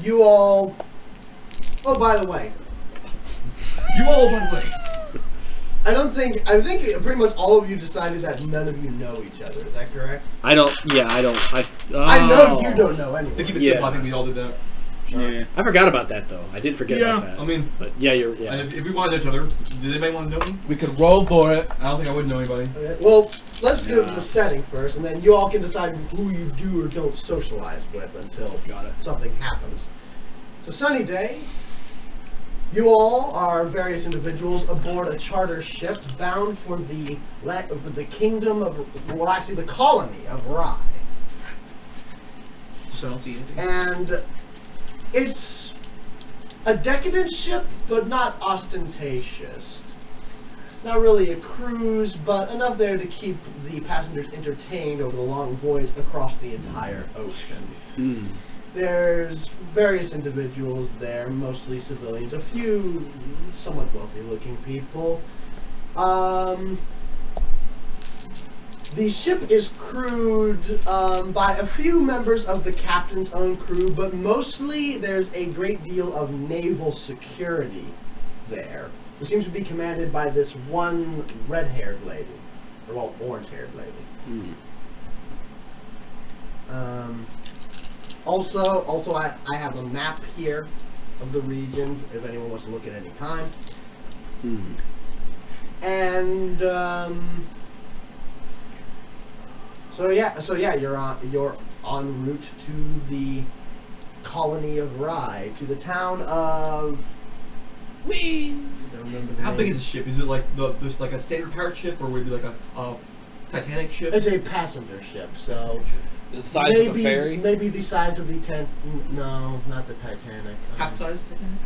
you all... Oh, by the way. You all, by the way. I think pretty much all of you decided that none of you know each other. Is that correct? I don't. Yeah, I don't. I know you don't know anyone. To keep it simple, I think we all did that. Yeah. I forgot about that though. I did forget about that. I mean, but yeah, you're. Yeah. And if we wanted each other, did anybody want to know me? We could roll for it. I don't think I would know anybody. Okay, well, let's go to the setting first, and then you all can decide who you do or don't socialize with until something happens. It's a sunny day. You all are various individuals aboard a charter ship bound for the kingdom of, well, actually the colony of Rye. So I don't see anything. And it's a decadent ship, but not ostentatious. Not really a cruise, but enough there to keep the passengers entertained over the long voyage across the entire ocean. There's various individuals there, mostly civilians, a few somewhat wealthy-looking people. The ship is crewed by a few members of the captain's own crew, but mostly there's a great deal of naval security there, which seems to be commanded by this one red-haired lady, or well, orange-haired lady. Also, I have a map here of the region, if anyone wants to look at any time. And so yeah, you're en route to the colony of Rye, to the town of. How big is the ship? Is it like there's like a standard pirate ship, or would it be like a Titanic ship? It's a passenger ship, so. Is the size of a ferry? Maybe the size of the no, not the Titanic. Half size Titanic?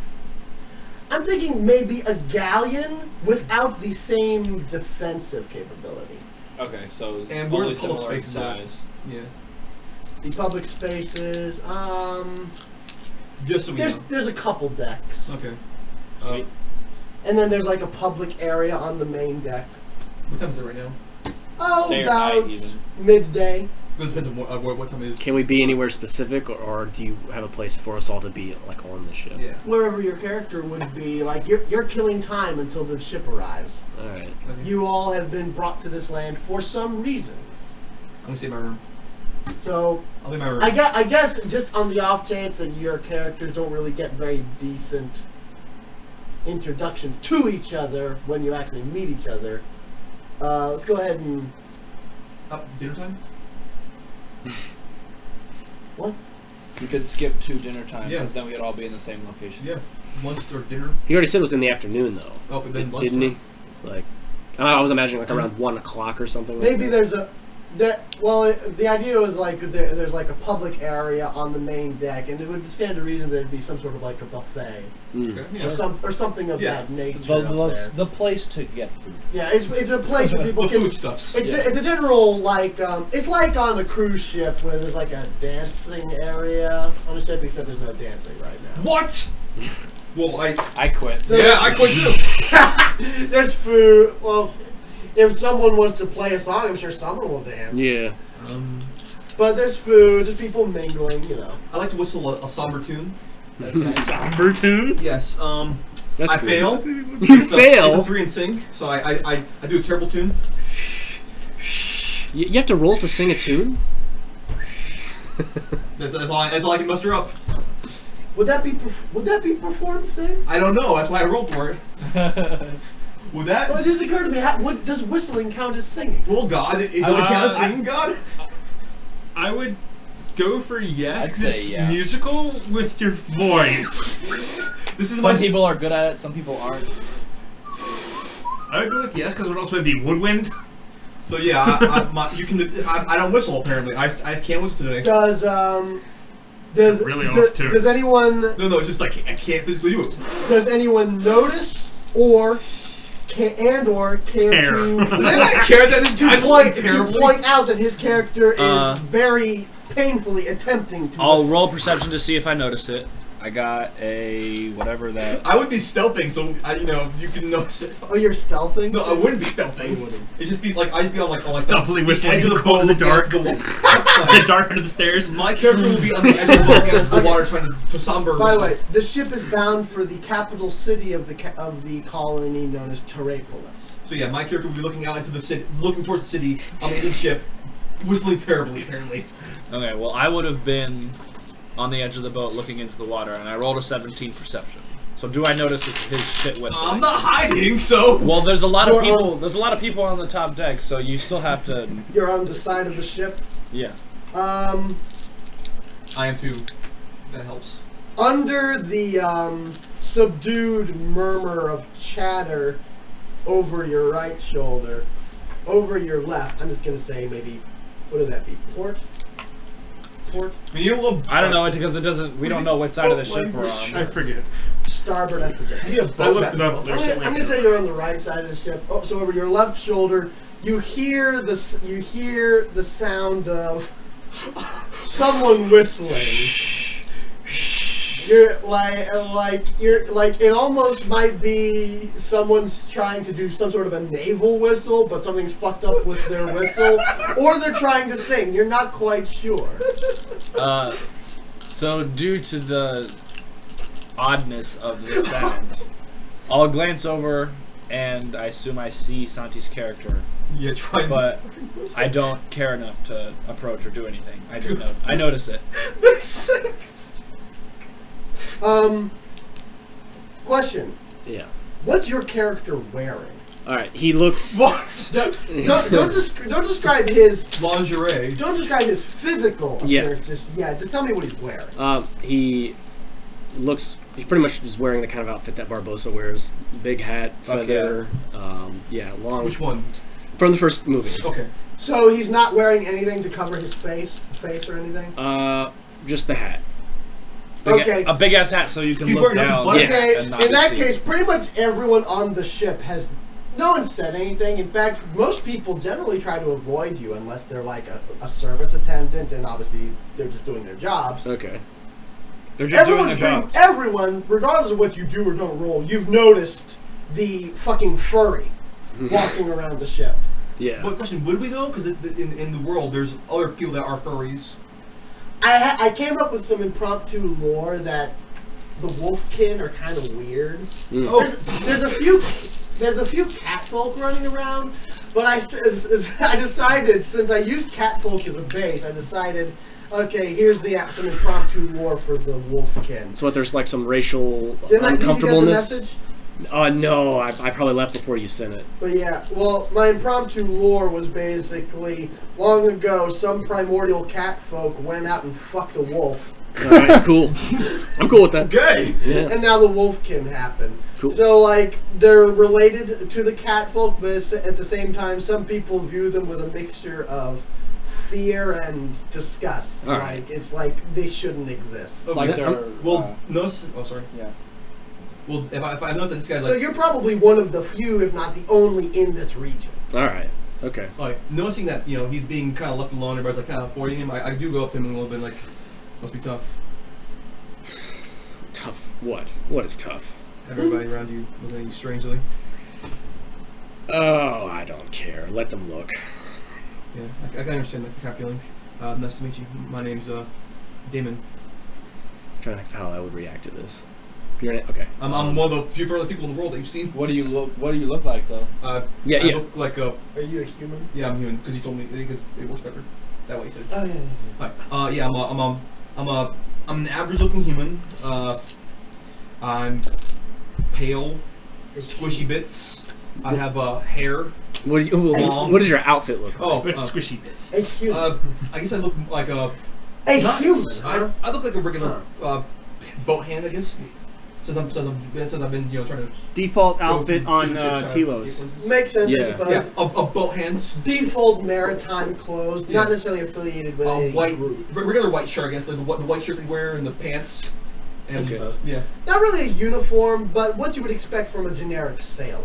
I'm thinking maybe a galleon without the same defensive capability. Okay, so and where only the public similar spaces size. Yeah. The public spaces, just so we know. There's a couple decks. Okay. And then there's like a public area on the main deck. What time is it right now? Oh, Day or about night, even. midday. It depends on what time it is. Can we be anywhere specific, or do you have a place for us all to be, like, on the ship? Yeah. Wherever your character would be, like, you're killing time until the ship arrives. Alright. Okay. You all have been brought to this land for some reason. I'm gonna stay in my room. So, I'll be in my room. I guess just on the off chance that your characters don't really get very decent introduction to each other when you actually meet each other, let's go ahead and... Dinner time? What? We could skip to dinner time, Yeah. because then we'd all be in the same location. Yeah. Lunch or dinner? He already said it was in the afternoon, though. Oh, but then lunch Didn't he? Like, I was imagining like around 1 o'clock or something. Maybe like there's a... the idea was like there's like a public area on the main deck, and it would stand to reason there'd be some sort of like a buffet Okay. Yeah. or something of that nature. The place to get food. Yeah, it's a place where people The can. foodstuffs. It's a general like it's like on a cruise ship where there's like a dancing area on the ship, except there's no dancing right now. What? Well, I quit. So yeah, I quit too. There's food. Well, if someone wants to play a song, I'm sure someone will dance. Yeah. But there's food, there's people mingling, you know. I like to whistle a somber tune. Somber tune? Yes. That's I cool. fail. You fail? It's a 3 in sync, so I do a terrible tune. You have to roll to sing a tune? That's all I can muster up. Would that be performed sing? I don't know. That's why I rolled for it. Would that? Well, it just occurred to me. Does whistling count as singing? Well, God, it doesn't count as singing, God. I would go for yes. I'd say yeah. Musical with your voice. This is Some people are good at it, some people aren't. I would go with yes because we're also going to be woodwind. So yeah, I don't whistle apparently. I can't whistle today. Does Really off too. Does anyone? No, it's just like I can't physically do it. Does anyone notice or care Care. to Does anybody care that this guy's playing terribly? to point out that his character is very painfully attempting to? I'll roll perception to see if I notice it. I got a whatever that. I would be stealthing, so you can notice it. Oh, you're stealthing? No, I wouldn't be stealthing. You wouldn't. It'd just be like I'd be on like Stealthily the whistling edge of the cold in boat, the dark. looking at The dark under the stairs. My character will be on the edge of the boat against the water, trying to somber. By the way, the ship is bound for the capital city of the colony known as Terrapolis. So yeah, my character will be looking out into the city, looking towards the city on the enemy ship, whistling terribly, apparently. Okay, well, I would have been on the edge of the boat looking into the water, and I rolled a 17 perception. So do I notice his shit whistling? I'm not hiding, so. Well, there's a lot of You're people. There's a lot of people on the top deck, so you still have to. You're on the side of the ship. Yeah. I am too. That helps. Under the subdued murmur of chatter over your right shoulder, over your left, I'm just gonna say maybe, what would that be? Port? I mean, I don't know it because it doesn't. We don't know what side of the ship we're on. I forget. Starboard, I forget. I looked it up. I'm gonna say you're on the right side of the ship. Oh, so over your left shoulder, you hear the sound of someone whistling. You're like it almost might be someone's trying to do some sort of a naval whistle, but something's fucked up with their whistle, or they're trying to sing. You're not quite sure. So due to the oddness of the sound, I'll glance over and I assume I see Santi's character, Yeah, try. but I don't care enough to approach or do anything. I just I notice it. Question. Yeah. What's your character wearing? All right. He looks. What? Don't describe his. Lingerie. Don't describe his physical Yeah. appearance. Just tell me what he's wearing. He looks. He pretty much is wearing the kind of outfit that Barbosa wears: big hat, Fuck feather. Yeah, long. Which one? From the first movie. Okay. So he's not wearing anything to cover his face or anything. Just the hat. Okay. A big ass hat so you can He's look wearing nothing down. but- Okay, and not in that see. case, pretty much everyone on the ship has. No one said anything. In fact, most people generally try to avoid you unless they're like a service attendant, and obviously they're just doing their jobs. Okay. They're just doing Everyone's their job. everyone, regardless of what you do or don't roll, you've noticed the fucking furry walking around the ship. Yeah. What question? Would we though? Because in the world, there's other people that are furries. I came up with some impromptu lore that the Wolfkin are kind of weird. Mm. Oh. There's a few catfolk running around, but I decided, since I used catfolk as a base, I decided, okay, here's some impromptu lore for the Wolfkin. So what? There's like some racial Did you get the uncomfortableness. message? No, I probably left before you sent it. But yeah, well, my impromptu lore was basically, long ago, some primordial catfolk went out and fucked a wolf. Alright, cool. I'm cool with that. Okay. Yeah. And now the Wolfkin happened. Cool. So, like, they're related to the catfolk, but at the same time, some people view them with a mixture of fear and disgust. All right. Like, it's like they shouldn't exist. Okay. Like they're, Well, notice. Oh, sorry. yeah. Well, if I notice that this guy's So like, you're probably one of the few, if not the only, in this region. Alright. Okay. like noticing that he's being kind of left alone, everybody's like kind of avoiding him. I do go up to him a little bit, like, must be tough. Tough. What? What is tough? Everybody around you looking at you strangely. Oh, I don't care. Let them look. Yeah, I can understand that kind of feeling. Nice to meet you. My name's Damon. I'm trying to think of how I would react to this. Okay. I'm one of the few other people in the world that you've seen. What do you look like though? Yeah, I yeah. look like a. Are you a human? Yeah, I'm human because you told me because it works better. That way you said. Oh, yeah. Hi. Yeah, I'm an average-looking human. I'm pale, squishy bits. I have hair. What does your outfit look like? Oh, With squishy bits. A human. I guess I look like a. A not- human, huh? I look like a regular boat hand, I guess. Since I've been trying to. Default go outfit from on ship to ship, trying to Telos. escape places. Makes sense, Yeah. I suppose. Yeah, of boat hands. Default maritime clothes, not Yeah. necessarily affiliated with a White, group. regular white shirt, I guess. Like the white shirt they wear and the pants. And Okay. yeah. Not really a uniform, but what you would expect from a generic sailor.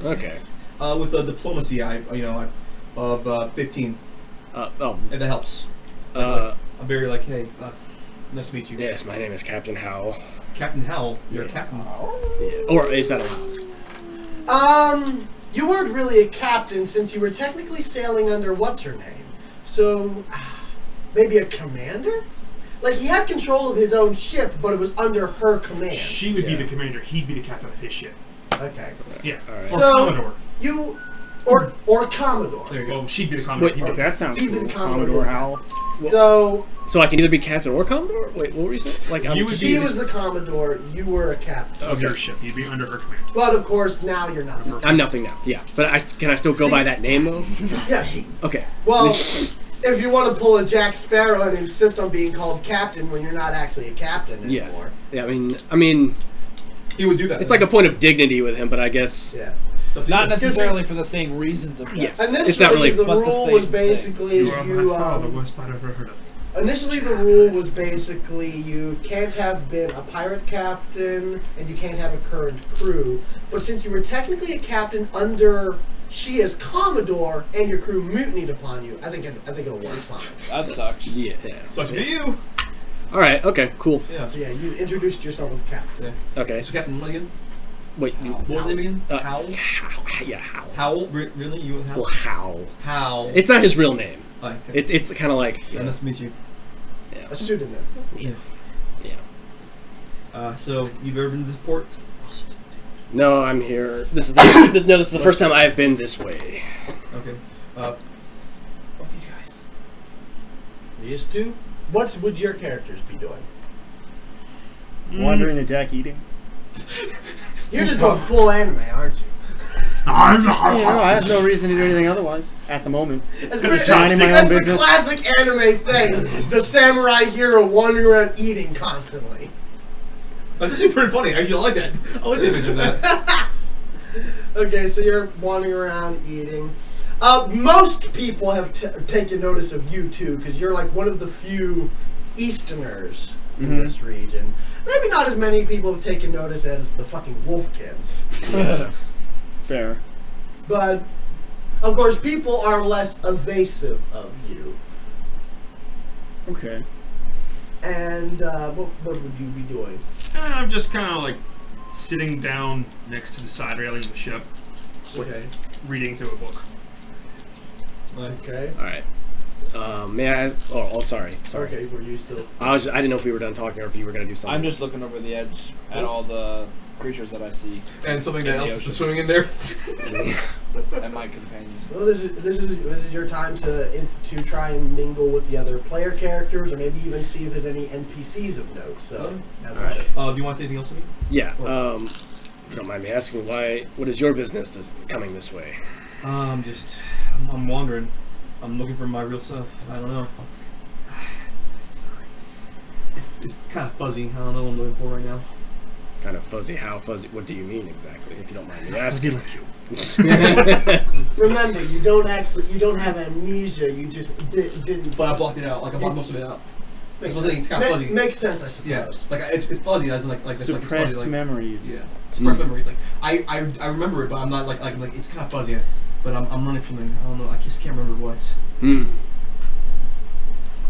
Okay. With diplomacy, of 15. Oh. If that helps. Uh. I'm very like, hey, Nice to meet you. Yes, my name is Captain Howell. Captain Howell. You're Yes. a captain. Yeah. Or is that allowed? You weren't really a captain since you were technically sailing under what's her name. So, maybe a commander? Like, he had control of his own ship, but it was under her command. She would Yeah. be the commander. He'd be the captain of his ship. Okay. Yeah. All right. Or So, Commodore. You... Or Commodore. There you go. Well, she'd be the Commodore. Wait, he'd be the That sounds Even cool. Commodore. Commodore Howell. So, So I can either be captain or commodore? Wait, what were you saying? Like I'm You would she be was the Commodore, you were a captain. of Okay. your ship. You'd be under her command. But, of course, now you're not. I'm nothing now. Yeah, but can I still go by that name though? Yeah. Okay. Well, if you want to pull a Jack Sparrow and insist on being called captain when you're not actually a captain yeah. anymore. Yeah. I mean, He would do that. it's like a point of dignity with him, but I guess. Yeah. It's up to Not you. necessarily for the same reasons of Yes. Jackson. Initially, It's not really- the but the rule same was thing. basically You are by far the worst pirate I've ever heard of. Initially, the rule was basically you can't have been a pirate captain and you can't have a current crew. But since you were technically a captain under she as Commodore and your crew mutinied upon you, I think it'll work fine. That sucks. Yeah. Sucks to be you. All right. Okay. Cool. Yeah. So yeah, you introduced yourself as captain. Yeah. Okay. So Captain what again? Wait. What was his name again? Howell? Yeah. Howell. Howell? Really? You and Howell? Well, Howell. Howell. It's not his real name. Oh, okay. It's kind of like. Yeah, nice to meet you. Yeah. A pseudonym. Yeah. Yeah. So you've ever been to this port? No, I'm here. This is the first time I've been this way. Okay. What are these guys? These two? What would your characters be doing? Wandering the deck eating. You're just going full anime, aren't you? Yeah, no, I have no reason to do anything otherwise at the moment. That's Minding my own the business. classic anime thing. The samurai hero wandering around eating constantly. That's actually pretty funny. Actually, I like that. I like the image of that. Okay, so you're wandering around eating. Most people have taken notice of you too, because you're like one of the few Easterners in Mhm. this region. Maybe not as many people have taken notice as the fucking Wolfkin. Fair. But, of course, people are less evasive of you. Okay. And what would you be doing? I'm just kind of like sitting down next to the side railing of the ship, Okay. reading through a book. Okay. All right. May I? Oh, sorry. Okay, were you still... I didn't know if we were done talking or if you were gonna do something. I'm just looking over the edge at all the creatures that I see And something In that the else is ocean. swimming in there. and my companions. Well, this is your time to try and mingle with the other player characters, or maybe even see if there's any NPCs of note. So, have at it. Do you want to say anything else to me? Yeah. If you don't mind me asking, what is your business coming this way? I'm wandering. I'm looking for my real self. I don't know. It's kind of fuzzy. I don't know what I'm looking for right now. Kind of fuzzy. How fuzzy? What do you mean exactly? If you don't mind me Fuzzy asking. like you. Remember, you don't have amnesia. You just didn't. But I blocked it out. Like I blocked most of it out. That's the thing. It's kind of fuzzy. Makes sense, I suppose. Yeah. Like it's fuzzy. As in like it's Suppressed fuzzy, like, memories. Yeah. Suppressed memories. Like I remember it, but I'm not like it's kind of fuzzy. But I'm running from it. I don't know. I just can't remember what.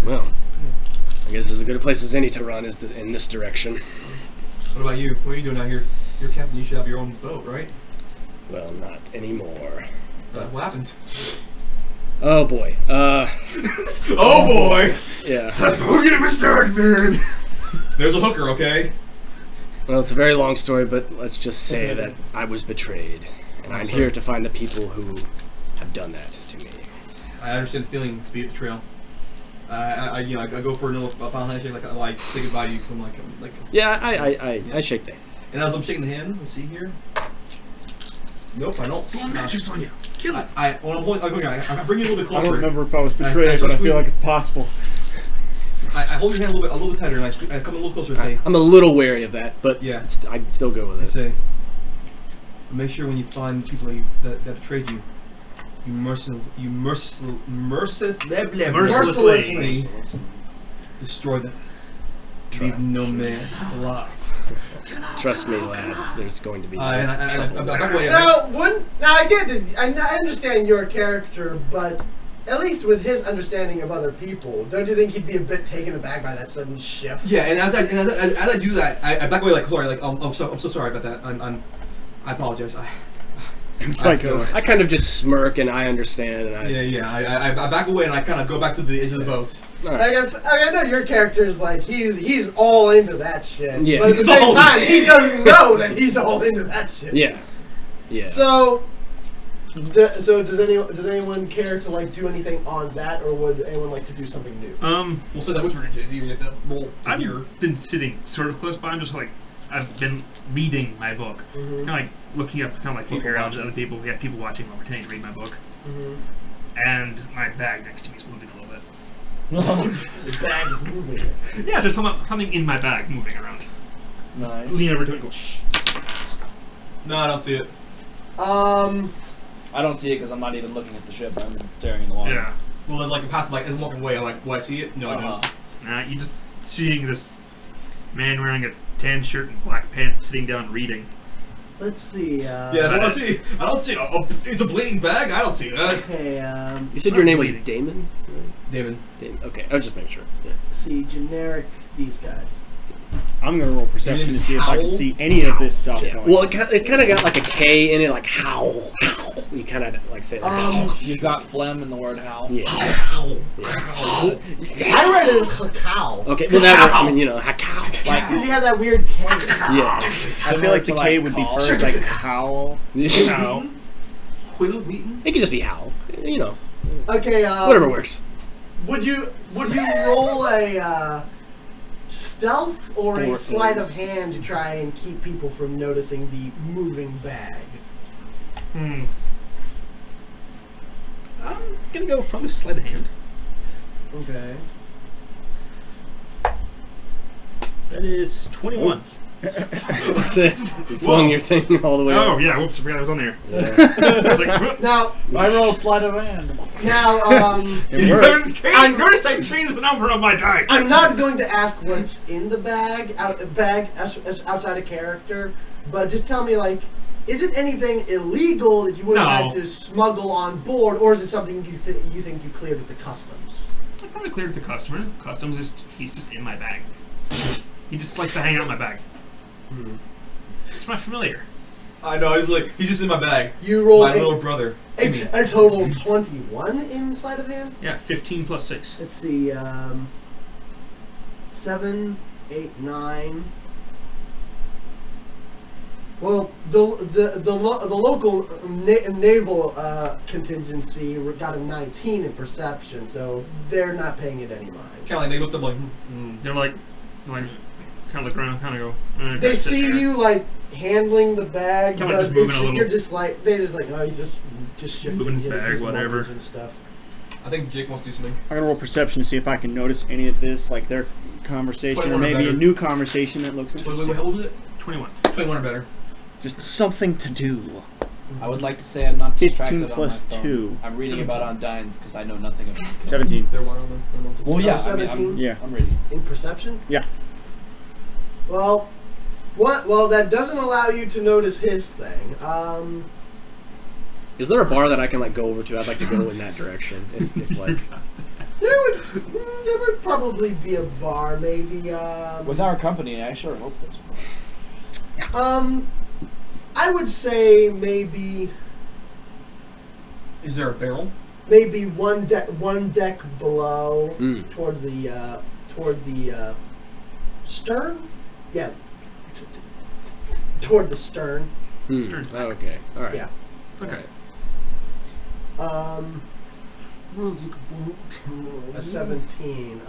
Well, I guess there's as good a place as any to run is in this direction. What about you? What are you doing out here? You're a captain. You should have your own boat, right? Well, not anymore. What happened? Oh boy. Oh boy! Yeah. Don't get me started, man. There's a hooker, okay? Well, it's a very long story, but let's just say that I was betrayed, and I'm here to find the people who have done that to me. I understand the feeling to be a betrayal. I go for a final handshake, like say goodbye to you from like. Yeah, I shake that. And as I'm shaking the hand, let's see here. Nope, I don't. Magic's on you. Kill it. When I'm holding, I bring you a little bit I closer. don't remember if I was I betrayed, but I squeeze- feel like it's possible. I hold your hand a little bit tighter, and I come a little closer and say, I'm a little wary of that, but Yeah. I'd still go with I it. say, make sure when you find people that betrayed you, you mercilessly destroy them. Leave no man alive. Trust me, lad. There's going to be By the way, Now, I understand your character, but at least with his understanding of other people, don't you think he'd be a bit taken aback by that sudden shift? Yeah, and as I do that, I back away like Corey, like I'm so sorry about that. I apologize. Psycho. I kind of just smirk and I understand and I. Yeah. I back away and I kind of go back to the edge of the boat. All right. I know your character's like he's all into that shit, Yeah. but at the same time he doesn't know that he's all into that shit. Yeah. Yeah. So does anyone care to like do anything on that, or would anyone like to do something new? We'll say that whisper into you get that roll to I've hear. been sitting sort of close by. I'm just like, I've been reading my book, Mhm. kind of like looking up, kind of like People looking around at watching. other people. We have people watching while pretending to read my book, Mm-hmm. and my bag next to me is moving a little bit. The bag is moving. Yeah, there's something in my bag moving around. Nice. Lean over to it and go, shh. No, I don't see it. I don't see it because I'm not even looking at the ship. I'm staring in the water. Yeah. Well, then, like, it passes, like, as I'm walking away, I'm like, will I see it? No, I don't. Nah, you just seeing this man wearing a tan shirt and black pants sitting down reading. Let's see. Yeah, I don't see. I don't see. It's a bleeding bag. I don't see that. Okay. You said your name was bleeding. Damon? Right? David. Damon. Okay, I was just making sure. Yeah. See, generic. These guys. I'm gonna roll perception to Means see if I can howl? see any of this stuff Yeah. going Well, on. it kind of got like a K in it, like howl. Howl. You kind of like say like howl. You've got phlegm in the word howl. Yeah. I read it as cacao. Okay, well that I mean, you know, howl. Like, Because you have that weird K. Yeah. I feel like the K would be call. first, like howl. No. Whittle Wheaton. It could just be howl. You know, Okay. whatever works. Would you roll a stealth or a sleight of hand to try and keep people from noticing the moving bag? I'm gonna go probably sleight of hand. Okay. That is 21. You flung your thing all the way. Oh up. yeah, whoops, I forgot I was on there. Yeah. I was like, whoop. Now, I roll sleight of hand. now, It worked. Notice I changed the number of my dice. I'm not going to ask what's in the bag, as outside of character, but just tell me, like, is it anything illegal that you would have No. had to smuggle on board, or is it something you think you cleared with the customs? I probably cleared with the customer. Customs is he's just in my bag. He just likes to hang out in my bag. It's my familiar. I know. He's just in my bag. You roll My little brother. Timmy. a total of 21 in sleight of hand? Yeah, 15 plus 6. Let's see, 7, 8, 9. Well, the local naval contingency got a 19 in perception, so they're not paying it any mind. Kind of like they looked up like. They're like kind of look around, kind of go. They sit see there. you like handling the bag, Kinda but just moving a you're little. just like oh, he's just shifting Moving his his bag, whatever. luggage and stuff. I think Jake wants to do something. I'm gonna roll perception to see if I can notice any of this, like their conversation, Wait, or one or maybe better. a new conversation that looks interesting. Wait, how old was it? 21. 21 or better. Just something to do. I would like to say I'm not 15 distracted plus on my phone. 2. I'm reading about Undines because I know nothing about it. 17. There water on the. Well, yeah, Oh, I mean, 17? Yeah. I'm reading. In perception? Yeah. Well, well, that doesn't allow you to notice his thing. Is there a bar that I can like go over to? I'd like to go in that direction. If like. There would probably be a bar, maybe. With our company, I sure hope there's. I would say maybe Is there a barrel? one deck below, Mm. toward the stern. Yeah, toward the stern. Stern's back. Oh, okay. All right. Yeah. Okay. A 17.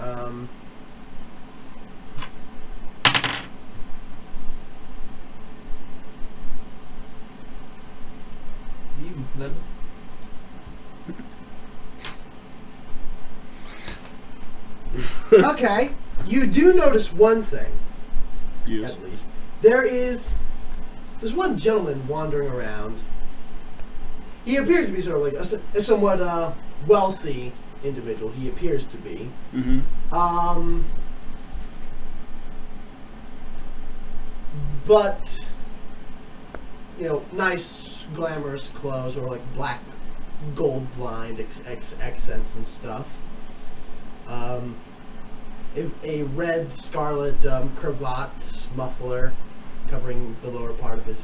Okay, you do notice one thing, Yes. at least. There's one gentleman wandering around. He appears to be sort of like a somewhat wealthy individual. He appears to be. Mm-hmm. But, you know, nice, glamorous clothes, or like black gold blind accents and stuff. A red scarlet cravat muffler covering the lower part of his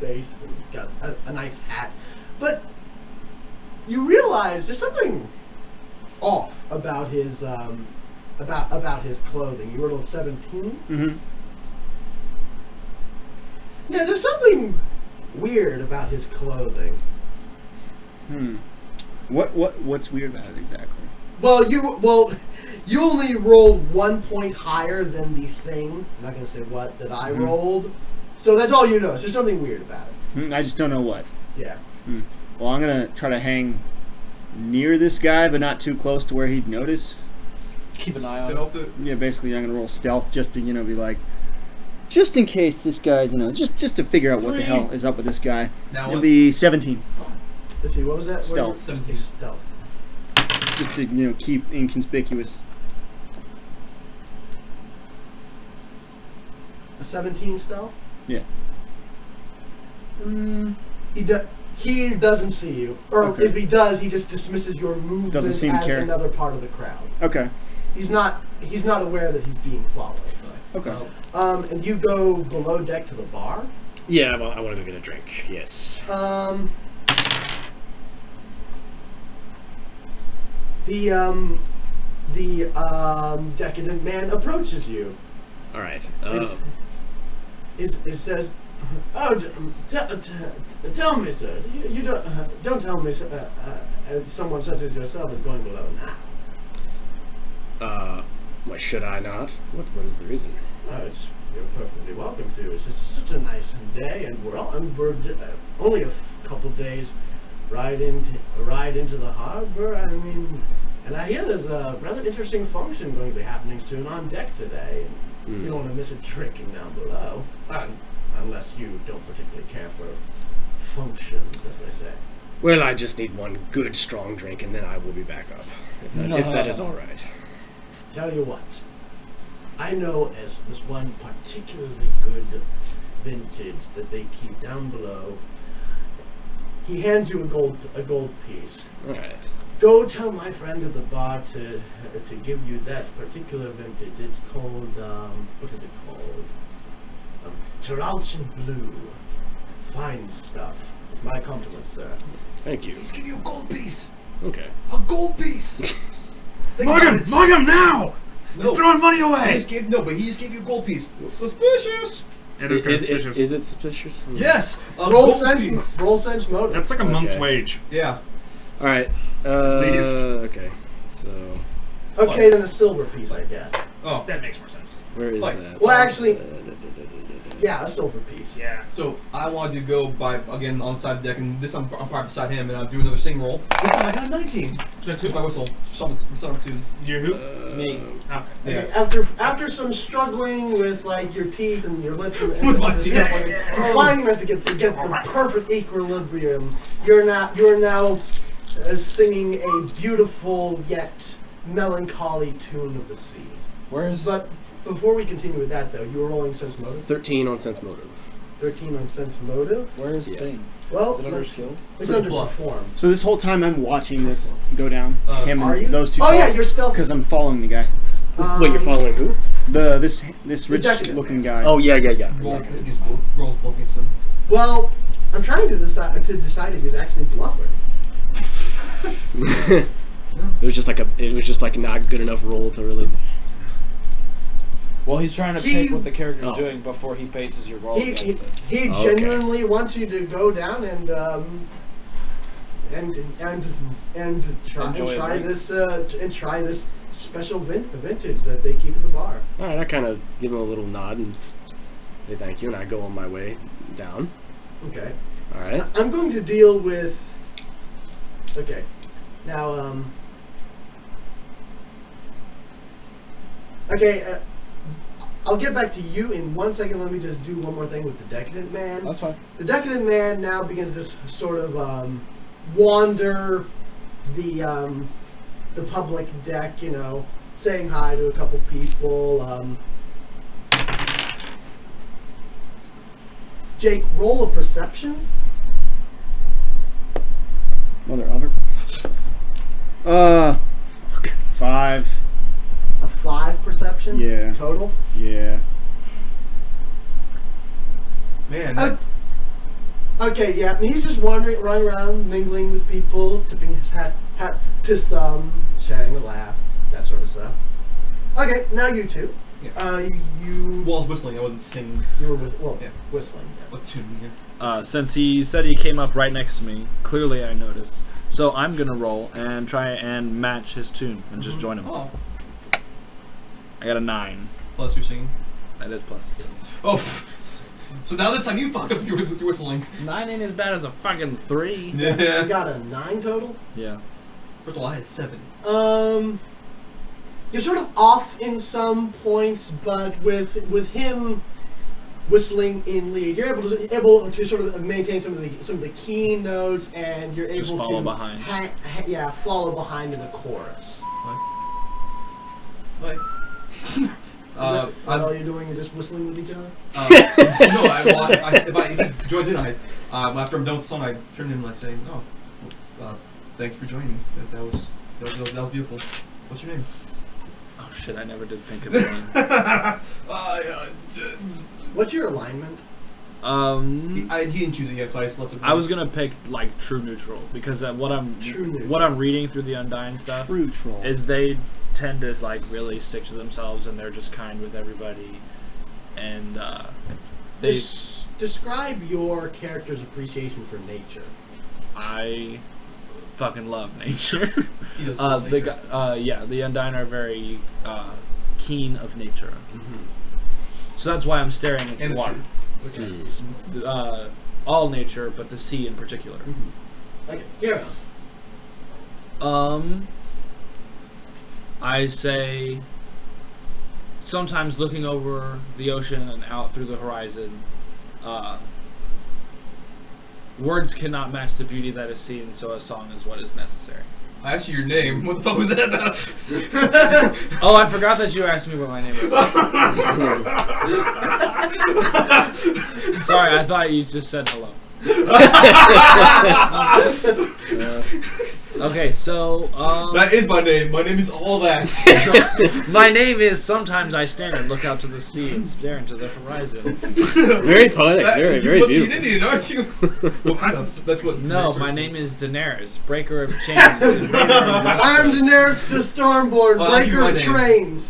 face, and got a nice hat. But you realize there's something off about his about his clothing. You were 17. Mm-hmm. Yeah, there's something weird about his clothing. What's weird about it exactly? Well, you only rolled 1 point higher than the thing. I'm not gonna say what that I rolled. So that's all you know. So there's something weird about it. I just don't know what. Yeah. Well, I'm gonna try to hang near this guy, but not too close to where he'd notice. Keep an eye on Stealth it. it. Yeah, basically, I'm gonna roll stealth just to be like, just in case this guy's, just to figure out what the hell is up with this guy. Now It'll what? be 17. Let's see. What was that? Stealth. 17. Stealth. Just to keep inconspicuous. A 17 stealth. Yeah. He doesn't see you, or Okay. if he does, he just dismisses your movement Doesn't seem as care. another part of the crowd. Okay. He's not aware that he's being followed. Okay. And you go below deck to the bar. Yeah, well, I want to go get a drink. Yes. The decadent man approaches you. All right. It says, "Oh, tell me, sir. You don't tell me someone such as yourself is going below now." Why should I not? What is the reason? You're perfectly welcome to. It's just such a nice day, and we're only a couple days ride into the harbor. I mean, and I hear there's a rather interesting function going to be happening soon on deck today. And you don't want to miss it drinking down below, unless you don't particularly care for functions, as they say. Well, I just need one good strong drink, and then I will be back up. If that is all right. Tell you what, I know as this one particularly good vintage that they keep down below. He hands you a gold piece. All right. Go tell my friend at the bar to give you that particular vintage. It's called what is it called? Taralchin Blue. Fine stuff. My compliments, sir. Thank you. He's giving you a gold piece. Okay. A gold piece. Mug him now! No. He's throwing money away! But he just gave you a gold piece. Suspicious. It is kind of suspicious. Is it suspicious? Yes. A Roll gold piece. sense motive. That's like a month's Okay. wage. Yeah. All right. Least. Okay. So Okay, then a silver piece, I guess. Oh. That makes more sense. where is Like- that? Well, actually, yeah, a silver piece. Yeah. So I wanted to go again on the side of the deck, and this I'm right beside him, and I'll do another sing roll. This time I got a 19. That's Took who? my whistle. Son of two. You're who? Me. Okay. Yeah. Okay, after some struggling with like your teeth and your lips and With my and teeth. stuff like that, you finally managed to get the perfect equilibrium. You're now singing a beautiful yet melancholy tune of the sea. Where is? But before we continue with that, though, you were rolling sense motive. 13 on sense motive. 13 on sense motive. Where is Yeah. Sing? Well, Is it under let's- skill? it's It's under bluff. perform. So this whole time I'm watching this go down. Him are and you? those two. Oh, yeah, you're stealth. Because I'm following the guy. Wait, you're following who? This The rich decadent looking man. guy. Oh yeah. Roll both against him. Well, I'm trying to decide if he's actually bluffing. It was just like not good enough roll to really. Well, he's trying to He- pick what the character's Oh. doing before he bases your roll He against it. Okay. genuinely wants you to go down and Enjoy try it, this special vintage that they keep at the bar. All right, I kind of give him a little nod and say thank you, and I go on my way down. Okay. All right. I'm going to deal with. Okay. Now, Okay. I'll get back to you in 1 second. Let me just do one more thing with the Decadent Man. That's fine. The Decadent Man now begins to sort of wander the public deck, saying hi to a couple people. Jake, roll a perception. Mother of it. 5. A 5 perception? Yeah. Total? Yeah. Man, that, Okay, yeah, and he's just running around, mingling with people, tipping his hat to some, sharing a laugh, that sort of stuff. Okay, now you two. Yeah. You Well, I was whistling. I wasn't singing. were Yeah. whistling. Yeah. What tune here? Since he said he came up right next to me, clearly I noticed. So I'm gonna roll and try and match his tune and just join him. Oh, I got a 9. plus you're singing. That is plus. Oh, so now this time you fucked up with your whistling. 9 ain't as bad as a fucking 3. Yeah. You got a 9 total? Yeah. First of all, I had 7. You're sort of off in some points, but with him whistling in lead, you're able to sort of maintain some of the key notes, and you're Just able follow to behind. follow behind in the chorus. What? Is that all you're doing? You're just whistling with each other? No, if he joins in, after I'm done with the song, I turn in and I say, thanks for joining me. That was beautiful. What's your name? Oh shit, I never did think of it. What's your alignment? He didn't choose it yet, so I just left it. I was gonna pick like true neutral because what I'm reading through the Undying stuff True troll. is they tend to like really stick to themselves and they're just kind with everybody, and they Describe your character's appreciation for nature. I fucking love nature. He does love nature. The Undying are very keen of nature, Mm-hmm. so that's why I'm staring at And the the water. sea. All nature, but the sea in particular. Okay, here. I say sometimes looking over the ocean and out through the horizon, words cannot match the beauty that is seen, so a song is what is necessary. I asked you your name. What the fuck was that about? Oh, I forgot that you asked me what my name was. Sorry, I thought you just said hello. Okay, so That is my name. My name is all that. my name is sometimes I stand and look out to the sea and stare into the horizon. Very poetic, very You're beautiful. Indian, aren't you? Well, that's what. No, my name is Daenerys, breaker of chains. and breaker of I'm Daenerys the Stormborn, Well, I'll give you breaker my of name. trains.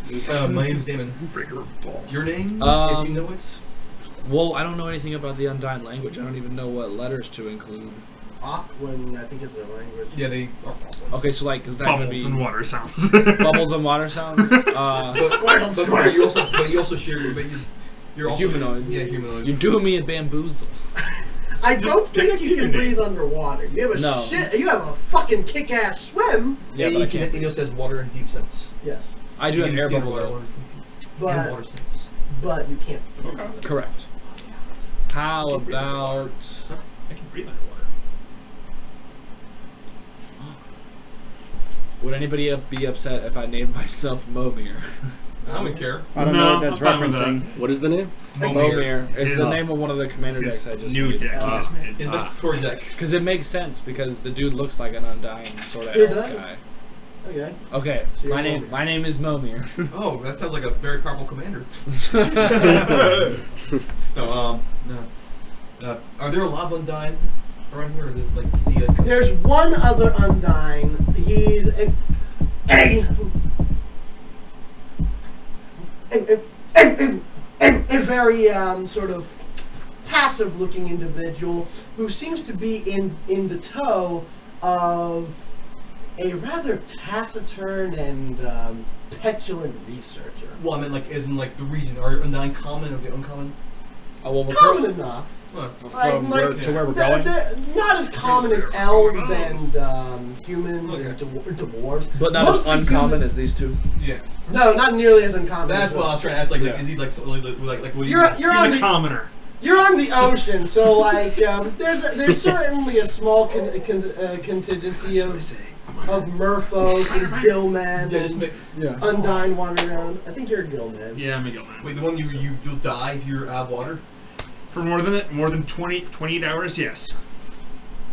My name's Damon. Breaker of balls. Your name? Um, if you know it. Well, I don't know anything about the Undying language. I don't even know what letters to include. Aquan, I think is their language. Yeah, they are balls. Okay, so like, is that going to Bubbles be and water sounds. bubbles and water sounds? Squirtle. You also share. You're also Humanoid. Yeah, humanoid. You're doing me a bamboozle. I don't Just think you can connect breathe underwater. You have a No. you have a fucking kick-ass swim. Yeah, but I can't. He says water and deep sense. Yes, I do You have can air see bubble water, though. water, but and water sense. but you can't. Okay. Correct. How about... I can breathe underwater. Would anybody be upset if I named myself Momir? I don't care. I don't know what No, that's I'm fine with referencing. What is the name? Momir. It's His- the name of one of the commander His decks I just new made. deck he just made. His core deck. Because it makes sense, because the dude looks like an Undying sort of It elf does. guy. Okay. Okay, So you're Momir. my name is Momir. Oh, that sounds like a very powerful commander. No. Are there a lot of Undying around here, or is this like is he a There's one other Undying. He's a very sort of passive-looking individual who seems to be in the tow of a rather taciturn and petulant researcher. Well, I meant like as in like the region. Are Undying common or the uncommon? Oh, well, we're Common enough. Huh. From where we're going? They're not as common as elves and humans Okay. and dwarves. But not as Mostly uncommon human- as these two. Yeah. No, not nearly as uncommon. That's as what I was trying to ask. Like, Yeah. is he like so, like will You're He's on a the commoner. you're on the ocean, so like there's certainly a small contingency of merfolk and gillmen Yeah, just and make, Yeah. Undying wandering around. I think you're a gillman. Yeah, Miguel man. wait, the one you'll die if you're out of water. For more than 28 hours, yes.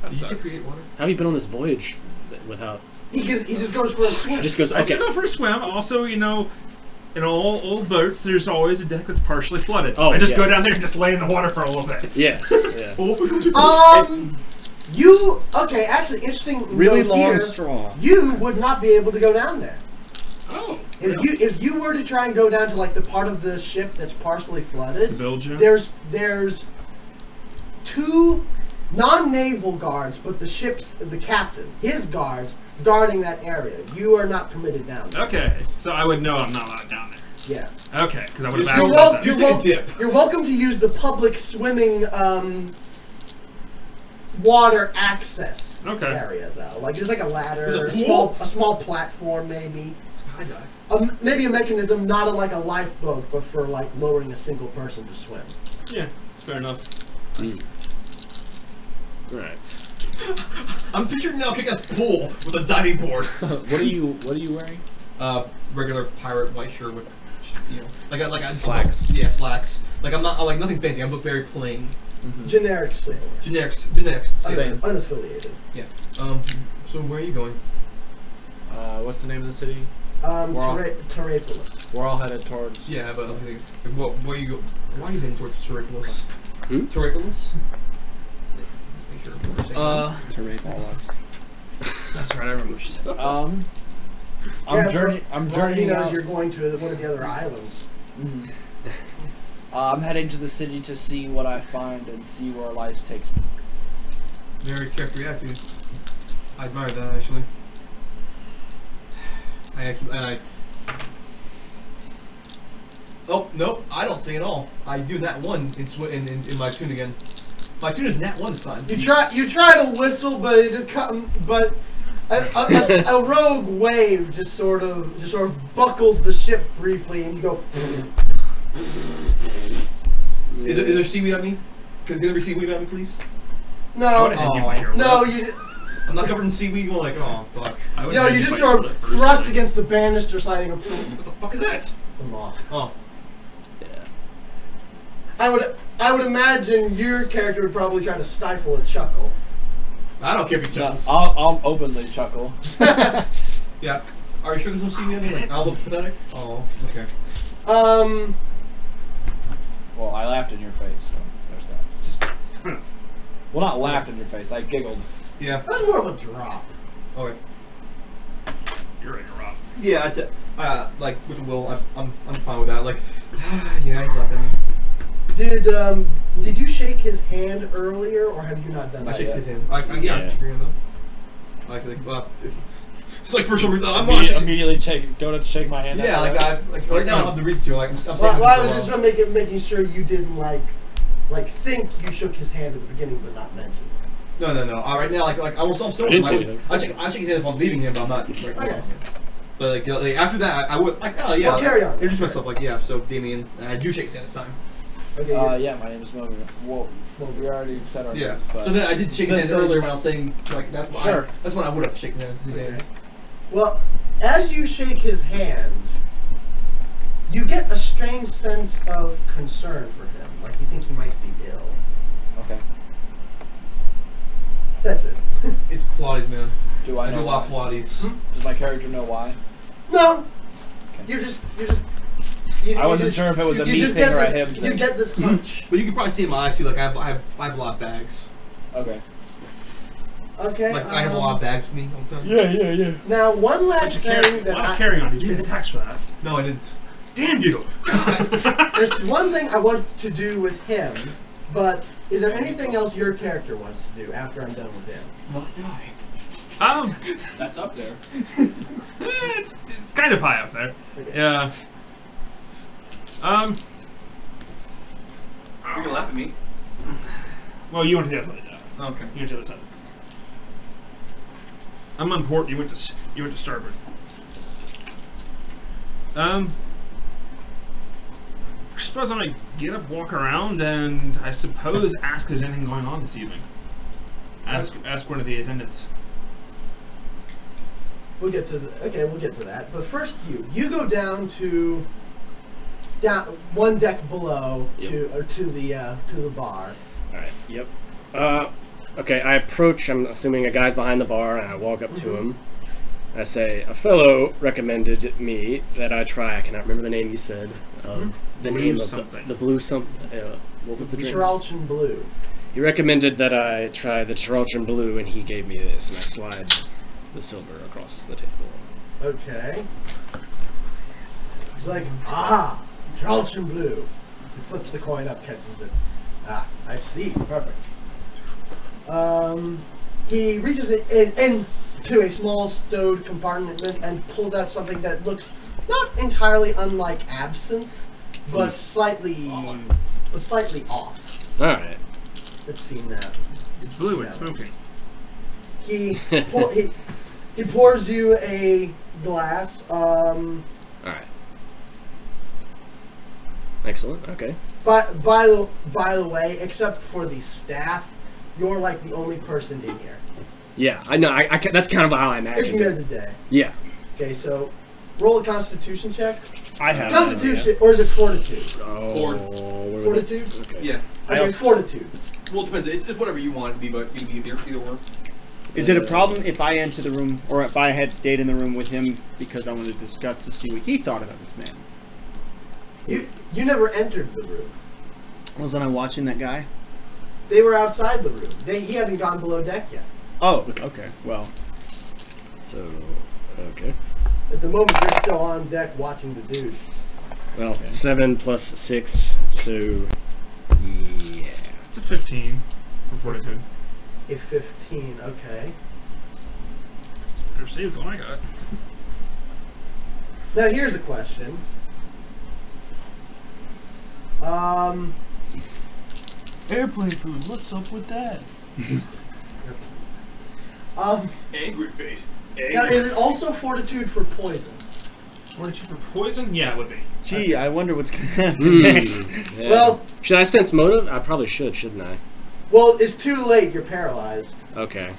That You can sucks. create water. How have you been on this voyage without? He just goes for a swim. He just goes. I Okay. do go for a swim. Also, you know, in all old boats, there's always a deck that's partially flooded. Oh, I just go yes. down there and just lay in the water for a little bit. Yeah. Yeah. You okay? Actually, interesting. Really note long here, straw. You would not be able to go down there. Oh. If you were to try and go down to like the part of the ship that's partially flooded, Belgium. there's 2 non-naval guards, but the captain, his guards guarding that area. You are not permitted down there. Okay, so I would know I'm not allowed down there. Yeah. Okay, because I would have You're asked about that. You're welcome to use the public swimming water access Okay. area though. Like there's like a ladder, There's a a pool? small platform maybe. I die. Maybe a mechanism, not like a lifeboat, but for like lowering a single person to swim. Yeah, it's fair enough. Right. I'm picturing now kick-ass pool with a diving board. What are you wearing? Regular pirate white shirt with, you know, like a Slacks. Yeah, slacks. Like I like nothing fancy. I look very plain. Generic sailor. Generics. Same. Unaffiliated. Yeah. So where are you going? What's the name of the city? Terrapolis. We're all headed towards. Yeah, but I think, where you go? Why are you heading towards Terrapolis? Hmm? Terrapolis? Let's make sure we're saying that. That's right, I remember what she said. I'm Yeah, I'm well, he journeying knows out. you're going to one of the other islands. Mhm. I'm heading to the city to see what I find and see where life takes me. Very carefree attitude. I admire that actually. Oh nope, I don't sing at all. I do nat 1 in my tune again. My tune is nat 1 this time. You try to whistle, but it just but a rogue wave just sort of buckles the ship briefly, and you go. Is there seaweed on me? Can there be seaweed on me, please? No, I would've hit you by your no, lip. you. I'm not covered in seaweed. You're like, oh fuck. I would've No, hit you you just by sort your of lip. thrust against the banister sliding. What the fuck is that? The moth. Oh. Yeah. I would imagine your character would probably try to stifle a chuckle. I don't care if you chuckles. I'll openly chuckle. Yeah. Are you sure there's no seaweed on me? Like, I'll look pathetic. Oh, okay. Well, I laughed in your face, so there's that. Well, not laughed in your face. I giggled. Yeah. That's more of a drop. Okay. You're ready to rock. Yeah, that's it. Like with the will, I'm fine with that. Like, yeah, he's laughing at me. Did you shake his hand earlier, or have you not done I that shake yet? his hand. Yeah, Yeah. I'm shaking his hand though. Like, it's like for some reason I'm Immediately go to shake my hand. Yeah, after like that. right now I don't have the reason to. Like I'm saying. Well, I was just making sure you didn't like think you shook his hand at the beginning, but not mention it. No. Right now, like I'm still. I didn't say anything. I shake his hand if I'm leaving him, but I'm not. Like, Okay. But like after that, I would like yeah. Well, carry on. Introduce myself like yeah. So Damien, and I do shake his hand this time. Okay. Yeah, my name is Mogan. Well, we already said our Yeah. names. But So then I did shake his hand Since earlier when I was saying like that's why Sure. that's when I would have shaken his hand. Well, as you shake his hand, you get a strange sense of concern for him, like you think he might be ill. Okay. That's it. It's Pilates, man. Do I do know a lot of why? Pilates. Does my character know why? No, Okay. you're just. I wasn't sure if it was a me just thing get or a this- him You thing. get this hunch. But you can probably see in my eyes too. Like I have a lot of bags. Okay. Okay. Like I have a lot of bags with me all the time. Yeah. Now, one last What's thing that Why carrying on? Did you get a tax for that? No, I didn't. Damn you! there's one thing I want to do with him, but is there anything else your character wants to do after I'm done with him? Not die. That's up there. It's kind of high up there. Okay. Yeah. You can laugh at me. Well, you went to the other side. Okay. You went to the other side. I'm on port. You went to starboard. I suppose I'm gonna get up, walk around, and I suppose ask if there's anything going on this evening. Ask one of the attendants. We'll get to that. But first, you go down one deck below Yep. to the bar. All right. Yep. Okay, I approach, I'm assuming a guy's behind the bar, and I walk up to him. I say, a fellow recommended me that I try, I cannot remember the name you said, the Blue name of something. the blue something, what was the drink? Chiralchin Blue. He recommended that I try the Chiralchin Blue, and he gave me this, and I slide the silver across the table. Okay. He's like, ah, Chiralchin Blue. He flips the coin up, catches it. Ah, I see. Perfect. He reaches it into a small stowed compartment and pulls out something that looks not entirely unlike absinthe, but slightly off. All right. Let's see now. It's blue and Yeah. smoking. He pours you a glass. All right. Excellent. Okay. But by the way, except for the staff, you're like the only person in here. Yeah, I know. That's kind of how I It's imagined near it. the day. Yeah. Okay, so roll a Constitution check. I have. Constitution, or is it Fortitude? Oh. Ford. Fortitude. Okay. Yeah. Okay, it's Fortitude. Well, it depends. It's whatever you want it to be, but you can be either or. Is it a problem if I enter the room, or if I had stayed in the room with him because I wanted to discuss to see what he thought about this man? You never entered the room. Wasn't I watching that guy? They were outside the room. He hadn't gone below deck yet. Oh, okay. Well, So, okay. At the moment, you're still on deck watching the dude. Well, Okay. 7 plus 6, so yeah. It's a 15 for Fortitude. A 15. Okay. Better say is the one I got. Now here's a question. airplane food. What's up with that? Angry face. Now, is it also Fortitude for poison? Fortitude for poison? Yeah, it would be. Gee, I wonder what's gonna happen next. Yeah. Well- should I sense motive? I probably should, shouldn't I? Well, it's too late. You're paralyzed. Okay.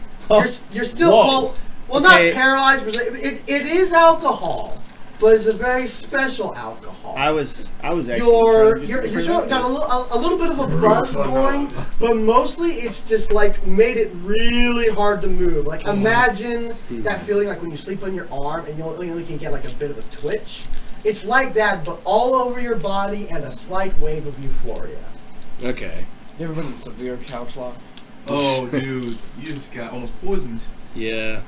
You're still Whoa. well, Okay. not paralyzed. But it is alcohol, but it's a very special alcohol. I was actually. You're trying to sort of got a little bit of a buzz going, but mostly it's just like made it really hard to move. Like imagine that feeling like when you sleep on your arm and you only can get like a bit of a twitch. It's like that, but all over your body and a slight wave of euphoria. Okay. You ever been in severe couch lock? Oh, dude, you just got almost poisoned. Yeah.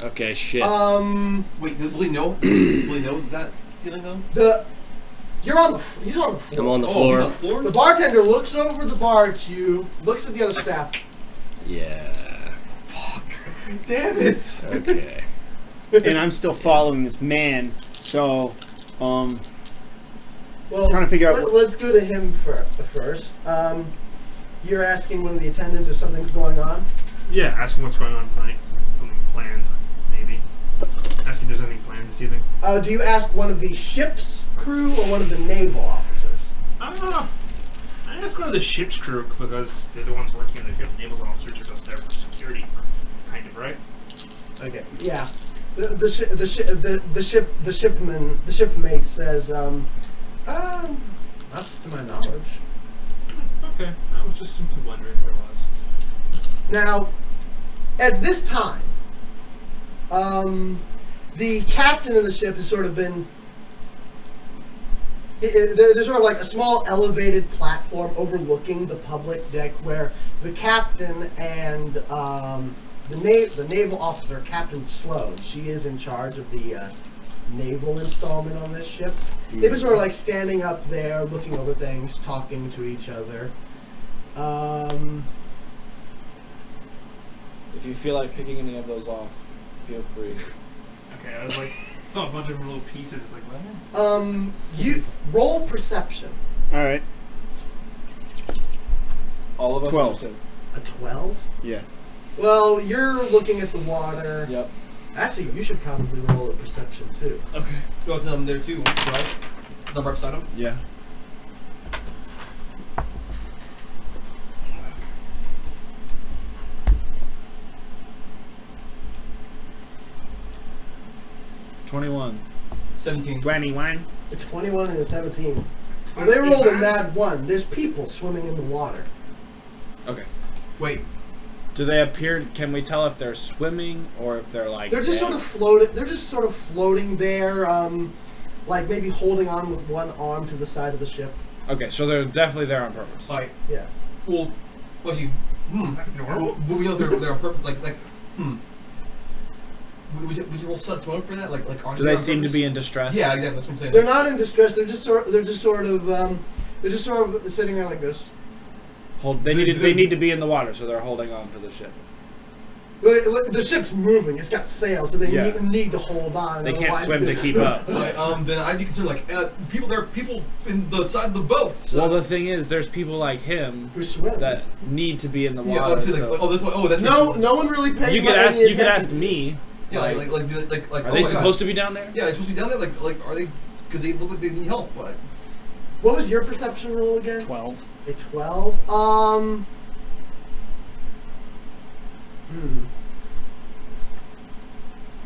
Okay, shit. Wait, will he know? Will he know that feeling though? He's on the floor. I'm on the Oh, floor. he's on the floor? The bartender looks over the bar at you, looks at the other staff. Yeah. Fuck. Damn it. Okay. And I'm still following this man, so Well, trying to figure out let's go to him first. You're asking one of the attendants if something's going on. Yeah, ask him what's going on tonight. Something planned, maybe. Ask if there's anything planned this evening. Do you ask one of the ship's crew or one of the naval officers? I asked one of the ship's crew because they're the ones working on the ship. Naval officers are just there for security, kind of, right? Okay, yeah. The shipmate says, not to my knowledge. Okay, I was just simply wondering if there was. Now, at this time, the captain of the ship has sort of been. There's sort of like a small elevated platform overlooking the public deck where the captain and the naval officer, Captain Sloan, she is in charge of the naval installment on this ship. They've been sort of like standing up there, looking over things, talking to each other. If you feel like picking any of those off, feel free. Okay, I was like, saw a bunch of little pieces. It's like, what? You roll perception. all right. All of us. 12. A 12. Yeah. Well, you're looking at the water. Yep. Actually, you should probably roll a perception too. Okay. Go to them there too, right? Is that right beside him? Yeah. $21. 17. 21. A 21 and a 17. Well, they rolled a mad one. There's people swimming in the water. Okay. Wait. Do they appear? Can we tell if they're swimming or if they're like? They're just dead? sort of floating. They're just sort of floating there, like maybe holding on with one arm to the side of the ship. Okay, so they're definitely there on purpose. Like, Yeah. well, actually, well, we know they're on purpose. Like, would you roll sense motive for that? Like, are Do they on seem to purpose? be in distress? Yeah, exactly. That's what I'm saying. They're not in distress. They're just sort of sitting there like this. They need to be in the water, so they're holding on to the ship. The ship's moving. It's got sails, so they Yeah. need to hold on. They can't otherwise- swim to keep up. Right, then I'd be concerned, like, there are people in the side of the boat. So. Well, the thing is, there's people like him Who swim. that need to be in the yeah, water. obviously, so- like, this one, that's No one really pays you could any ask. You could attention ask to me. Yeah, like, Are oh they my supposed God. to be down there? Yeah, they're supposed to be down there. Like, are they? Because they look like they need help. But What was your perception roll again? 12. A 12.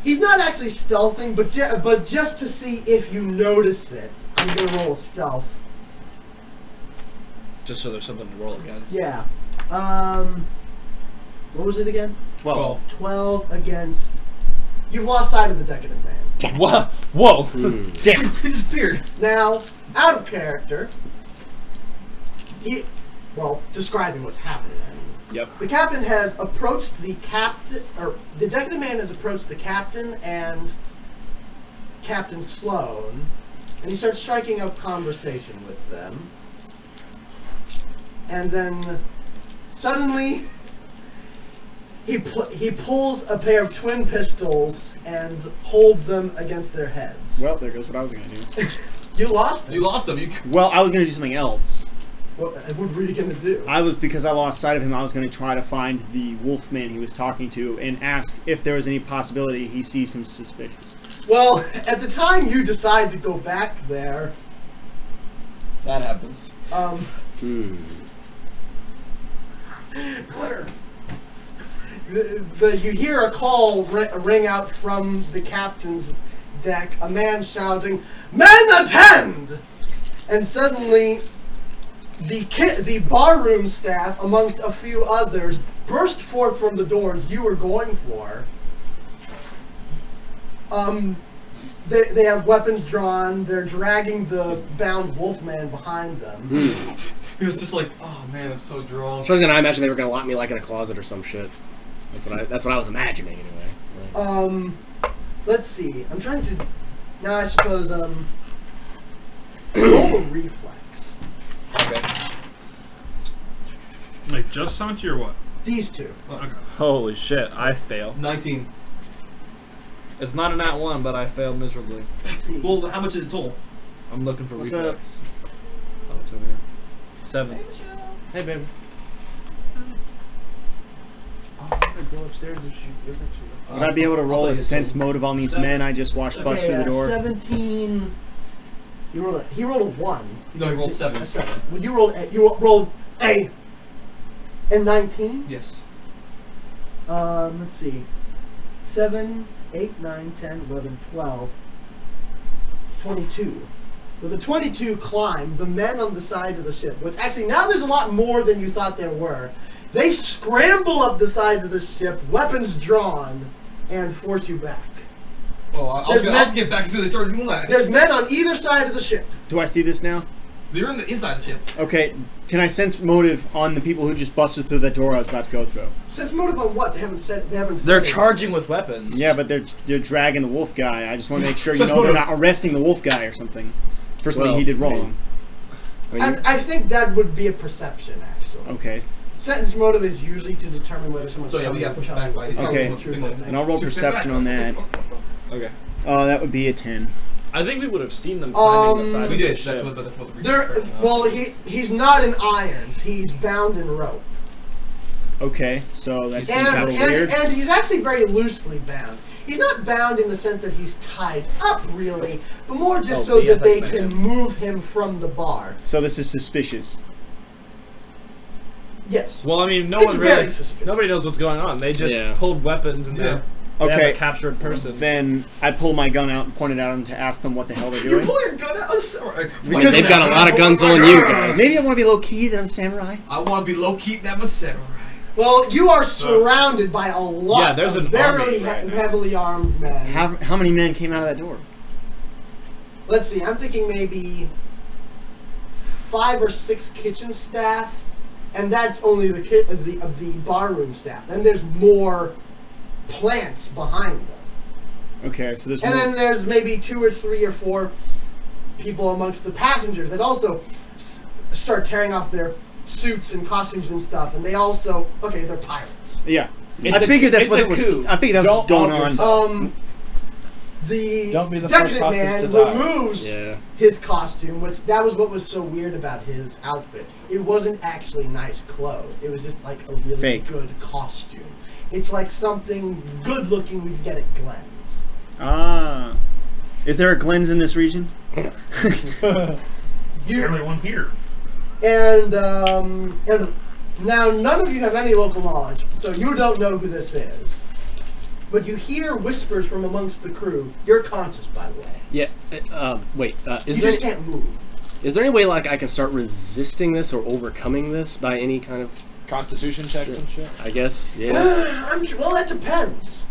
He's not actually stealthing, but just to see if you notice it, I'm gonna roll a stealth. Just so there's something to roll against. Yeah. What was it again? 12. 12 against. You've lost sight of the decadent man. What? Whoa! Damn. he disappeared. Now, out of character, describing what's happening. Yep. The captain has approached the decadent man has approached the captain and Captain Sloane, and he starts striking up conversation with them. And then, suddenly, he pulls a pair of twin pistols and holds them against their heads. Well, there goes what I was going to do. You lost him. You lost him. Well, I was going to do something else. What were you going to do? Because I lost sight of him, I was going to try to find the wolfman he was talking to and ask if there was any possibility he sees him suspicious. Well, at the time you decide to go back there, That happens. Glitter. You hear a call ring out from the captain's deck, a man shouting, "Men attend!" And suddenly, the barroom staff, amongst a few others, burst forth from the doors you were going for. They have weapons drawn. They're dragging the bound wolfman behind them. He was just like, oh man, I'm so drunk. So I imagine they were gonna lock me like in a closet or some shit. That's what I was imagining anyway. Right. Let's see. I'm trying to. Now I suppose roll a reflex. Okay. Like just Santi or what? These two. Okay. Holy shit! I fail. 19. It's not a nat 1, but I failed miserably. Let's see. Well, how much is it total? I'm looking for What's reflex. up? Oh, it's over here. 7. Hey, baby. I'm gonna go upstairs if she gives it to you. Would I be able to roll a I'll tell you sense total. motive on these men I just watched bust through the door? 17. He rolled a 1. No, he rolled 7. A 7. Well, you rolled a. And 19. Yes. Let's see. 7, 8, 9, 10, 11, 12, 22. With a 22 climb, the men on the sides of the ship, which actually now there's a lot more than you thought there were, they scramble up the sides of the ship, weapons drawn, and force you back. Oh, I'll get back as soon as they start doing that. There's men on either side of the ship. Do I see this now? They're in the inside of the ship. Okay, can I sense motive on the people who just busted through that door I was about to go through? Sense motive on what? They haven't said. They're charging with weapons. Yeah, but they're dragging the wolf guy. I just want to make sure you know they're not arresting the wolf guy or something for something Well, he did I mean, wrong. I think that would be a perception, actually. Okay. Sentence motive is usually to determine whether someone's So yeah, we got telling pushed back by you Okay, the truth, I think. and I'll roll perception on that. Okay. That would be a 10. I think we would have seen them climbing the side We of did. the ship. That's what the There, well, he's not in irons. He's bound in rope. Okay, so that seems a And, little weird. and he's actually very loosely bound. He's not bound in the sense that he's tied up, really, but more just so that they can move him from the bar. So this is suspicious. Yes. Well, I mean, It's very suspicious. nobody knows what's going on. They just Yeah. pulled weapons and they have Okay. a captured person. Then I pull my gun out and point it at them to ask them what the hell they're You doing. pull your gun out. Because they've got a lot of guns on you guys. Maybe I want to be low key that I'm samurai. I want to be low key. That I'm a samurai. Well, you are surrounded by a lot Yeah, there's of an very army right now. heavily armed men. How many men came out of that door? Let's see, I'm thinking maybe 5 or 6 kitchen staff, and that's only of the barroom staff. Then there's more plants behind them. Okay, so there's And more. then there's maybe 2 or 3 or 4 people amongst the passengers that also start tearing off their suits and costumes and stuff, and they also, okay, they're pirates. Yeah. It's I figured that's it's what a it was. coup. I figured that was Don't going out on. yourself. The Don't be the first decadent hostage man to die. removes Yeah. his costume, which that was what was so weird about his outfit. It wasn't actually nice clothes. It was just like a really Fake. good costume. It's like something good looking we get at Glenn's. Ah. Is there a Glenn's in this region? Apparently one here. And now none of you have any local knowledge, so you don't know who this is. But you hear whispers from amongst the crew. You're conscious, by the way. Yeah. Wait. Is You there just can't move. is there any way like I can start resisting this or overcoming this by any kind of? Constitution checks and shit. I guess. Yeah. Well, that depends.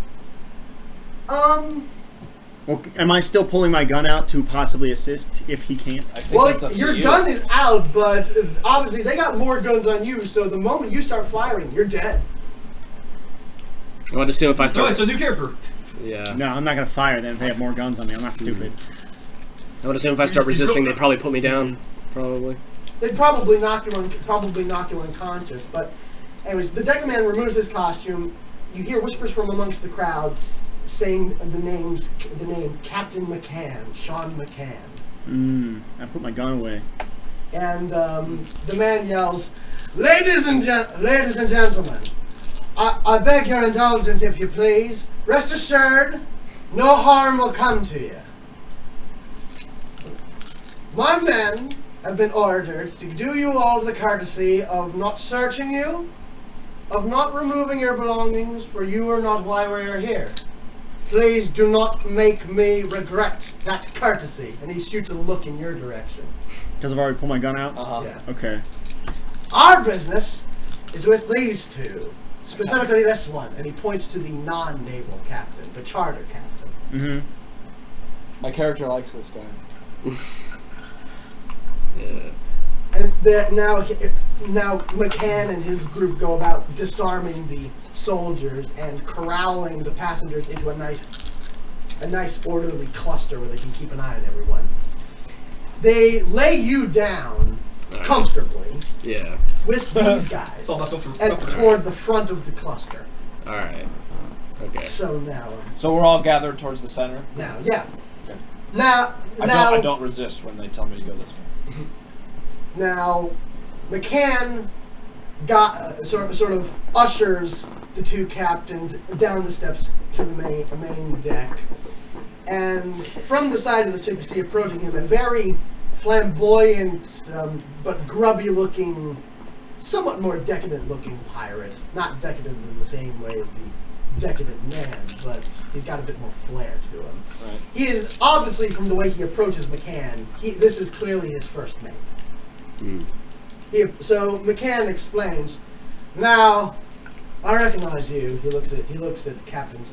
Well, am I still pulling my gun out to possibly assist if he can't? I think Well, that's up to your you. gun is out, but obviously they got more guns on you, so the moment you start firing, you're dead. I would assume if I Oh, start. it's a new character. Yeah. No, I'm not gonna fire them if they have more guns on me. I'm not stupid. I would assume if I start resisting, they'd probably put me down. Probably. They'd probably knock you unconscious. But, anyways, the Decker Man removes his costume. You hear whispers from amongst the crowd saying the name Captain McCann, Sean McCann. I put my gun away. And the man yells, ladies and gentlemen, I beg your indulgence if you please. Rest assured, no harm will come to you. My men have been ordered to do you all the courtesy of not searching you, of not removing your belongings, for you are not why we are here. Please do not make me regret that courtesy. And he shoots a look in your direction. Because I've already pulled my gun out? Yeah. Okay. Our business is with these two. Specifically this one. And he points to the non-naval captain, the charter captain. Mm-hmm. My character likes this guy. Yeah. And now McCann and his group go about disarming the soldiers and corralling the passengers into a nice orderly cluster where they can keep an eye on everyone. They lay you down Nice. comfortably Yeah. with these guys So that's what and toward the front of the cluster. All right. Okay. So now, So we're all gathered towards the center. yeah. Now, I don't resist when they tell me to go this way. Now, McCann sort of ushers the two captains down the steps to the main deck, and from the side of the ship you see approaching him a very flamboyant but grubby-looking, somewhat more decadent-looking pirate. Not decadent in the same way as the decadent man, but he's got a bit more flair to him. Right. He is obviously, from the way he approaches McCann, this is clearly his first mate. Mm. So McCann explains, now, I recognize you. He looks at Captain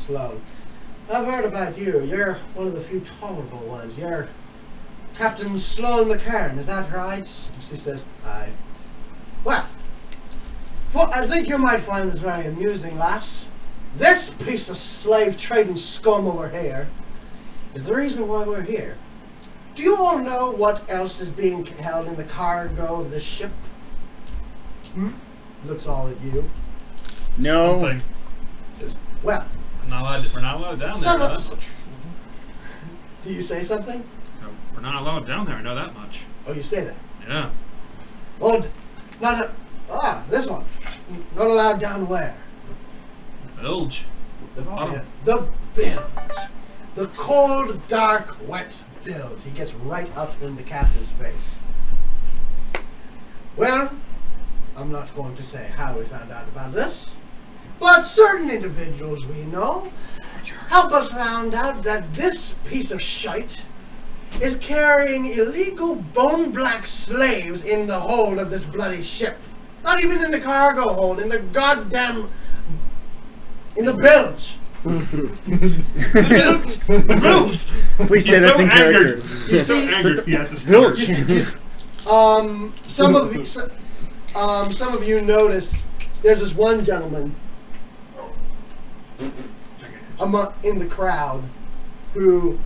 Sloan. I've heard about you. You're one of the few tolerable ones. You're Captain Sloan McCann, is that right? She says, aye. Well, I think you might find this very amusing, lass. This piece of slave trading scum over here is the reason why we're here. Do you all know what else is being held in the cargo of this ship? Looks all at you. No. One thing. Says, well, We're not allowed down there. some I of know us. that much. Do you say something? No, we're not allowed down there. I know that much. Oh, you say that. Yeah. Well, this one. Not allowed down where? Bilge. The Bottom. The bilge. The cold, dark, wet bilge. He gets right up in the captain's face. Well, I'm not going to say how we found out about this, but certain individuals we know help us find out that this piece of shite is carrying illegal bone-black slaves in the hold of this bloody ship. Not even in the cargo hold, in the goddamn... in the bilge. Please say He's that's so in character. angered. He's so see, angered. He has to Bilge. start. Some of you notice there's this one gentleman in the crowd who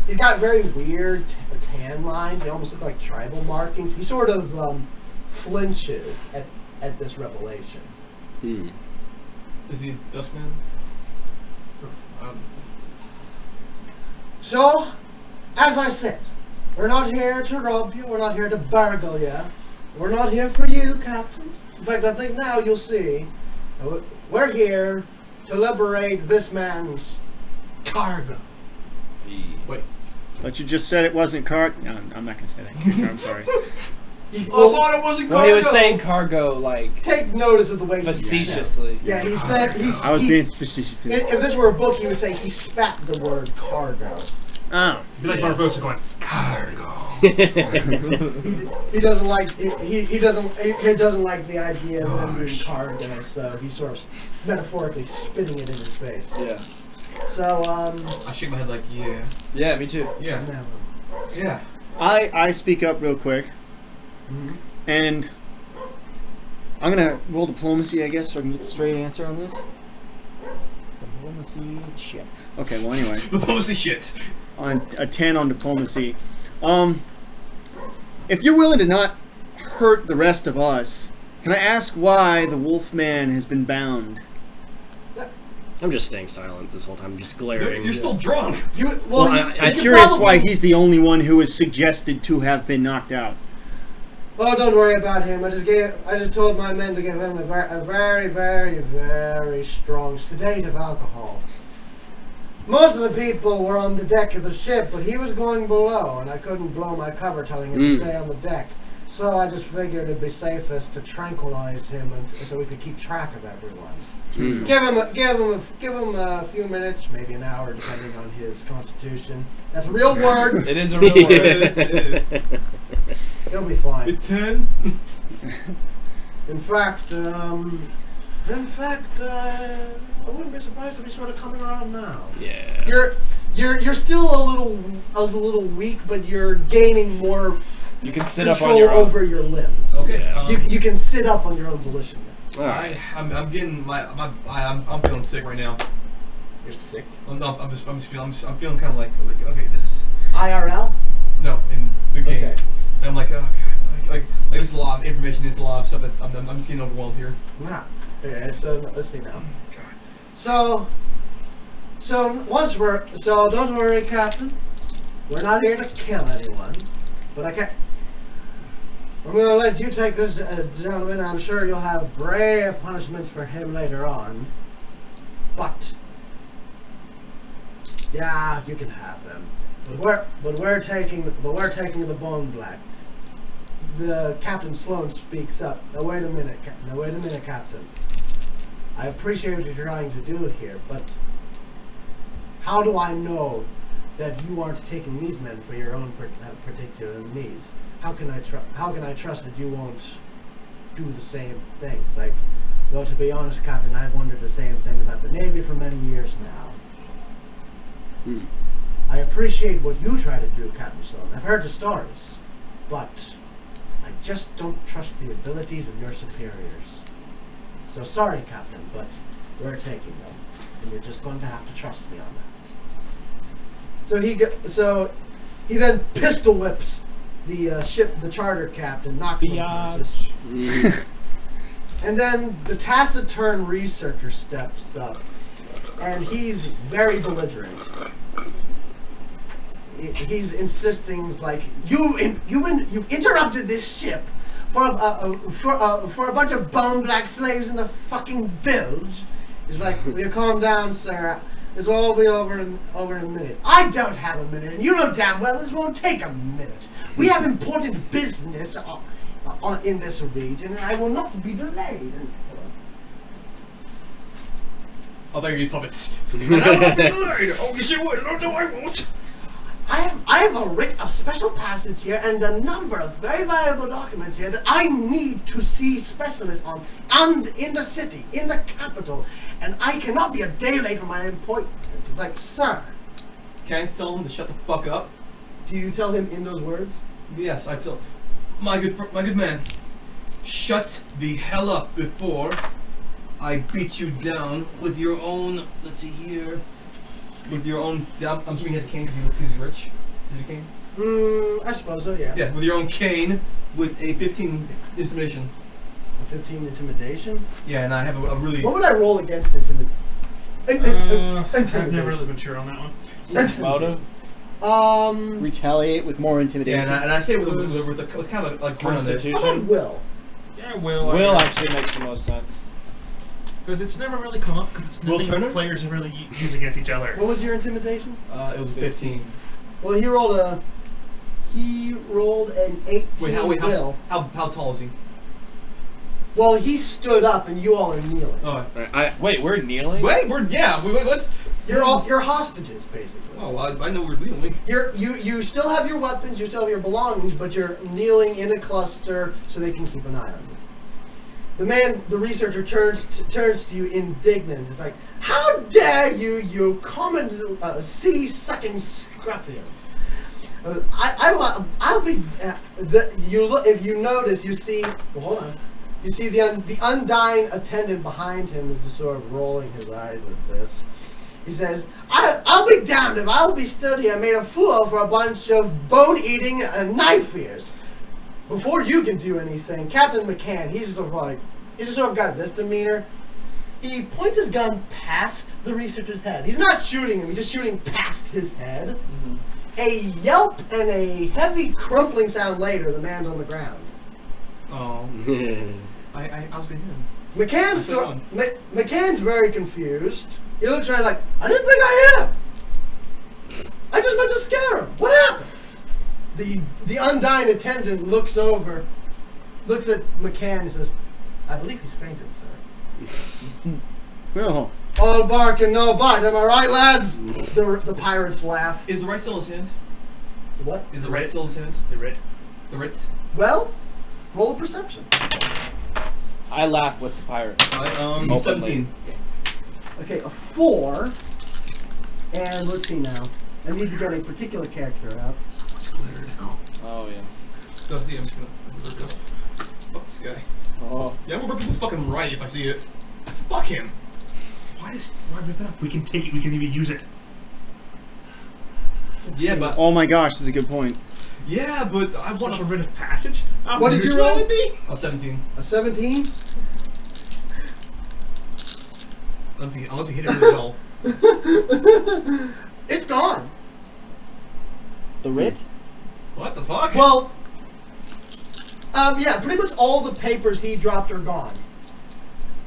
he's got very weird tan lines. They almost look like tribal markings. He sort of flinches at this revelation. Is he a Dustman? So, as I said, we're not here to rob you. We're not here to burgle you. We're not here for you, Captain. In fact, I think now you'll see. We're here to liberate this man's cargo. Wait. But you just said it wasn't car. No, I'm not gonna say that. I'm sorry. I thought it wasn't Well, cargo. he was saying cargo like Take notice of the way he facetiously. Yeah, he said I was being facetious too. If this were a book, he would say he spat the word cargo. Oh. Be like Barbosa going, cargo. He doesn't like he doesn't like the idea of them being cargo, so he's sort of metaphorically spitting it in his face. Yeah. So I shake my head like, yeah. Yeah, me too. Yeah. no. Yeah. I speak up real quick, and I'm gonna roll diplomacy, I guess, so I can get the straight answer on this. Diplomacy, shit. Okay, well anyway, Diplomacy shit. on a 10 on diplomacy. If you're willing to not hurt the rest of us, can I ask why the Wolfman has been bound? I'm just staying silent this whole time, just glaring. You're still drunk. I'm curious why he's the only one who is suggested to have been knocked out. Oh, don't worry about him. I just told my men to give him a very, very, very strong sedative alcohol. Most of the people were on the deck of the ship, but he was going below, and I couldn't blow my cover telling him to stay on the deck. So I just figured it'd be safest to tranquilize him, so we could keep track of everyone. Give him a few minutes, maybe an hour, depending on his constitution. That's a real word. It is a real word. It is. He'll be fine. It's 10. In fact, I wouldn't be surprised if he's sort of coming around now. Yeah. You're still a little weak, but you're gaining more You can sit control up on your own. over your limbs. Okay. Yeah. You can sit up on your own volition now. Alright. I'm getting I'm feeling sick right now. You're sick. I'm feeling kind of like okay, this is IRL? no in the game. Okay. And I'm like, oh god, like there's a lot of information, it's a lot of stuff that's I'm just getting overwhelmed here. Yeah. Okay, so let's see now. God. So don't worry, Captain. We're not here to kill anyone, but I'm going to let you take this gentleman. I'm sure you'll have brave punishments for him later on. But yeah, you can have them. But we're taking the Bone Black. The Captain Sloan speaks up. Now wait a minute, Captain. I appreciate what you're trying to do here, but how do I know that you aren't taking these men for your own particular needs? How can I trust that you won't do the same things? Like, well, to be honest, Captain, I've wondered the same thing about the Navy for many years now. I appreciate what you try to do, Captain Sloan. I've heard the stories, but I just don't trust the abilities of your superiors. So sorry, Captain, but we're taking them, and you're just going to have to trust me on that. So he then pistol whips the ship, the charter captain, knocks him unconscious. And then the taciturn researcher steps up, and he's very belligerent. He's insisting, like, you've interrupted this ship for a bunch of bone black slaves in the fucking bilge. He's like, will you calm down, sir? This will all be over in a minute. I don't have a minute, and you know damn well this won't take a minute. We have important business in this region, and I will not be delayed. I'll take these puppets. And I won't be delayed. Oh, yes, you would. No, I won't. I have a writ of special passage here and a number of very valuable documents here that I need to see specialists on, and in the city, in the capital, and I cannot be a day late for my appointment. It's like, sir, Can I tell him to shut the fuck up? do you tell him in those words? Yes, I tell. My good man, shut the hell up before I beat you down with your own. Let's see here. With your own. I'm assuming he has a cane because he's rich. Is it a cane? I suppose so, yeah. Yeah, with your own cane with a 15 intimidation. A 15 intimidation? Yeah, and I have a really. What would I roll against intimidation? I've never really been sure on that one. Sense motive. Retaliate with more intimidation. Yeah, and I say with kind of like grin on this. How about will? Yeah, Will. Will actually makes the most sense. Because it's never really come up, because it's Will nothing Turner? players have really use against each other. What was your intimidation? It was 15. Well, he rolled an 18 will. How tall is he? Well, he stood up and you all are kneeling. Oh, Wait, we're kneeling? wait, let's. You're hostages, basically. Oh, well, I know we're kneeling. You still have your weapons, you still have your belongings, but you're kneeling in a cluster so they can keep an eye on you. The researcher turns to you indignant. It's like, how dare you, you common sea-sucking scruffian! I'll be. If you notice, you see. Well, hold on. You see the undying attendant behind him is just sort of rolling his eyes at this. He says, I'll be damned if I'll be stood here made a fool for a bunch of bone-eating knife-ears. Before you can do anything, Captain McCann, he's just sort of got this demeanor. He points his gun past the researcher's head. He's not shooting him, he's just shooting past his head. Mm-hmm. A yelp and a heavy crumpling sound later, the man's on the ground. Oh. I was gonna hit him. McCann's very confused. He looks around like, I didn't think I hit him. I just meant to scare him. What happened? The undying attendant looks over, looks at McCann and says, I believe he's fainted, sir. Oh. All bark and no bite, am I right, lads? The pirates laugh. Is the right still in his hand? What? Is the right still in his hand? The writ. The Ritz? Well, roll a perception. I laugh with the pirate. Openly. 17. Okay, a 4. And let's see now. I need to get a particular character out. Oh, yeah. Go see him. Fuck this guy. Oh. Yeah, I'm gonna rip his fucking right if I see it. Fuck him. Why rip it up? We can even use it. Yeah, but Oh my gosh, that's a good point. yeah, but I want Special writ of passage? What did you roll? 17. A 17? Unless he hit it really well. It's gone. The writ? What the fuck? Well, yeah, pretty much all the papers he dropped are gone.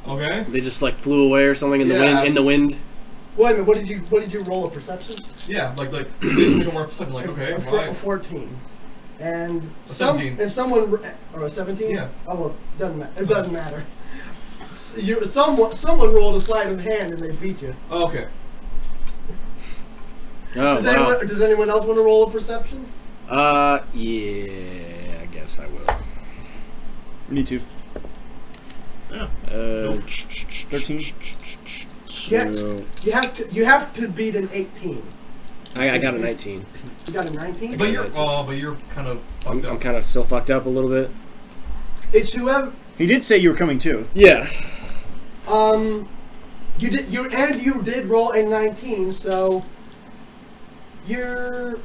Okay. They just like flew away or something in the Yeah. wind. In the wind. Wait a minute, what did you roll a perception? Yeah, like something like okay, A 14. And A 17. Or a 17? Yeah. Oh well, doesn't matter. It doesn't matter. Someone rolled a sleight of hand and they beat you. Oh, okay. Oh wow. Does anyone else want to roll a perception? Yeah, I guess I will. Me too. Yeah. 13. Yeah, So, you have to beat an 18. I got a 19. You got a 19? But you're kind of fucked I'm up. kind of still fucked up a little bit. It's whoever. He did say you were coming too. Yeah. You did roll a 19, so you're.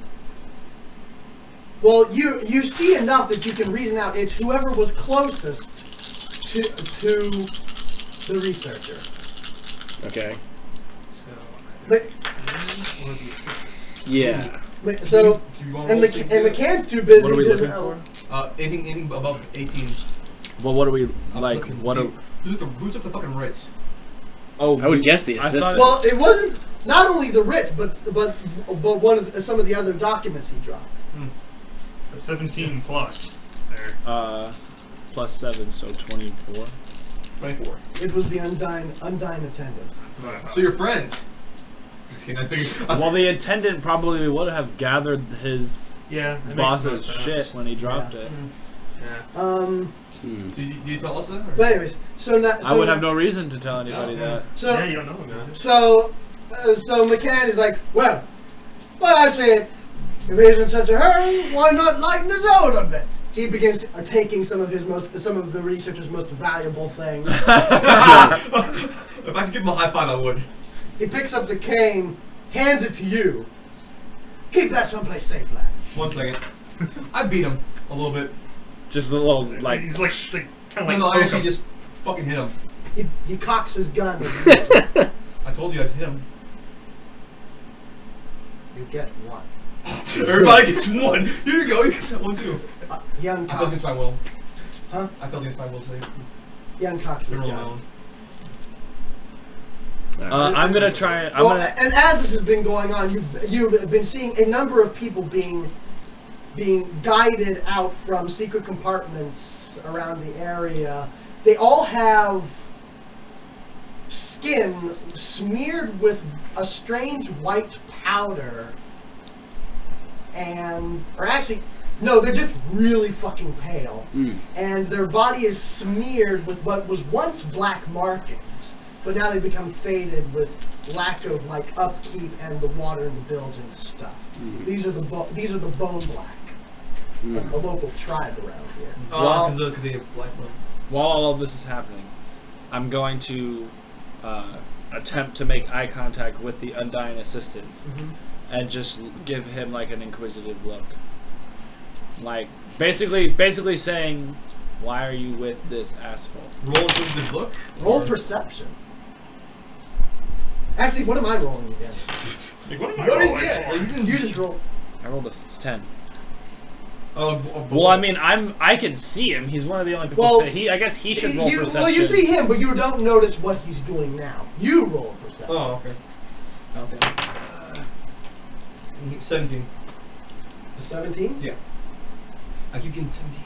Well, you see enough that you can reason out it's whoever was closest to the researcher. Okay. But Yeah. so Do you want and roll the can's too busy. What are we doing- looking for? Anything above 18. Well, what are we I'm like? looking to What? see. Who took the fucking Ritz? Oh, I would guess the I assistant. thought Well, it wasn't not only the writ, but one of some of the other documents he dropped. A 17 plus. There. +7, so 24. 24. It was the undying attendant. That's what I thought. So your friend. I figured. Well, the attendant probably would have gathered his Yeah. That boss's makes more shit sense. when he dropped Yeah. it. Yeah. Do you tell us that? Or? But anyways, so now I would have no reason to tell anybody Yeah. that. So Yeah, you don't know about it. so McCann is like, well, I say, if he isn't such a hurry, why not lighten his load a bit? He begins taking some of the researcher's most valuable things. If I could give him a high five, I would. He picks up the cane, hands it to you. Keep that someplace safe, lad. 1 second. I beat him a little bit. Just a little, like... He's like kind of like. No, I actually just fucking hit him. He cocks his gun. I told you I'd hit him. You get one. Everybody gets 1. Here you go. You get that 1 too. Young I felt cock. against my will. Huh? I felt against my will today. Young cocks his Never gun. alone. I'm gonna try... Well, and as this has been going on, you've been seeing a number of people being guided out from secret compartments around the area. They all have skin smeared with a strange white powder, or actually, no, they're just really fucking pale. And their body is smeared with what was once black markings, but now they've become faded with lack of like upkeep and the water in the builds and stuff. These are the bone black, a local tribe around here. Oh, because they have black blood. While all of this is happening, I'm going to attempt to make eye contact with the Undying assistant and just give him like an inquisitive look. Like basically saying, why are you with this asshole? Roll inquisitive look. Roll perception. Actually, what am I rolling against? Like, what am I What is rolling that? for? You just roll. I rolled a 10. Well, I mean, I can see him. He's one of the only people. Well, I guess he should roll perception. Well, you see him, but you don't notice what he's doing now. You roll perception. Oh, okay. Okay. 17. The 17? Yeah. I keep getting 17.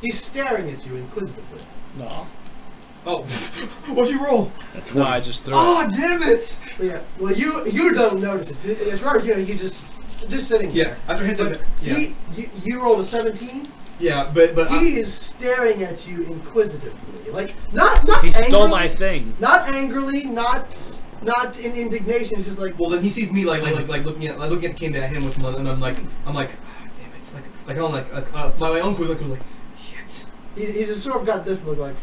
He's staring at you inquisitively. No. Oh, what'd you roll? That's No, one. I just threw Oh, it. damn it! Yeah. Well, you don't notice it. As far as you know, he's just sitting Yeah, there. after hitting But it, yeah. you rolled a 17. Yeah, but He is staring at you inquisitively, like not He angrily, stole my thing. Not angrily, not in indignation. It's just like, well, then he sees me like looking at the cane that I hit him with, and I'm like, ah, damn it, like I'm like my uncle was like, shit. he's just sort of got this look like,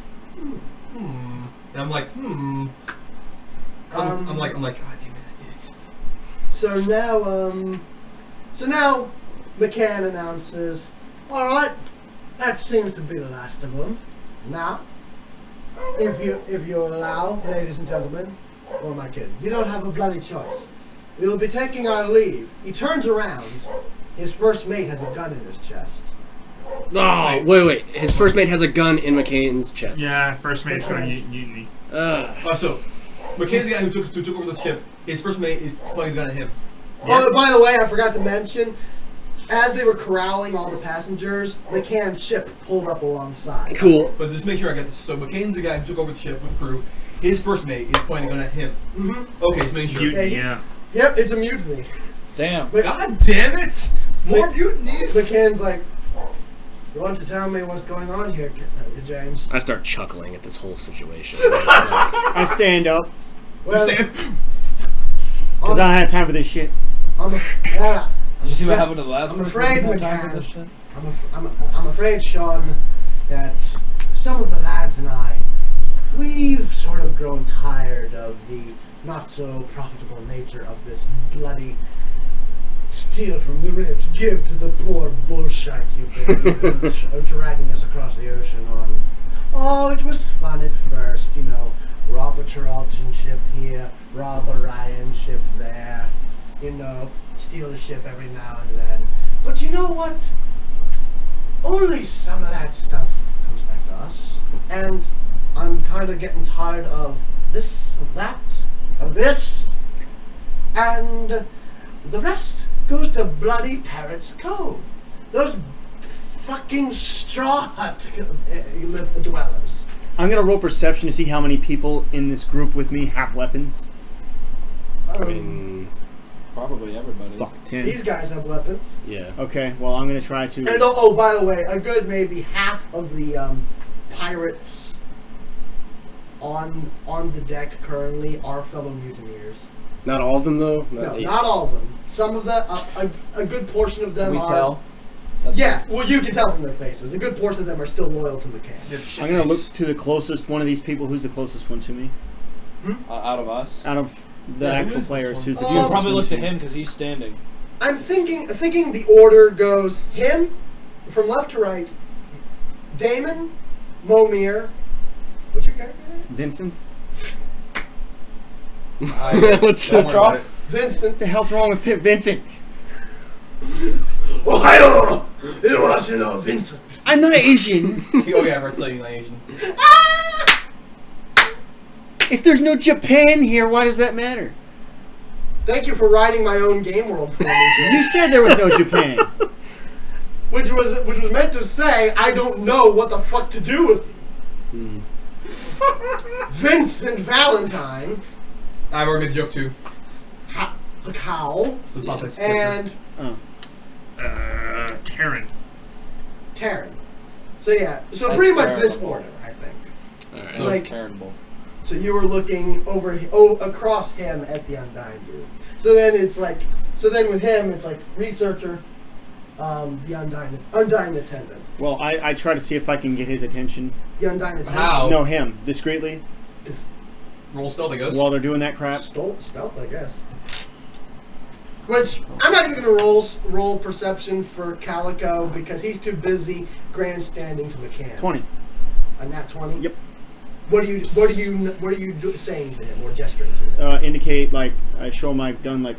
And I'm like, I'm like, ah, damn it, I did it. So now, McCann announces, all right, that seems to be the last of them. Now, if you allow, ladies and gentlemen, or am I kidding? You don't have a bloody choice. We will be taking our leave. He turns around. His first mate has a gun in his chest. Oh, wait. His first mate has a gun in McCain's chest. Yeah, first mate's going mutiny. So, McCain's the guy who took over the ship. His first mate is pointing the gun at him. Oh, by the way, I forgot to mention, as they were corralling all the passengers, McCann's ship pulled up alongside. Cool. But just make sure I get this. So McCain's the guy who took over the ship with crew. His first mate is pointing the gun at him. Okay, just making sure. Mutiny, Yeah, yeah. Yep, it's a mutiny. Damn. But God damn it! More mutinies! McCann's like, you want to tell me what's going on here, James? I start chuckling at this whole situation. I stand up Well, because I don't have time for this shit. Did you see what happened to the last I'm person afraid, who had time for this McCann. shit? I'm afraid, Sean, that some of the lads and I, we've sort of grown tired of the not so profitable nature of this bloody steal from the rich, give to the poor bullshit you've been dragging us across the ocean on. Oh, it was fun at first, you know. Rob a Charlton ship here, rob a Ryan ship there, you know, steal a ship every now and then. But you know what? Only some of that stuff comes back to us. And I'm kind of getting tired of this, of that, of this. And the rest goes to bloody Parrots Cove. Those fucking straw hut dwellers. I'm gonna roll perception to see how many people in this group with me have weapons. I mean, Probably everybody. Fuck, 10. these guys have weapons. yeah. Okay, well, I'm going to try to... And oh, by the way, a good maybe half of the pirates on the deck currently are fellow mutineers. Not all of them, though? No, not all of them. Some of them, a good portion of them we are... tell. Yeah, well, you can tell from their faces. A good portion of them are still loyal to McCann. I'm going to look to the closest one of these people. Who's the closest one to me? Out of us. Out of the Yeah, who actual is this players, one? who's the Oh, You'll closest probably one look to me? him because he's standing. I'm thinking the order goes him, from left to right, Damon, Momir, what's your character name? Vincent? What's Don't worry about it. Vincent. What the hell's wrong with Vincent? Ohio! Vincent. I'm not Asian. Oh yeah, we're studying Asian. If there's no Japan here, why does that matter? Thank you for writing my own game world for me. You said there was no Japan. which was meant to say I don't know what the fuck to do with you. Vincent Valentine. I've already made the joke too. The cow. The puppet. And Terran. Taryn. So yeah, so That's pretty much this terrible. order, I think. Alright. So like, terrible. so you were looking across him at the Undyne dude. So then it's like, so then with him it's like researcher, the Undyne attendant. Well, I try to see if I can get his attention. The Undyne attendant. How? No, him. Discreetly. Is Roll stealth, I guess. While they're doing that crap. stealth, I guess. Which I'm not even gonna roll perception for Calico because he's too busy grandstanding to McCann. 20. A nat 20. Yep. What are you saying to him or gesturing to him? Indicate, like, I show my gun, like...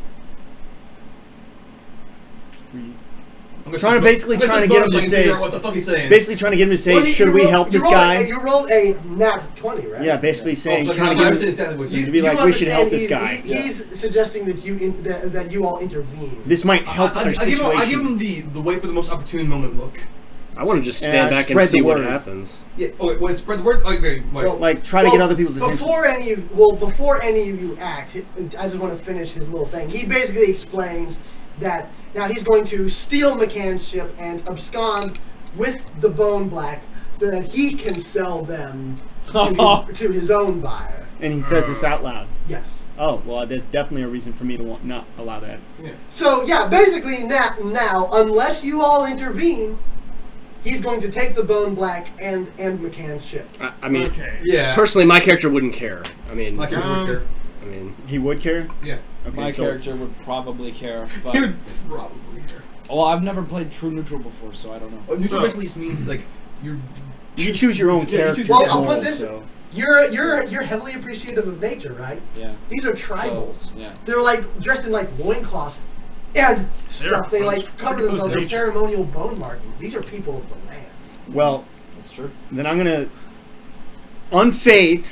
Trying to basically get him to say... What the fuck he's saying? Basically trying to get him to say, Well, should we help this guy? You rolled a nat 20, right? Yeah, basically saying, so trying I to understand get him exactly what he's to saying. be like, we should help this understand guy. He's suggesting that that you all intervene. This might help our situation. I give him the wait for the most opportune moment look. I want to just stand back and spread the see what word. happens. Yeah. Oh wait, spread the word. Okay, wait. Like, try to get other people's attention. Before any of you act, I just want to finish his little thing. He basically explains that now he's going to steal McCann's ship and abscond with the Bone Black so that he can sell them to his own buyer. And he says this out loud. Yes. Oh, well, there's definitely a reason for me to not allow that. Yeah. So yeah, basically now, unless you all intervene, he's going to take the Bone Black and McCann's ship. I mean, Okay. Yeah. personally, my character wouldn't care. I mean, My character would care. I mean, He would care? Yeah. Okay, My so character would probably care, but He would probably care. well, I've never played True Neutral before, so I don't know. Neutral basically just means like you're. you choose your own Yeah, you character. choose Well, your I'll own put this. So. You're heavily appreciative of nature, right? Yeah. These are tribals. So, yeah. They're like dressed in like loincloths and stuff. They like cover themselves in ceremonial bone markings. These are people of the land. Well, That's true. then I'm going to... On faith,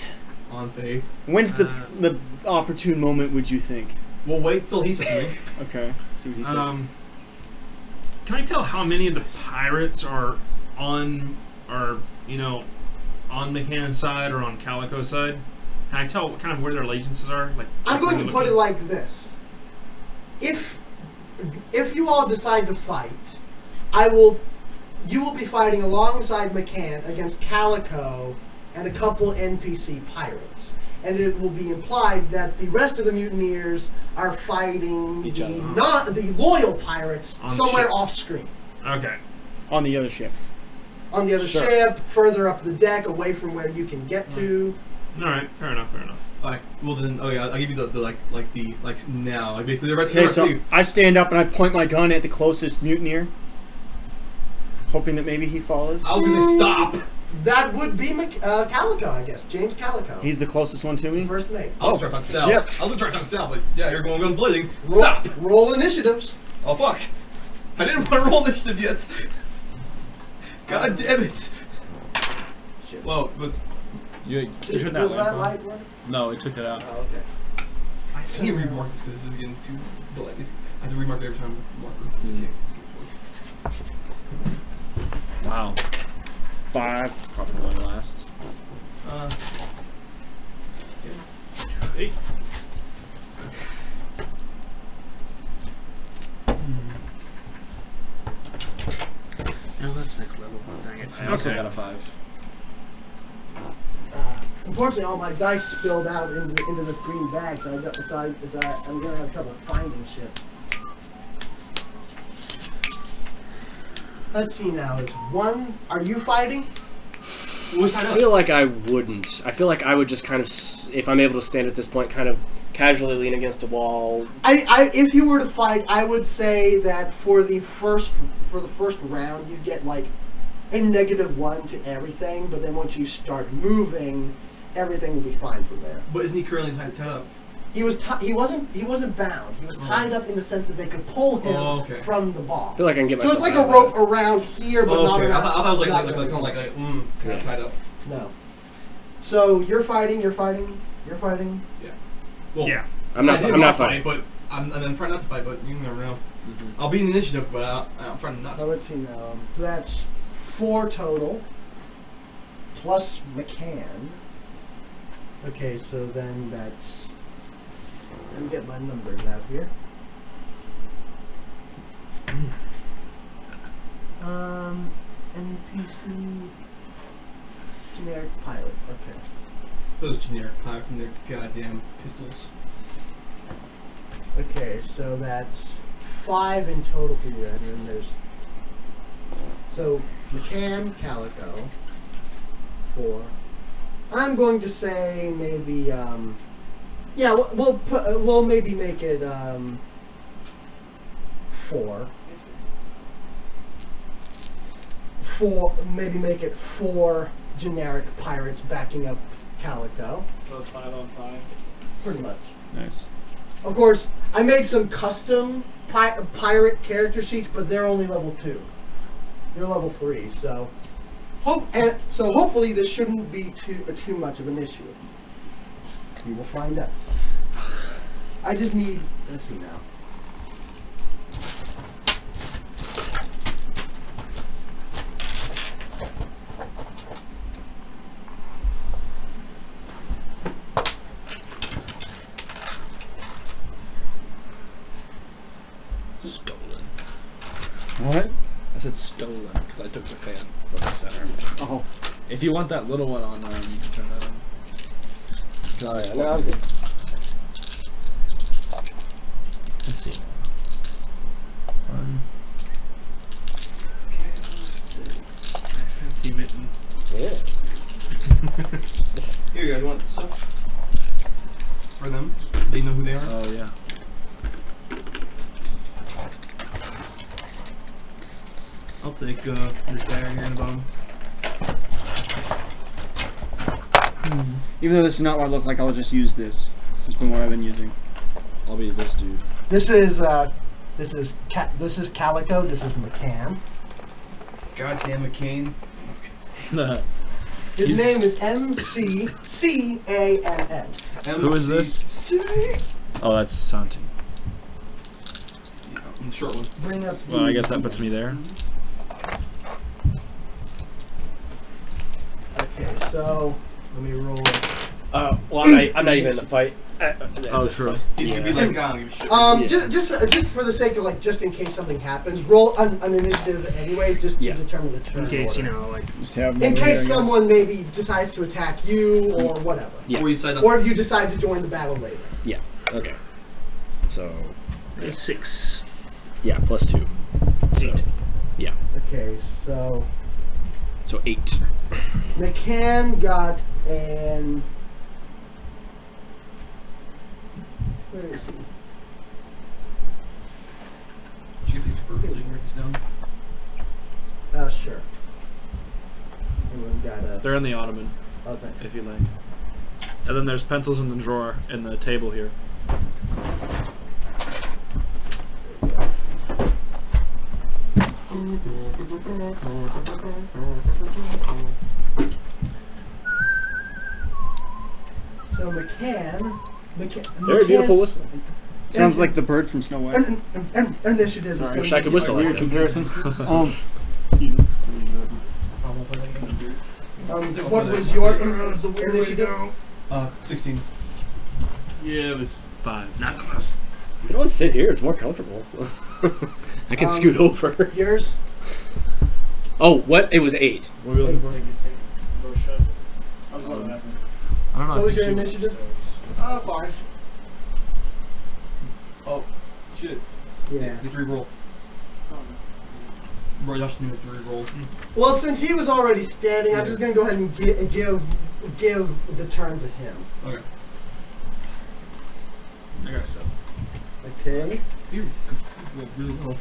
On faith. when's the opportune moment, would you think? We'll wait till he says something. Okay, see what he says. Can I tell how many of the pirates are on McCann's side or on Calico's side? Can I tell kind of where their allegiances are? Like, I'm going to put it like this: if you all decide to fight, you will be fighting alongside McCann against Calico and a couple NPC pirates. And it will be implied that the rest of the mutineers are fighting Each the loyal pirates On the somewhere ship. off screen. Okay. On the other ship. On the other Sure. ship, further up the deck, away from where you can get to. All right. Fair enough. Alright. Well then, okay, I'll give you the now. Like basically, they're about to Okay, they're so about to- I stand up and I point my gun at the closest mutineer, hoping that maybe he follows. I was gonna say stop. That would be Calico, I guess. James Calico. He's the closest one to me? first mate. I was trying to talk south. Yep. I was trying to talk south, but yeah, you're going blazing. Roll, Stop. roll initiatives. Oh fuck! I didn't want to roll initiative yet. God damn it! Shit. Well, but You Was turned that that light light one? No, it took it out. Oh, okay. I can't remark this because this is getting too delayed. I have to remark it every time with the marker. Wow. 5. Probably going last. Yeah. 8. Nice. I also Okay. got a 5. Unfortunately, all my dice spilled out into this green bag, so I'm gonna have trouble finding shit. Let's see now. Is one? Are you fighting? Which side I up? feel like I wouldn't. I feel like I would just kind of, if I'm able to stand at this point, kind of casually lean against a wall. If you were to fight, I would say that for the first round, you'd get like a -1 to everything, but then once you start moving, everything will be fine from there. But isn't he currently tied up? He wasn't bound. He was tied up in the sense that they could pull him Oh, okay. from the bar. I feel like I can get So it's myself like out a of rope that. around here, but not okay. around. I thought it was not like around. kind of tied up. No. So you're fighting. Yeah. Well, Yeah. I'm not fighting, fighting. but I'm trying not to fight. But you never know. Mm-hmm. I'll be in the initiative, but I'm trying not So to. let's see now. So that's 4 total, plus McCann. Okay, so then that's. Let me get my numbers out here. NPC generic pilot. Okay. Those generic pipes and their goddamn pistols. Okay, so that's 5 in total for you, and then there's. So McCann, Calico, 4. I'm going to say maybe. Yeah, we'll maybe make it 4. Maybe make it 4 generic pirates backing up Calico. So it's 5 on 5. Pretty much. Nice. Of course, I made some custom pirate character sheets, but they're only level 2. You're level 3, so hopefully this shouldn't be too much of an issue. We will find out. I just need. Let's see now. Stolen. What? I said stolen because I took the fan from the center. Oh. If you want that little one on, turn that on. Oh, yeah, no, I'm good. Let's see. Fancy mitten. Yeah. Here, you guys want stuff for them? So they know who they are. Oh yeah. I'll take this guy right here in the bottom. Even though this is not what I look like, I'll just use this. This has been what I've been using. I'll be this dude. This is Calico. This is McCann. Goddamn McCain. His name is McCann. Who is this? Oh, that's Santi. Yeah, the short one. Bring up. Well, I guess that puts me there. Okay, so let me roll. Well, I'm not even in the fight. Oh, true. He's gonna be like, I don't give a shit. Yeah. Just for the sake of like, just in case something happens, roll an initiative anyways, just to Yeah. determine the turn. In case, order. you know, like, Just have them In over here, I case guess. someone maybe decides to attack you or whatever, Yeah. or you decide not or if you decide to join the battle later. Yeah. Okay. So. Yeah. 6. Yeah. Plus 2. So, 8. yeah. Okay, so So 8. McCann got an. Where is he? Did you get these purples so you can write this down? Sure. And we've got a. They're in the ottoman, Oh, thanks. if you like. And then there's pencils in the drawer in the table here. So McCann. Very beautiful whistle. Sounds like the bird from Snow White. Initiative. Sorry. Wish I could whistle like Weird that. comparison. Excuse me. What was your initiative? 16. Yeah, it was 5. Not the most. You don't want to sit here. It's more comfortable. I can scoot over. Yours? Oh, what? It was 8. What are we looking for? I'm going after. I don't know. What was if your you- initiative? 5. Oh, shit. Yeah. You have to re-roll. Bro, Josh knew to re-roll. Well, since he was already standing, I'm just gonna go ahead and give the turn to him. Okay. I got 7. Okay. You rolled really well.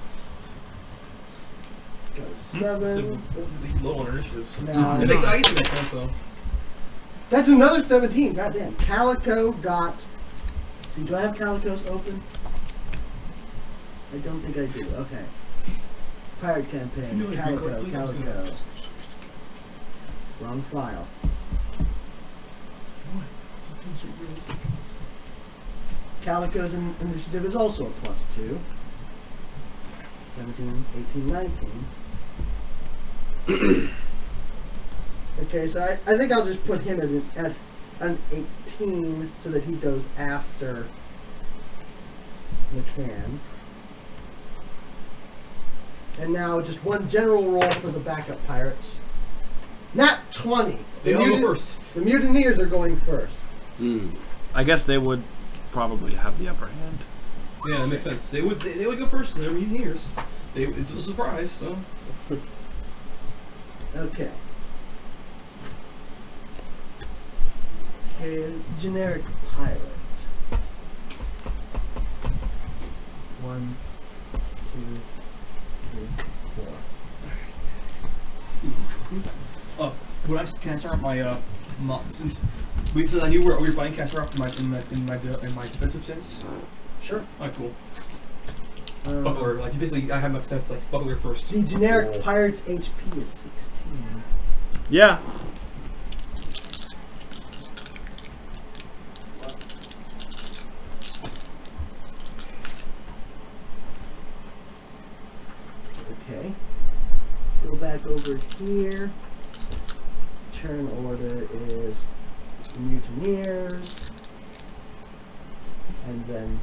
Got a 7. So, low on initiatives. No. It makes I guess it makes sense though. That's another 17. Goddamn. Calico got. See, do I have Calicos open? I don't think I do. Okay. Pirate campaign. Calico. Wrong file. Calico's initiative is also a +2. 17, 18, 19. Okay, so I think I'll just put him at an 18 so that he goes after McCann. And now just one general roll for the backup pirates. Nat 20. They all go first. The mutineers are going first. I guess they would probably have the upper hand. Yeah, that makes sense. They would go first because they're mutineers. It's a surprise, so. Okay. A generic pirate. 1, 2, 3, 4. Can I start my since I knew where we were fighting, can I start off in my defensive sense? Sure. Alright, cool. Buckler, like basically I have my sense like buckler first. The generic pirate's HP is 16. Yeah. Okay. Go back over here. Turn order is mutineers. And then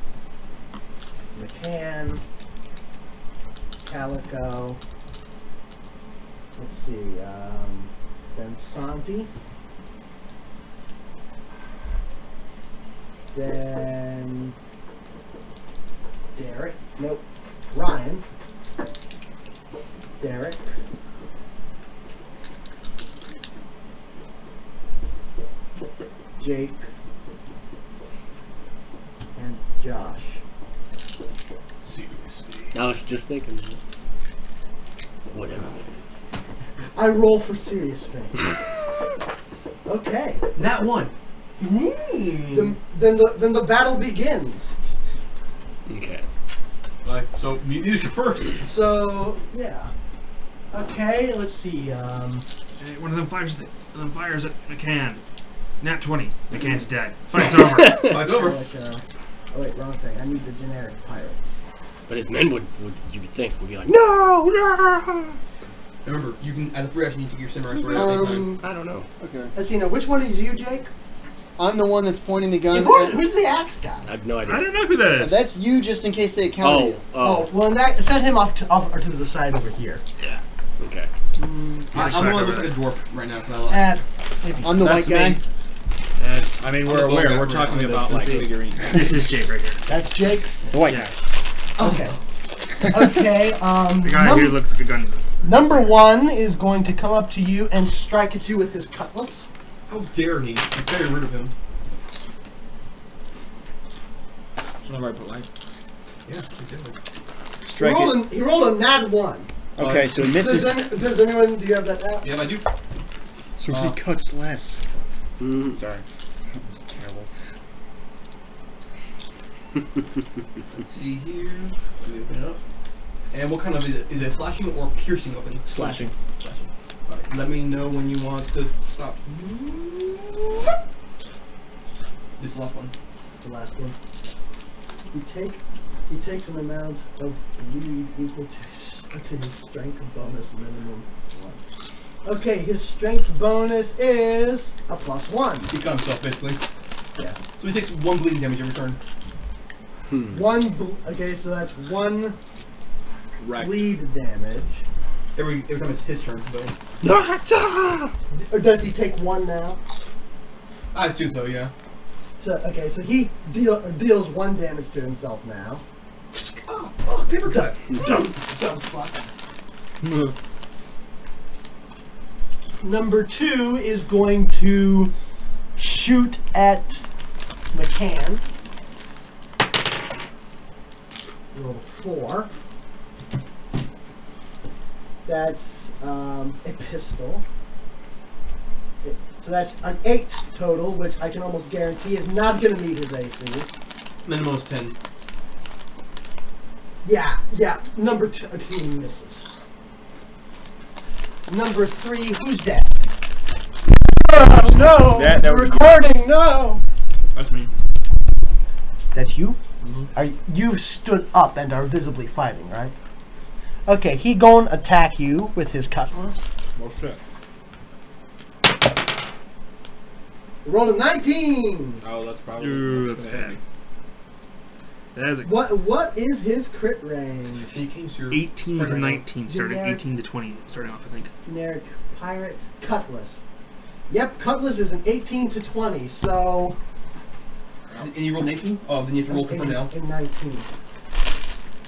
McCann. Calico. Let's see. Then Santi. Then Derek. Nope. Ryan. Derek. Jake. And Josh. Seriously. I was just thinking. Whatever it is. I roll for serious face. Okay. Nat 1. Then the battle begins. Okay. Alright, so mutineers go first. So yeah. Okay, let's see. Hey, one of them fires at McCann. Nat 20. McCann's dead. Fight's over. Fight's over. Oh wait, wrong thing. I need the generic pirates. But his men would you would think, would be like, no, no. Remember, you can as a free action you can get your samurai sword at the same time. I don't know. Okay. Let's see now. Which one is you, Jake? I'm the one that's pointing the gun. Who's the axe guy? I have no idea. I don't know who that is. That's you, just in case they counter you. Oh, well, set him off to the side over here. Yeah. Okay. I'm the one that looks like a dwarf right now. Maybe. I'm the white That's guy. me. I mean, we're I'm the aware. guy We're for- talking I'm the- about like the- figurines. This is Jake right here. That's Jake. The white Yeah. guy. Okay. Okay. The guy who looks like a gun. Number 1 is going to come up to you and strike at you with his cutlass. How dare he? It's very rude of him. So I put like. Yeah, exactly. Strike it. He rolled a nat 1. Okay, so he misses. Does anyone? Do you have that nat? Yeah, I do. So he cuts less. Sorry. That's terrible. Let's see here. Let me open it up. And what kind of is it a slashing or piercing weapon? Slashing. Slashing. Alright, let me know when you want to stop. This is the last one. The last one. He takes an amount of bleed equal to his strength bonus minimum 1. Okay, his strength bonus is a +1. He cut himself basically. Yeah. So he takes 1 bleeding damage every turn. Okay, so that's 1 Right. bleed damage. every time it's his turn. But Or does he take one now? I assume so. Yeah. So okay, so he deals 1 damage to himself now. Oh, paper cut. Dumb fuck. Number 2 is going to shoot at McCann. Roll 4. That's a pistol. So that's an 8 total, which I can almost guarantee is not going to meet his AC. Minimum is 10. Yeah. Number 2, he misses. Number 3, who's dead? Oh, no! That We're was- recording, no! That's me. That's you? Mm-hmm. You stood up and are visibly fighting, right? Okay, he gon' attack you with his cutlass. Well, shit. Roll a 19! Oh, that's probably. Ooh, that's bad. That is a What is his crit range? In case you're 18 to 19 starting, Generic. 18 to 20 starting off, I think. Generic pirate cutlass. Yep, cutlass is an 18 to 20, so... And you roll 19? Oh, then you have to roll confirm now. In 19.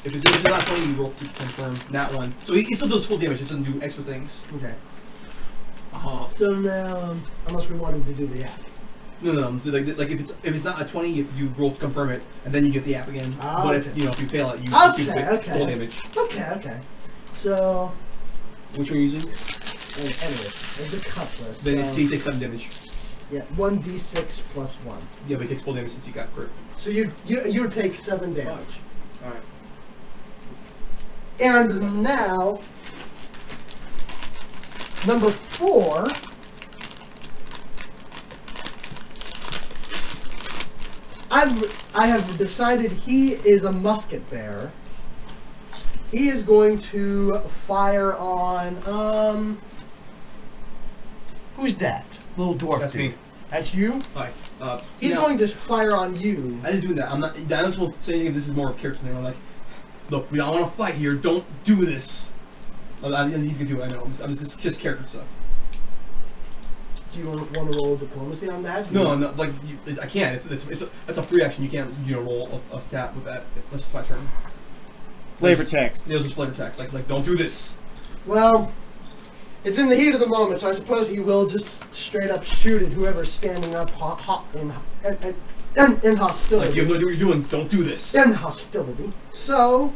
If it's not 20, you roll confirm that one. So he still does full damage, just doesn't do extra things. Okay. Oh. So now, unless we want him to do the app. No. So like if it's not a 20, if you roll to confirm it, and then you get the app again. Ah, but okay. if you fail it, you Okay, take full damage. Okay. So, Which one are you using? anyway, there's a cutlass. Then so, he takes 7 damage. yeah, 1d6 plus 1. Yeah, but he takes full damage since you got crit. So you take 7 damage. Alright. And now, number 4. I have decided he is a musket bearer. He is going to fire on who's that? Little dwarf. That's dude. me. That's you? Alright. He's going to fire on you. I didn't do that. I'm not. I just won't say anything if this is more of a character thing. I'm like, look, we all want to fight here. Don't do this. He's gonna do it. I know. I'm just character stuff. Do you want to roll diplomacy on that? No, like I can't. It's a free action. You can't roll a stat with that. Unless it's my turn. Flavor text. Yeah, just flavor text. Like don't do this. Well, it's in the heat of the moment, so I suppose he will just straight up shoot at whoever's standing up in hostility. Like you have no idea what you're doing. Don't do this. In hostility. So,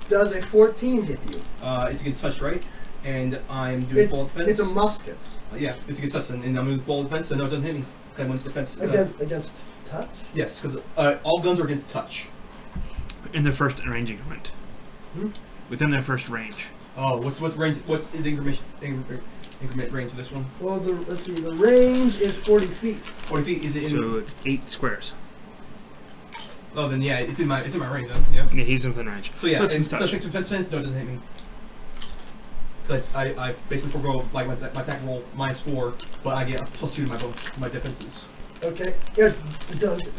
does a 14 hit you? It's against touch, right? And I'm doing ball defense. It's a musket. Yeah, it's against touch, and I'm doing ball defense, so no, it doesn't hit me. Okay, I went to defense. Against touch? Yes, because all guns are against touch. In their first range increment. Within their first range. Oh, what's range? What's the increment range of this one? Well, let's see. The range is 40 feet. 40 feet. Is it in? So it's 8 squares. Oh, then yeah, it's in my range then. Yeah. Yeah, he's within range. So yeah, so it's and in touch. touch defense, no, it doesn't hit me. Because I basically forego like my attack roll -4, but I get a +2 to my defenses. Okay. It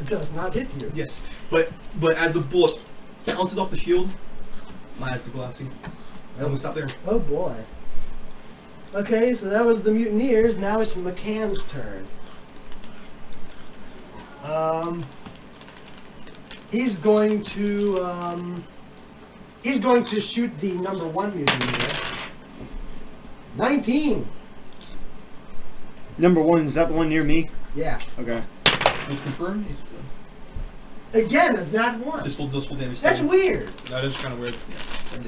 does not hit you. Yes, but as the bullet bounces off the shield, my eyes go glassy. I'm gonna stop there. Oh boy. Okay, so that was the mutineers. Now it's McCann's turn. He's going to shoot the number 1 mutineer. 19. Number 1, is that the one near me? Yeah. Okay. We'll confirm. It's Again, a nat 1. just full damage. That's weird. That is kind of weird. Yeah.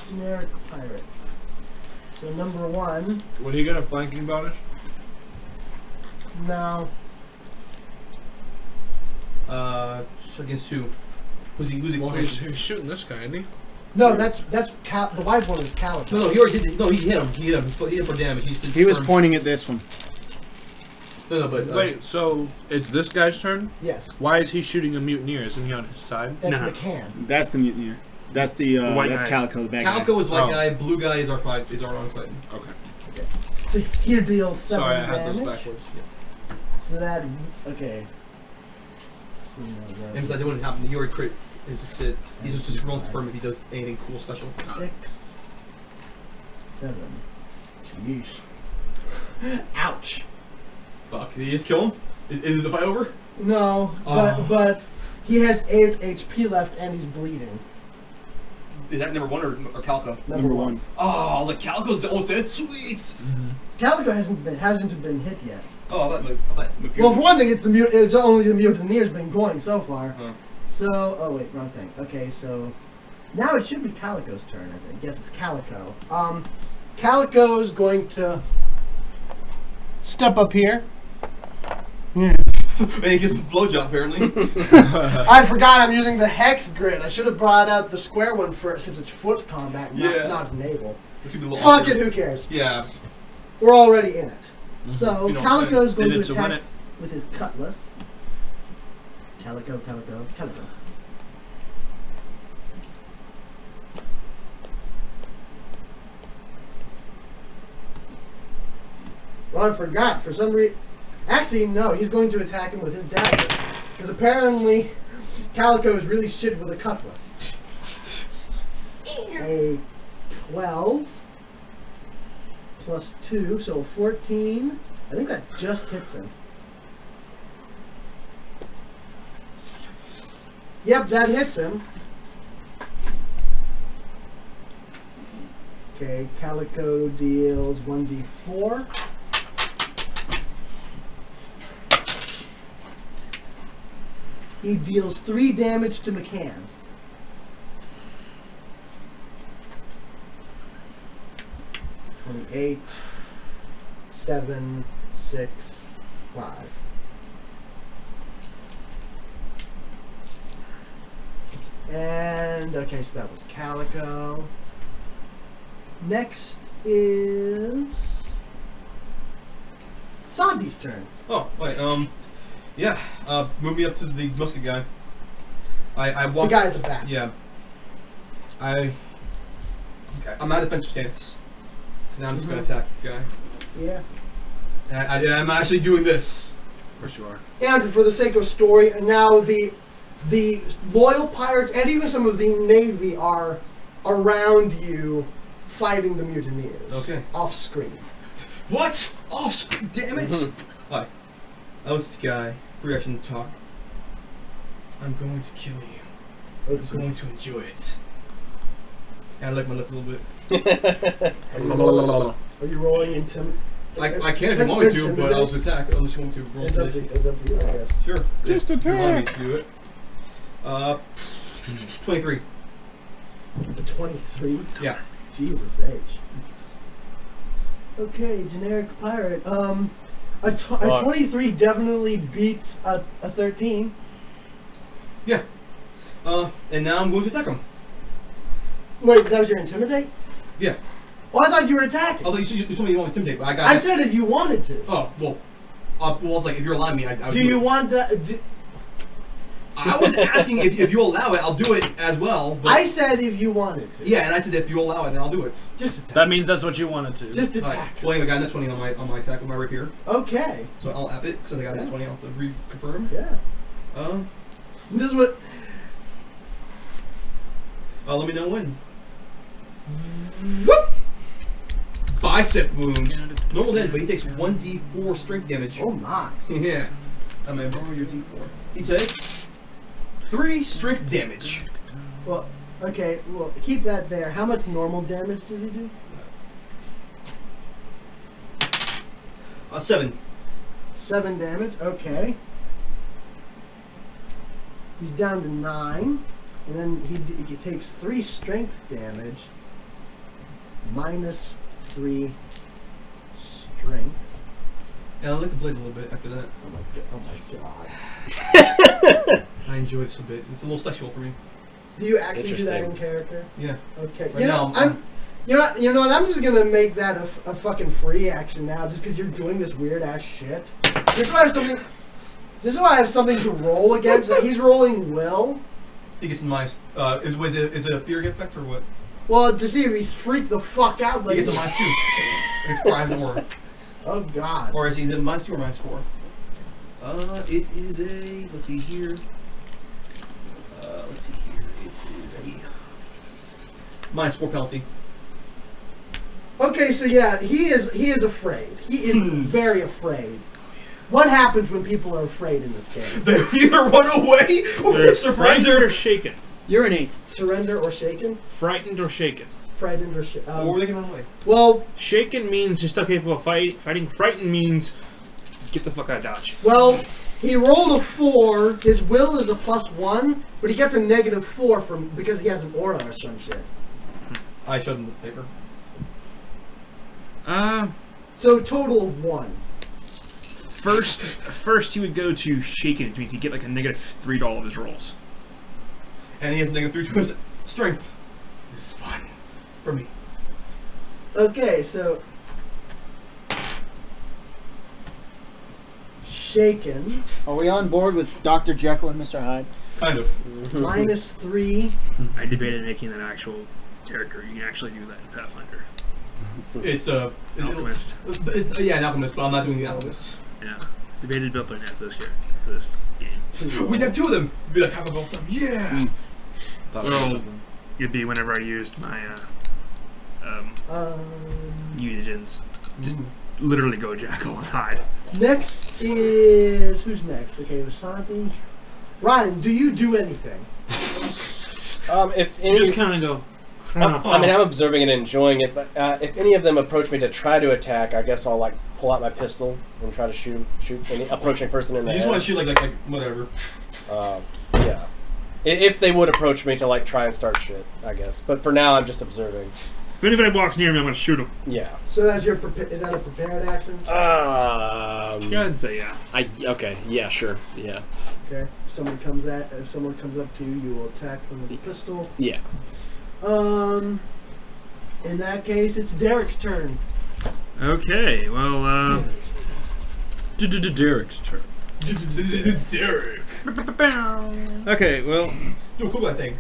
Generic pirate. So number 1. Would he get a flanking bonus? No. Against who? Who's he? Well, he's shooting this guy, isn't he? No, that's the white one is Calico. No, he already did. No, he hit him. He hit him. He hit him for damage. He was pointing at this one. No, but Wait, so it's this guy's turn? Yes. Why is he shooting a mutineer? Isn't he on his side? That's No. McCann. That's the mutineer. That's the white that's guy. Calico, the bad Calico guy. is white Oh. guy. Blue guy is our wrong side. Okay. Okay. So he deals 7 Sorry, I had damage. those backwards. So that okay. No, And besides, it wouldn't happen. He already crit his succeed. He's just rolling to confirm if he does anything cool special. 6, 7. Yeesh. Ouch. Fuck. Did he just kill him? Is the fight over? No, Oh. but he has 8 HP left and he's bleeding. Is that number 1 or Calico? Number 1. Oh, the Calico's almost dead. Sweet. Calico hasn't been hit yet. Oh, I thought Well, for one thing, it's only the mutineer's been going so far. Huh. So, oh wait, wrong thing. Okay, so now it should be Calico's turn, I think. Yes, it's Calico. Calico's going to step up here. Man, he gets a blowjob apparently. I forgot I'm using the hex grid. I should have brought out the square one first since it's foot combat, not naval. This would be a little Fuck awkward. it, who cares? Yeah. We're already in it. So You know, Calico's going in to it to win attack it. with his cutlass. Calico. Well, I forgot. For some reason... Actually, no. He's going to attack him with his dagger. Because apparently, Calico is really shit with a cutlass. A 12 plus 2, so 14. I think that just hits him. Yep, that hits him. Okay, Calico deals 1d4. He deals 3 damage to McCann. $28, 7, 6, 5. And okay, so that was Calico. Next is Sandy's turn. Oh, wait, yeah, move me up to the musket guy. I walk... The guy at the back. Yeah. I'm out of defensive stance. Because now I'm just going to attack this guy. Yeah. And I'm actually doing this. Of course you are. And for the sake of story, now the loyal pirates and even some of the navy are around you fighting the mutineers. Okay. Off screen. What? Oh, damn it! Hi. I was the guy. Reaction talk. I'm going to kill you. I'm going to enjoy it. And I lick my lips a little bit. Are you rolling I can if you want me to, but I'll just attack unless you want me to roll. It's up to you, I guess. Sure. Just if you want me attack. to do it. 23. 23? Yeah. Jesus H. Okay, generic pirate. A 23 definitely beats a 13. Yeah. And now I'm going to attack him. Wait, that was your intimidate? Yeah. Oh, I thought you were attacking. Although you told me you want to intimidate, but I got. I said if you wanted to. Oh well. Well, it's like if you're allowing me, I would Do you want that? I was asking if you allow it, I'll do it as well. But I said if you wanted to. yeah, and I said if you allow it, then I'll do it. Just attack. That means that's what you wanted to. Just Alright. attack. Well, anyway, I got a 20 on my attack with my rapier, Okay. so I'll app it since I got a 20. I'll have to reconfirm. Yeah. This is what. Let me know when. Whoop! Bicep wound. Normal damage, but he takes 1d4 strength damage. Oh my. Yeah. I'm gonna borrow your d4. He takes 3 strength damage. Well, okay. Well, keep that there. How much normal damage does he do? 7. 7 damage. Okay. He's down to 9, and then he takes 3 strength damage. Minus 3 strength. And I like the blade a little bit after that. Oh my god. I enjoy this a bit. It's a little sexual for me. Do you actually do that in Interesting. character? Yeah. Okay. Right You know, now, you know what? I'm just gonna make that a fucking free action now, just because you're doing this weird ass shit. This is why I have something. This is why I have something to roll against. He's rolling will. He gets minus. Is it a fear effect or what? Well, to see if he's freaked the fuck out. He Like gets a minus 2. It's 5 more. Oh god. Or is he minus 2 or minus 4? It is a. Let's see here. Let's see here. It is a -4 penalty. Okay, so yeah, he is afraid. He is very afraid. What happens when people are afraid in this game? They either run away or They're surrender. frightened or shaken. Urinate. Surrender or shaken? Frightened or shaken. Frightened or shaken? Or they can run away. Well, Shaken means you're still capable of fighting. Frightened means get the fuck out of Dodge. well, he rolled a 4. His will is a +1, but he gets a -4 because he has an aura or some shit. I showed them the paper. So total of 1. First he would go to shaken, which means he'd get like a -3 to all of his rolls. And he has -3 to his strength. This is fun. For me. Okay, so shaken Are we on board with Dr. Jekyll and Mr. Hyde? Kind of. -3. I debated making that actual character. You can actually do that in Pathfinder. It's Alchemist. Yeah, an alchemist, but I'm not doing the alchemist. Yeah. Debated building that for this game. We'd have 2 of them. Be like half of both of them. Yeah. Well, it'd be whenever I used my mutagens. Just literally go Jackal and Hyde. Next is who's next? Okay, Vasanti. Ryan, do you do anything? If You any, just kind of go. I mean, I'm observing and enjoying it, but if any of them approach me to try to attack, I guess I'll like pull out my pistol and try to shoot any approaching person in the You just head. want to shoot like whatever. Yeah. If they would approach me to like try and start shit, I guess. But for now, I'm just observing. If anybody walks near me, I'm gonna shoot him. Yeah. So that's your is that a prepared action? Go ahead and say yeah. Okay. Yeah. Sure. Yeah. Okay. If someone comes up to you, you will attack them with a pistol. Yeah. In that case, it's Derek's turn. Okay, well, Derek's turn. Derek. Okay, well, Do a cool guy thing.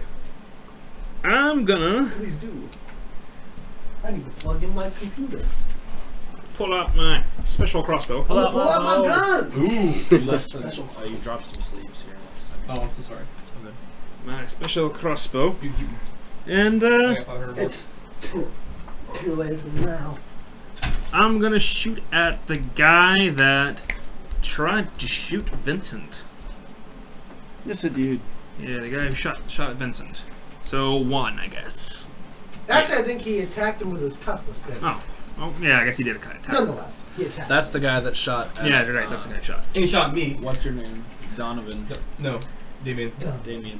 I'm gonna Please do. I need to plug in my computer. pull out my special crossbow. Pull out my gun! Ooh. Less than, you dropped some sleeves here. Oh, I'm so sorry. I'm good. My special crossbow. You, And, I got 500 It's too late for now. I'm gonna shoot at the guy that tried to shoot Vincent. This a dude. Yeah, the guy who shot at Vincent. So 1, I guess. Actually, I think he attacked him with his cutlass. Then. Oh, well, yeah, I guess he did a kind of attack. Nonetheless, he attacked. That's the guy that shot. At, Yeah, you're right. That's the guy who shot. And he shot me. What's your name? Donovan. No, Damien. Done. Damien.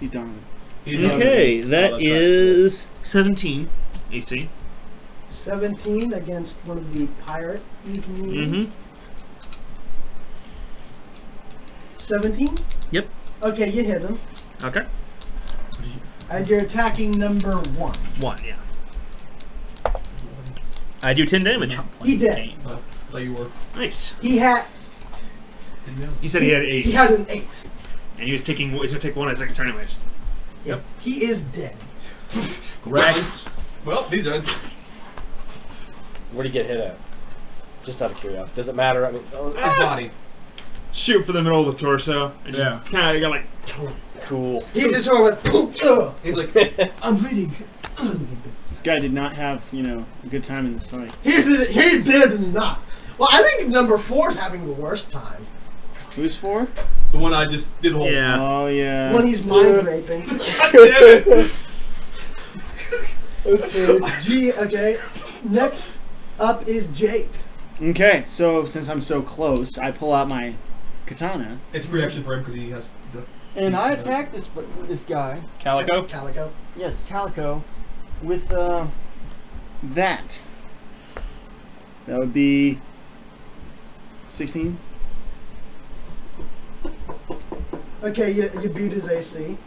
He's done. He's Okay, Oh, that that's right. is 17 AC. 17 against one of the pirate mutinies. Mm-hmm. 17? Yep. Okay, you hit him. Okay. And you're attacking number 1. 1, yeah. I do 10 damage. He did. I thought you were. Nice. He had. You said he had 8. He had an 8. And he was taking. He's gonna take 1 as next turn anyways. Yep. He is dead. Right. Well, these are. where do you get hit at? Just out of curiosity. Does it matter? I mean, His body. Shoot for the middle of the torso. And Yeah. Kind of got like. cool. He just sort of went, poof, ugh. He's like, I'm bleeding. This guy did not have, a good time in this fight. He did not. Well, I think number 4 is having the worst time. Who's for? The one I just did the whole. Yeah. Oh, yeah. When he's mind raping. God damn it. Okay. Next up is Jake. Okay, so since I'm so close, I pull out my katana. It's free action for him because he has the. And I attack this guy. Calico? Calico. Yes, Calico. With, that. That would be 16. Okay, you beat his AC.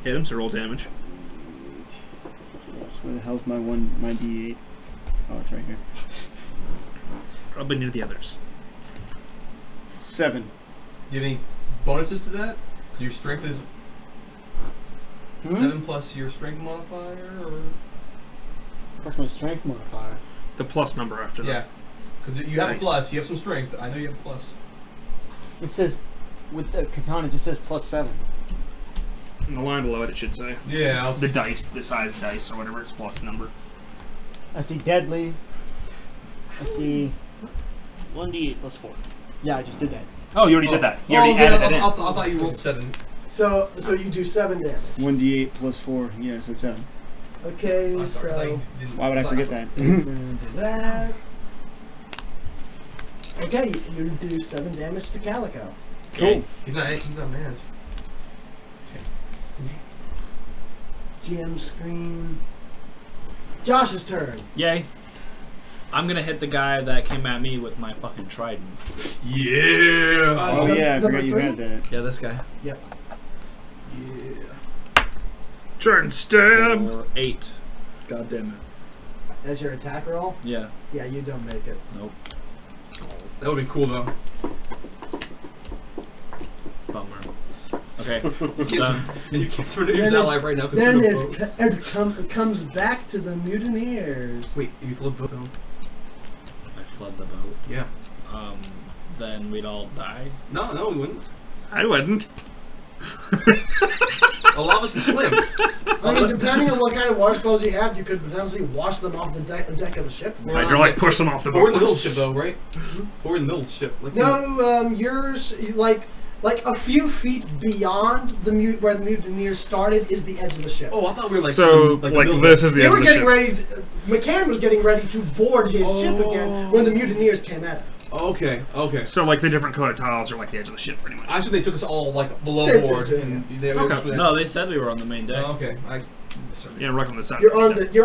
Hit him, so roll damage. Yes, where the hell's my D8? Oh, it's right here. Probably near the others. 7. Do you have any bonuses to that? Because your strength is 7 plus your strength modifier, or What's my strength modifier? The plus number after that. yeah, because you have a Nice. plus. You have some strength. I know you have a plus. It says, with the katana, it just says +7. In the line below it, it should say. Yeah. The dice, the size dice or whatever, it's plus number. I see deadly. I see. 1d8 plus 4. Yeah, I just did that. Oh, you already did that. You already added that in. I thought you rolled 7. So you do 7 damage. 1d8 plus 4. Yeah, so 7. Okay, I'm sorry, I thought so you didn't- Why would I forget that? that. Okay, you do 7 damage to Calico. Cool. He's not mad. GM screen. Josh's turn. Yay. I'm gonna hit the guy that came at me with my fucking trident. Yeah. Oh yeah, I number forgot you 3? had that. Yeah, this guy. Yep. Yeah. Turn stab. For 8. God damn it. As your attack roll? Yeah. Yeah, you don't make it. Nope. That would be cool though. Bummer. Okay. Done. And you can't sort of use Then that it- life right now. 'cause Then we're both- it comes back to the mutineers. Wait, you flip both of them? I flood the boat. Yeah. Then we'd all die. No, we wouldn't. I wouldn't. Allow us to swim. I mean, depending on what kind of water spells you have, you could potentially wash them off the deck of the ship. Hydraulic push them off the But we're in boat. the middle of the ship though, right? We're in the middle of the ship. Like No, yours like a few feet beyond where the mutineers started is the edge of the ship. Oh, I thought we were like. So, in, the like middle this of is the They end were of the getting ship. ready. McCann was getting ready to board his ship again when the mutineers came at him. Okay. So like the different colored tiles are like the edge of the ship, pretty much. Actually, they took us all like below Same board, thing, and they Okay. No, they said we were on the main deck. Oh, okay. Yeah, right on the side. You're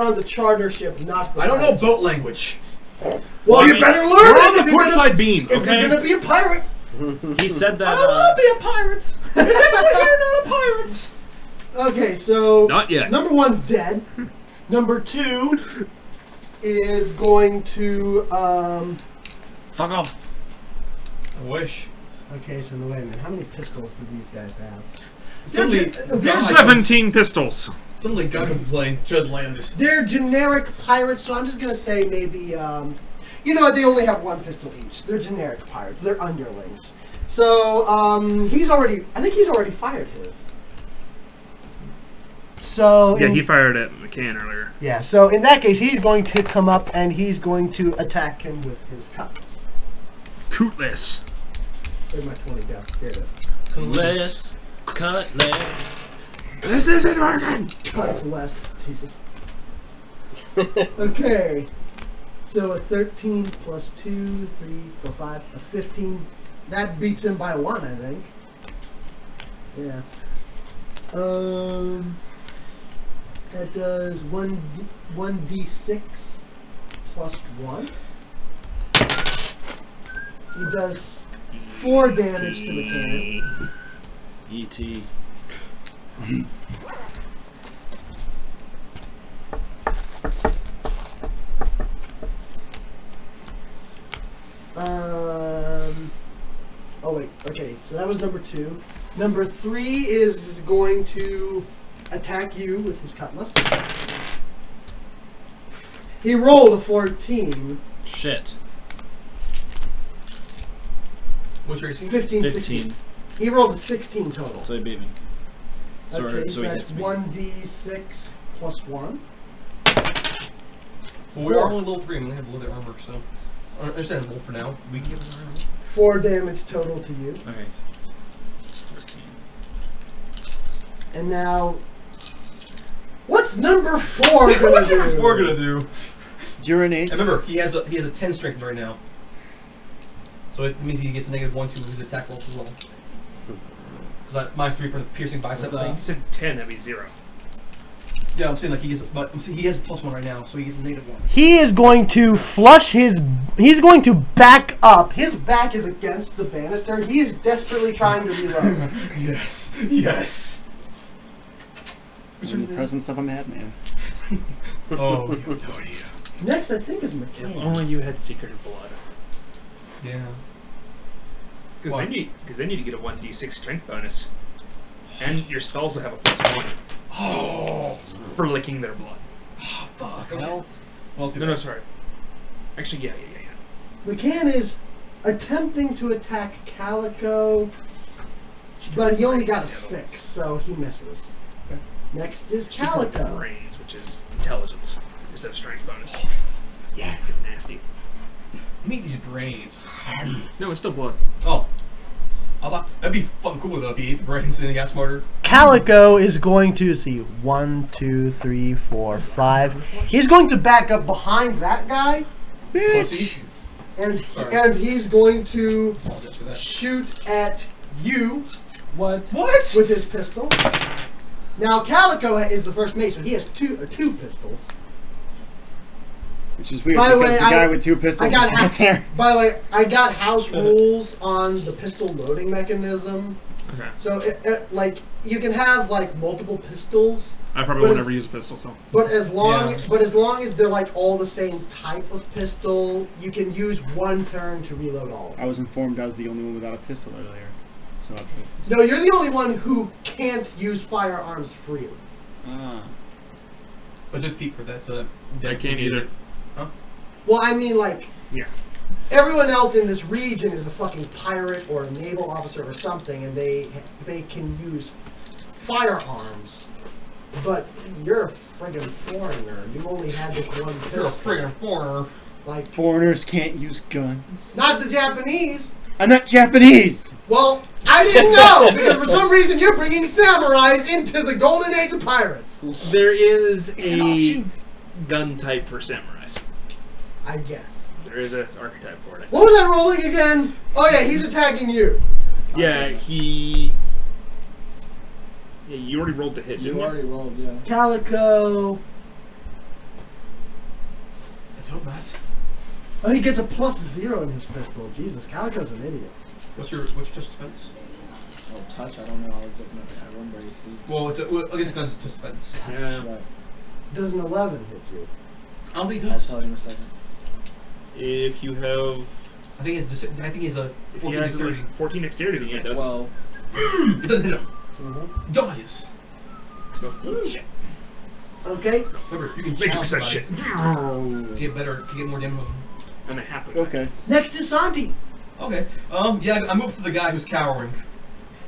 on the charter ship, not the I don't know pirate boat language. ship. Well, you better learn We're it on the if you're gonna- portside beam, If okay? you're gonna be a pirate, He said that. I don't want to be a pirate. We're not a pirate. okay. So Not yet. Number 1's dead. Number 2 is going to Fuck off. I wish. Okay, so wait a minute. How many pistols do these guys have? Suddenly, They're 17 pistols. Suddenly, God comes playing Jud Landis. They're generic pirates, so I'm just gonna say maybe you know what? They only have 1 pistol each. They're generic pirates. They're underlings. So I think he's already fired his. So Yeah, he fired at McCann earlier. yeah. So in that case, he's going to come up and he's going to attack him with his cup. Cootless. Where'd my 20 go? Here it is. Cutlass. Cutlass. This isn't working. Cut less. Jesus. Okay. So a 13 plus 2, 3, 4, 5, a 15. That beats him by 1, I think. Yeah. That does 1d6 plus 1. He does 4 damage to the cannon. E.T. Oh wait, okay, so that was number 2. Number 3 is going to attack you with his cutlass. He rolled a 14. Shit. What's your AC? 15, 15. 16. He rolled a 16 total. So he beat me. So, Okay, so he that's hits me. 1d6 plus 1. Well, we are only level 3 and we have leather armor, so. Understandable for now. We can get this around. 4 damage total to you. Okay. 13. And now, what's number 4 gonna do? We're gonna do. Urinate. And remember, he has a 10 strength right now. So it means he gets a -1 to his attack roll as well. Because -3 for the piercing bicep thing. You said 10, that'd be 0. Yeah, I'm saying like he gets, but he has a +1 right now, so he gets a -1. He is going to flush his. He's going to back up. His back is against the banister. He is desperately trying to reload. Yes. In the presence of a madman. Oh, Next, I think is McKenna. Only you had Secret of Blood. yeah. Because Why? then you'd get a 1d6 strength bonus. And your spells would have a +1 Oh. for licking their blood. Oh, fuck. Okay. Well, Well, No, sorry. Actually, yeah. McCann is attempting to attack Calico. But he only got a 6, so he misses. Next is Super Calico. brains, which is intelligence instead of strength bonus. Yeah, it's nasty. Meet these brains. No, it's still blood. Oh. I thought that'd be fucking cool though if he ate the brains and he got smarter. Calico is going to see 1, 2, 3, 4, 5. He's going to back up behind that guy, Pussy. and Sorry. he's going to Apologize for that. shoot at you What? with his pistol. Now Calico is the first mate, so he has two pistols. Which is weird By the because way, the guy with 2 pistols is right there. By the way, I got house rules on the pistol loading mechanism. Okay. So, like, you can have like multiple pistols. I probably But will if- never use a pistol, so. But as long Yeah. as they're like all the same type of pistol, you can use one turn to reload all of them. I was informed I was the only one without a pistol earlier. So No, you're the only one who can't use firearms freely. But just keep for that. I can't either. Huh? Well, I mean, like, Yeah. everyone else in this region is a fucking pirate or a naval officer or something, and they can use firearms. But you're a friggin' foreigner. You only had this one You're a pistol. friggin' foreigner. Like, foreigners can't use guns. not the Japanese. I'm not Japanese. Well, I didn't know, because for some reason you're bringing samurais into the golden age of pirates. There is an a option. gun type for samurais. I guess. There is an archetype for it. What was I rolling again? Oh yeah, he's attacking you. Yeah, he. Yeah, you already rolled the hit, didn't you? rolled, yeah. Calico. Let's hope not. Oh, he gets a +0 in his pistol. Jesus, Calico's an idiot. What's your touch defense? Oh, touch, I don't know. I was looking at the room where you see. Well, I guess guns touch defense. Yeah. Right. Does an 11 hit you? I don't think he I'll does. tell you in a second. If you have. I think he's a If he 14 has at least dexterity. 14 dexterity, then yeah, it does. 12. It doesn't hit him. Mm-hmm. Dies. Shit. Okay. Remember, you can Matrix challenge that somebody shit. to get more damage on them. And a half. Okay. Next is Santi. Okay. Yeah, I moved to the guy who's cowering.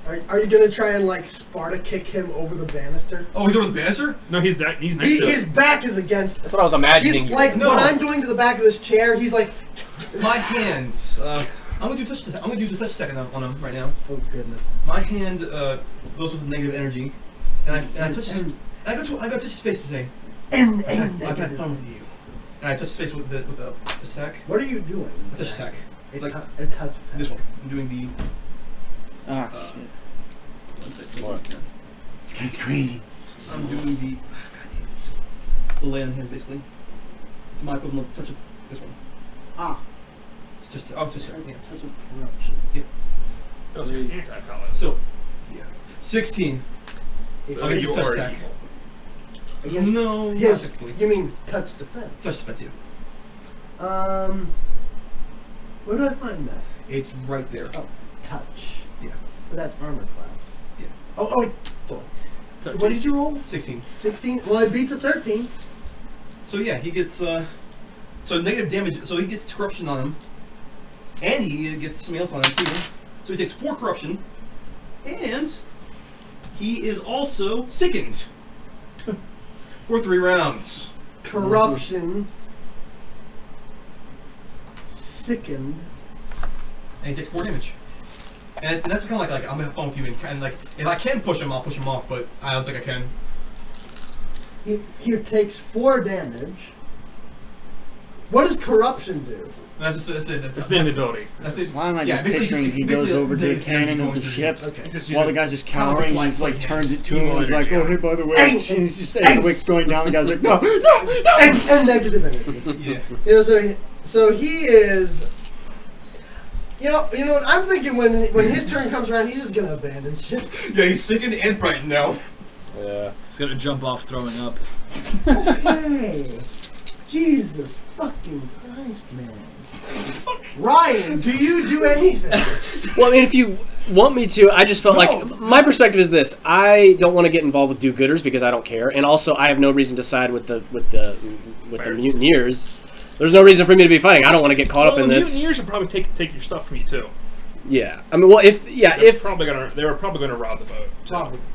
Are you gonna try and like Sparta kick him over the banister? Oh, he's over the banister? No, he's next to His back is against. That's what I was imagining. He's, you like were No. when I'm doing to the back of this chair, he's like. My hands. I'm gonna do touch. I'm gonna use a touch attack on him right now. Oh goodness. My hand goes with negative energy, and I touch. I go touch space to say. And I've had fun with you. And I touch space with the attack. what are you doing? A touch attack. A Like touch attack. this one. I'm doing the. Shit. One second. This guy's crazy. I'm doing the. God damn it. The lay on hand basically. It's my equivalent of touch of this one. Ah. It's just touch yeah. Touch of corruption. Yep. That was an anti-paladin. So, yeah. 16. If I'll get you you touch are attack. evil. Against, No, yes, not technically. you mean touch defense. Touch defense, yeah. Where do I find that? It's right there. Oh, touch. Yeah. But that's armor class. Yeah. Oh, Touch. what did you roll? 16. 16? Well, it beats a 13. So yeah, he gets so negative damage. So he gets corruption on him, and he gets something else on him too. So he takes 4 corruption, and he is also sickened for 3 rounds. Corruption. Sickened. And he takes 4 damage. And that's kind of like I'm gonna have fun with you, and like if I can push him, I'll push him off, but I don't think I can. He takes 4 damage. What does corruption do? That's just It's the ability. That's it. Why am I Yeah, just basically, picturing it's he goes basically over to the negative cannon energy of the going ship Okay. Just while use the it. guy's just Kind of like cowering a and he's like light turns it to him Evil and he's like, energy, oh hey by the way, Hey! and he's just as the wick's going down, the guy's like, no, no, no. And negative energy. Yeah. You know, so he is. You know what I'm thinking when his turn comes around, he's just gonna abandon shit. Yeah, he's sickened and frightened now. Yeah. He's gonna jump off throwing up. Okay. Jesus fucking Christ, man. Ryan, do you do anything? Well, I mean, if you want me to, I just felt like my perspective is this: I don't want to get involved with do-gooders because I don't care, and also I have no reason to side with the mutineers. There's no reason for me to be fighting. I don't want to get caught up in this. Mutineers should probably take your stuff from you too. Yeah. I mean, well, if they were probably gonna rob the boat.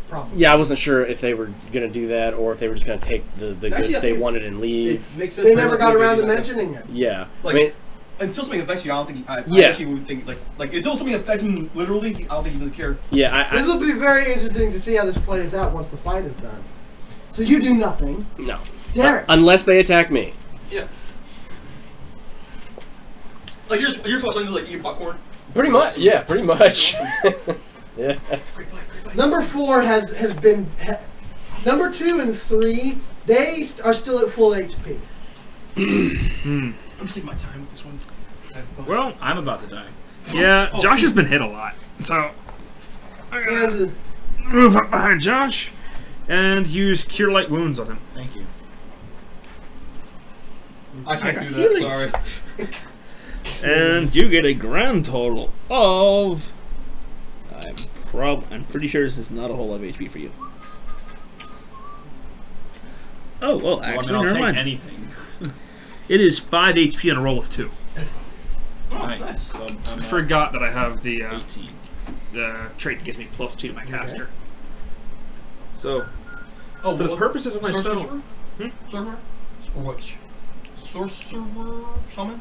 Probably. yeah, I wasn't sure if they were gonna do that or if they were just gonna take the Actually, goods I they think wanted and leave. It makes sense. They never got around to mentioning it. Yeah. Like, I mean, until something affects you, I don't think I Yeah. actually would think like until something affects him literally, I don't think he doesn't care. yeah. This will be very interesting to see how this plays out once the fight is done. So you do nothing. No. Derek. Unless they attack me. Yeah. Like you're supposed to like eating popcorn. Pretty much. Yeah. Pretty much. Yeah. Number 4 has been. Number 2 and 3, they are still at full HP. Hmm. I'm just taking my time with this one. Well, I'm about to die. yeah, Josh has been hit a lot, so I gotta And move up behind Josh and use Cure Light Wounds on him. Thank you. I can't do that. healing. Sorry. And you get a grand total of. I'm pretty sure this is not a whole lot of HP for you. Oh, well, actually, I'll never take mind. anything. It is 5 HP on a roll of 2. Nice. So I'm I forgot that I have the 18. trait that gives me +2 to my caster. So, Oh, for the purposes of my sorcerer? spell, Sorcerer? Or witch? Sorcerer? Shaman?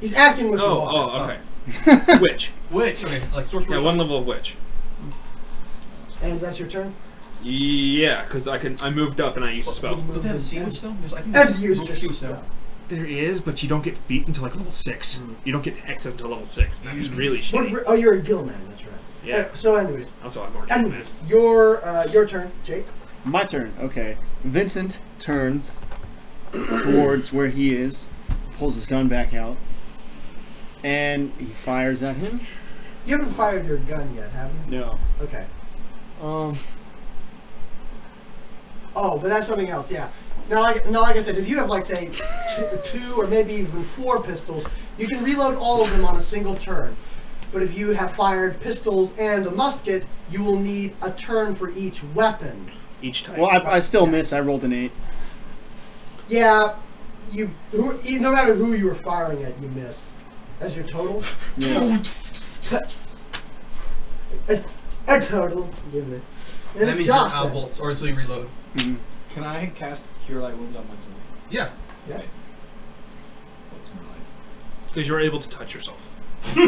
he's asking what you want. Oh, okay. witch. Witch. Okay, like sorcerer. Yeah, one level of witch. And that's your turn? Yeah, because I moved up and I used a spell. Do they have sea witch though? Because I think I've there's used most this sea witch spell. now. There is, but you don't get feats until like level 6. You don't get hexes until level 6. That's really shitty. Oh, you're a gill man, that's right. Yeah. So anyways, Also, I'm already doing anyways, your turn, Jake. My turn. Okay. Vincent turns towards where he is, pulls his gun back out, and he fires at him. You haven't fired your gun yet, have you? No. Okay. Um. Oh, but that's something else, yeah. Now, like I said, if you have, like, say, 2 or maybe even 4 pistols, you can reload all of them on a single turn. But if you have fired pistols and a musket, you will need a turn for each weapon. Each type. Well, I still miss. I rolled an 8. Yeah, no matter who you were firing at, you miss. As your total? Yeah. A total. Give it. And That it's means you're Josh out then. bolts, or until you reload. Mhm. Can I cast Cure Light Wounds on myself? Yeah. Yeah. What's my life? Because you're able to touch yourself. When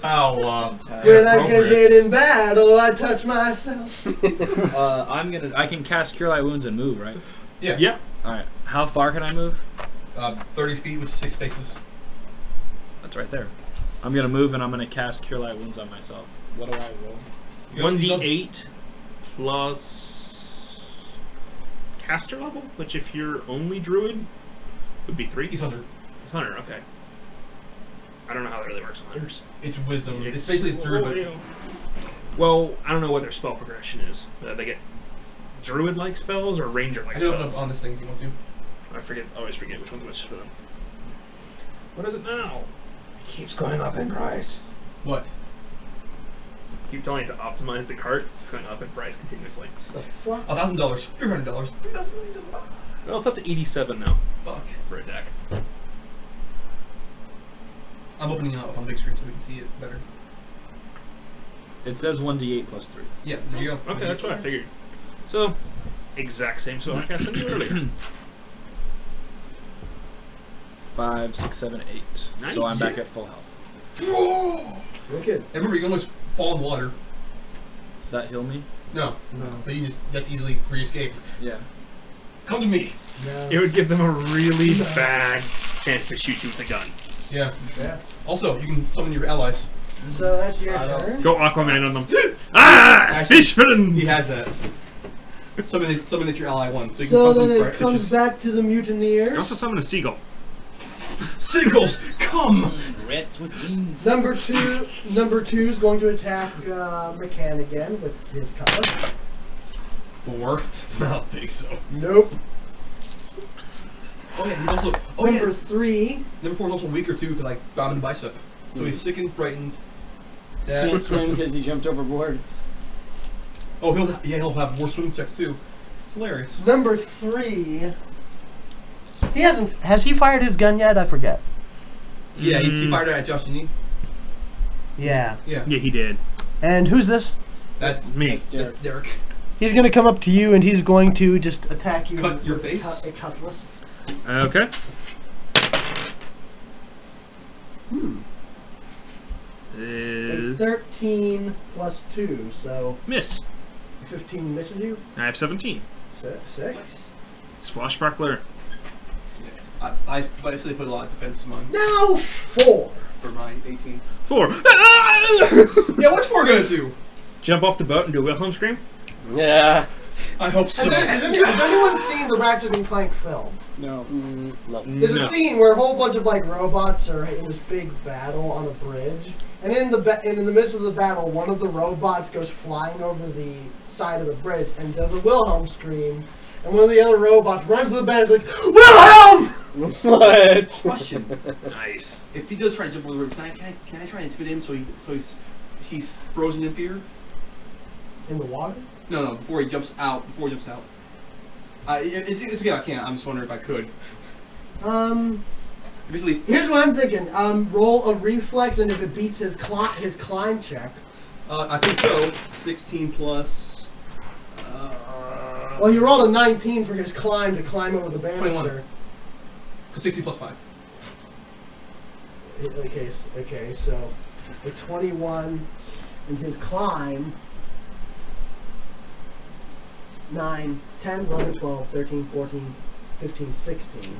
How, when I get in battle, I touch myself. I can cast Cure Light Wounds and move, right? Yeah. Yeah. Alright. How far can I move? 30 feet with 6 spaces. That's right there. I'm gonna move and I'm gonna cast Cure Light Wounds on myself. What do I roll? 1d8 plus caster level, which if you're only druid would be 3. He's 100. It's 100, okay. I don't know how that really works with hunters. It's wisdom. It's basically druid, but well, I don't know what their spell progression is. They get druid-like spells or ranger-like I don't spells. know on this thing if you want to. Always forget which one's which for them. What is it now? Keeps going up in price. What? Keep telling it to optimize the cart. It's going up in price continuously. The fuck? $1,000, $300, $3,000. Well, it's up to 87 now Fuck. for a deck. I'm opening it up on big screen so we can see it better. It says 1d8 plus 3. Yeah, there you go. Okay, that's what I figured. So, exact same spell I cast on you earlier. 5, 6, 7, 8. Nice. So I'm back at full health. Wicked. And remember, you can always fall in the water. Does that heal me? No. No. But that's easily re-escape. Yeah. Come to me. No. It would give them a really bad chance to shoot you with a gun. Yeah. Yeah. Also, you can summon your allies. So that's your turn. Go Aquaman on them. Ah! Actually, Fish villains! He has that. Summon that your ally won. So you can So summon then it comes fishes. back to the mutineers. You also summon a seagull. Seagulls, come! Rats with wings. Number two is going to attack McCann again with his cutlass. 4. I don't think so. Nope. Oh yeah, he's also. Number 3. Number 4 is also weaker too because I got him in the bicep. So he's sick and frightened. Can't swim because he jumped overboard. Oh, he'll have more swim checks too. It's hilarious. Number 3. He hasn't. Has he fired his gun yet? I forget. Yeah, he fired it at Josh, didn't he? Yeah. Yeah. Yeah, he did. And who's this? That's Me. That's Derek. He's going to come up to you and he's going to just attack you. Cut your with face? A cutlass. Okay. A Is 13 plus 2, so miss. 15 misses you. I have 17. 6. Swashbuckler. I basically put a lot of defense in mine Now 4. for my 18. 4. Yeah, what's 4 gonna do? Jump off the boat and do a Wilhelm scream? Yeah. I hope so. Has anyone seen the Ratchet and Clank film? No. No. There's a scene where a whole bunch of like robots are in this big battle on a bridge, and in the midst of the battle, one of the robots goes flying over the side of the bridge and does a Wilhelm scream, and one of the other robots runs to the bed and is like, Wilhelm! What? Question. Nice. If he does try to jump over the roof, can I try and intimidate him so he's frozen in fear? In the water? No, before he jumps out. It's okay, I can't. I'm just wondering if I could. So basically, Here's what I'm thinking. Roll a reflex, and if it beats his climb check. I think so. 16 plus. Well, he rolled a 19 for his climb to climb over the banister. 21. 16 plus 5. Okay, so a 21 in his climb. 9, 10, 11, 12, 13, 14, 15, 16.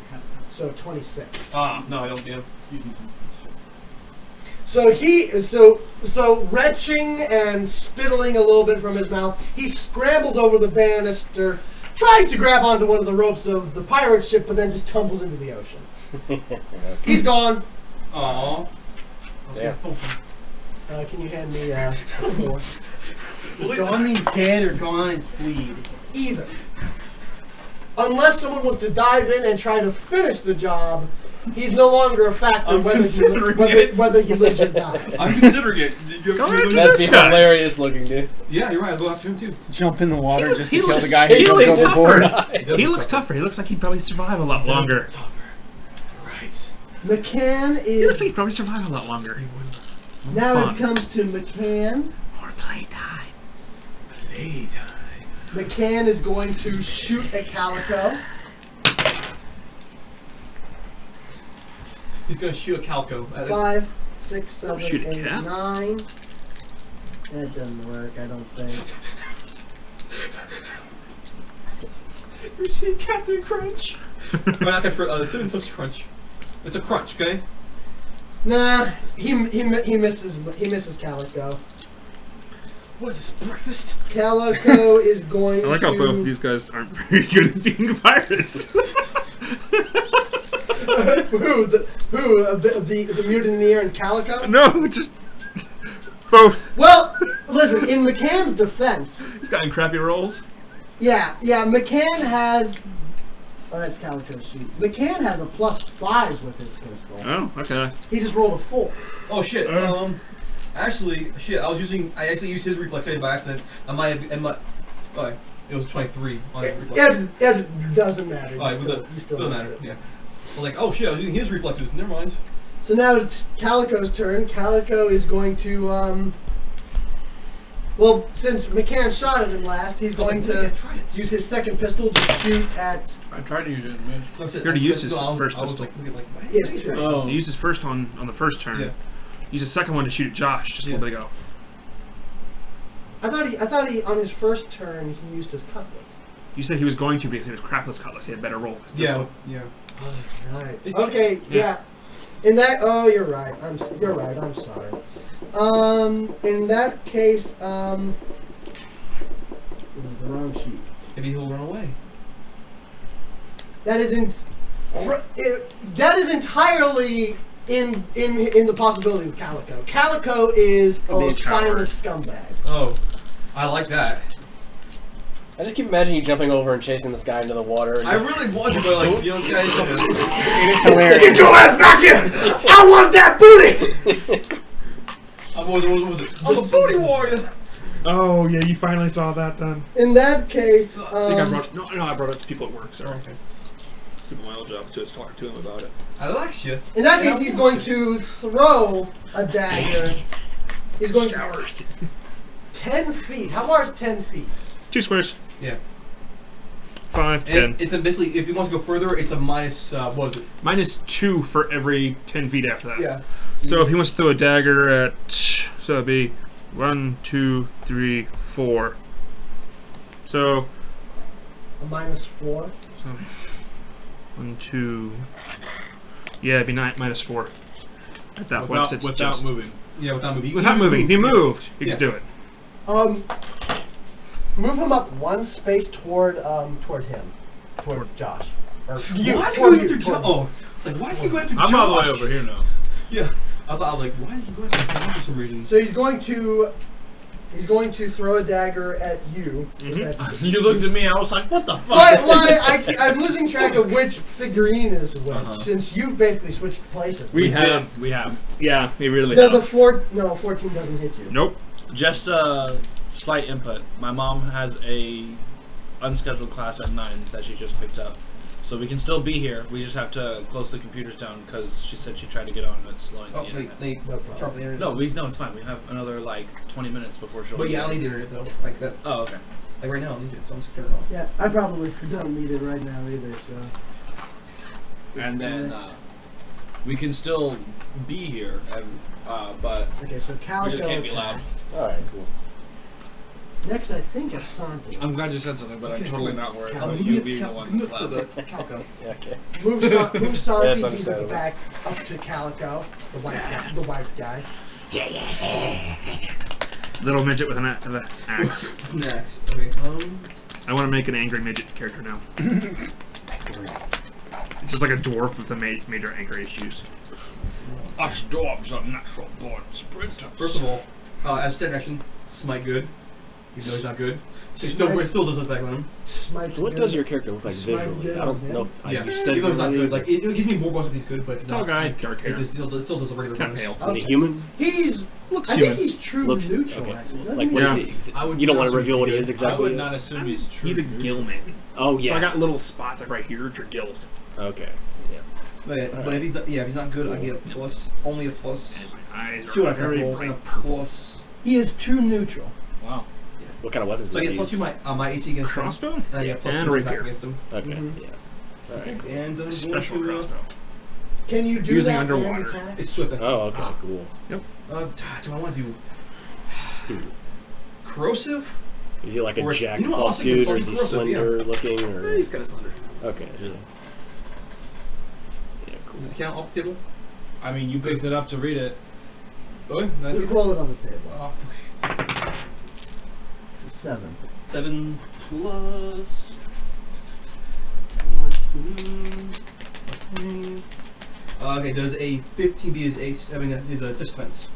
So 26. No, I don't. Yeah. So retching and spittling a little bit from his mouth, he scrambles over the banister, tries to grab onto one of the ropes of the pirate ship, but then just tumbles into the ocean. He's gone. Aww. Yeah. Can you hand me 4? Does gone mean dead or gone and fleed? Either. Unless someone was to dive in and try to finish the job, he's no longer a factor I'm whether considering it. whether he lives or dies. I'm considering it. That'd be hilarious looking, dude. Yeah, you're right. I'll go after him too. Jump in the water just to he kill looks- the guy he who looks jumped overboard. tougher. He looks tougher. He looks like he'd probably survive a lot longer. Right. McCann He looks is... like he'd probably survive a lot longer. Now Fun. it comes to McCann. More playtime. Playtime. McCann is going to shoot at Calico. He's gonna shoot a Calco. 5, 6, 7, Shoot a 8, cat? 9. That doesn't work, I don't think. You see Captain Crunch? Not the Cinnamon Toast Crunch. It's a crunch, okay? Nah, he misses Calico. What is this, breakfast? Calico is going I like how to... both these guys aren't very good at being pirates. The mutineer and Calico? No, just both. Well, listen, in McCann's defense, He's gotten crappy rolls. yeah, McCann has... Oh, that's Calico's sheet. McCann has a +5 with his pistol. Oh, okay. He just rolled a 4. Oh shit. Actually, shit. I actually used his reflex save by accident. Oh, it was 23 on his reflex. It doesn't matter. Alright, You still doesn't missed matter. it. Yeah. Well, like, oh shit, I was using his reflexes. Never mind. So now it's Calico's turn. Calico is going to, well, since McCann shot at him last, he's going to use his second pistol to shoot at... I tried to use it, man. No, I said- He already used his I was first like, pistol. looking like, what? Yes, two. Oh. He used his first on the first turn. Yeah. He used his second one to shoot at Josh just a little bit ago. I thought he on his first turn he used his cutlass. You said he was going to because he was crapless cutlass. He had better roll with his Yeah, pistol. yeah. Right. It's- Okay. Yeah. In that. Oh, you're right. You're right. I'm sorry. In that case, this is the wrong sheet. Maybe he'll run away. That is entirely in the possibility of Calico. Calico is a spineless scumbag. Oh, I like that. I just keep imagining you jumping over and chasing this guy into the water. And I really want to, but like, you know, guys. It is hilarious. Get your ass back here! I want that booty! What was it? I'm a booty warrior. Oh yeah, you finally saw that then. In that case, I think I brought I brought it to people at work. So Okay. Super Mario job to talk to him about it. I likes you. In that case, he's going to throw a dagger. He's going to 10 feet. How far is 10 feet? 2 squares. Yeah. 5, 10. And it's a basically, if he wants to go further, it's a minus, what was it? -2 for every 10 feet after that. Yeah. So if he wants to throw a dagger at, so it'd be 1, 2, 3, 4. So, A -4. so 1, 2. Yeah, it'd be -4. At that point, since it's without just- moving. Yeah, without moving. Without moving. If he moved, he Yeah. could do it. Move him up 1 space toward him, toward Josh. Or you, Why is he toward going you, after toward Josh? Oh, it's like, why is he going after Josh? I'm all the way over here now. Yeah. I thought, I was like, why is he going after Josh for some reason? So he's going to throw a dagger at you. Mhm. You looked at me, I was like, what the fuck? I'm losing track of which figurine is which, Uh-huh. since you've basically switched places. We have. Yeah, we really Does have. a 14 doesn't hit you. Nope. Just a slight input. My mom has a unscheduled class at 9 that she just picked up. So we can still be here. We just have to close the computers down because she said she tried to get on and it's slowing Oh, the internet. they No problem. turn off the internet. No, it's fine. We have another like 20 minutes before she'll. But be yeah, I don't here. need the internet though. Like that. Oh, okay. Like right now, I don't need it, so I'm just turning it off. Yeah, I probably don't need it right now either. So. And then we can still be here, and but Okay, so we Calico. just can't be loud. Alright, cool. Next, I think Asante. I'm glad you said something, but I'm totally not worried Cal- about move you it- being the Cal- one Move that's to loud. the Calico. Yeah, okay. Move Yeah, Santi. it's He's at the understandable. back, up to Calico, the white guy. Little midget with an axe. Next. Okay. I want to make an angry midget character now. It's just like a dwarf with the major anger issues. Us dwarves are natural born sprinters. First of all, as standard action, smite good. Even though he's not good. It still does affect him. Smite So what good. does your character look like Smite visually? good I don't on him. know. Yeah. You said Even though he's not really- good. Like, it gives me more bonus if he's good, but if he's Tall not. guy, dark hair. It still does a regular Kind of bonus. pale. Is he human? He's. Looks I human. think he's true Looks neutral. okay. Actually, doesn't Like he? what Yeah. is he? I would You don't want not to reveal what he assume is I exactly. would not assume he's true. He's a neutral. gill man. Oh So yeah. I got little spots like right here, which are gills. Okay. Yeah. But if he's not, if he's not good, I get a plus, only a plus. And my eyes See what are I can very roll, bright and a purple. plus. He is true neutral. Wow. What kind of weapons So I does get he plus 2 use? my AC against Crossbow? him. And I get plus And 2 rapier. attack against him. Okay. Mhm. Yeah. Alright. And then Special crossbow. Can you do Using that underwater. and attack? It's swift. Actually. Oh, okay, cool. Yep. Do I want to do Hmm. corrosive? Is he like a Or- jack you know what, buff also dude, or good is he corrosive, slender looking, or? He's kind of slender. Okay. Yeah. Yeah. Does Cool. it count off the table? I mean, you picked it up to read it. Oh, Just roll it on the table. Oh, okay. It's a 7. 7 plus. Okay, does a 15 be his ace? I mean, his defense.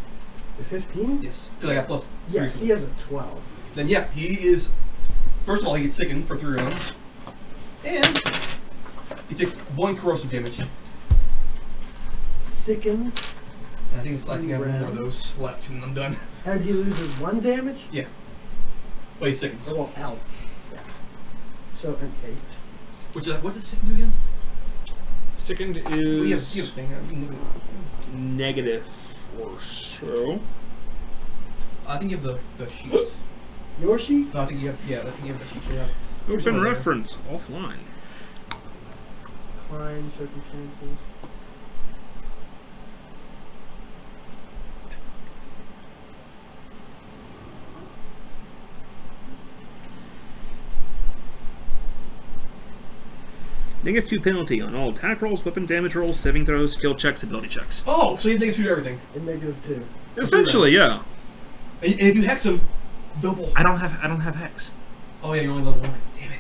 A 15? Yes. Because I got plus. Yes, 3. he has a 12. Then yeah, he is. First of all, he gets sickened for 3 rounds, and he takes 1 corrosive damage. Sickened. And I think I have 1 more of those left, and I'm done. And he loses 1 damage? Yeah. But he's sickened. Or well, health. Yeah. So an 8. Which what's it sickened to again? Second Well, you have is a thing. You can look at it. negative or so. I think you have the sheets. Your sheet? No, I think you have. Yeah, I think you have the sheets. Yeah. Open reference offline. Klein circumstances. -2 penalty on all attack rolls, weapon damage rolls, saving throws, skill checks, ability checks. Oh, so he's negative 2 to everything. And -2. Essentially, yeah. And if you hex him, double. I don't have hex, Oh yeah, you're only level 1. Damn it.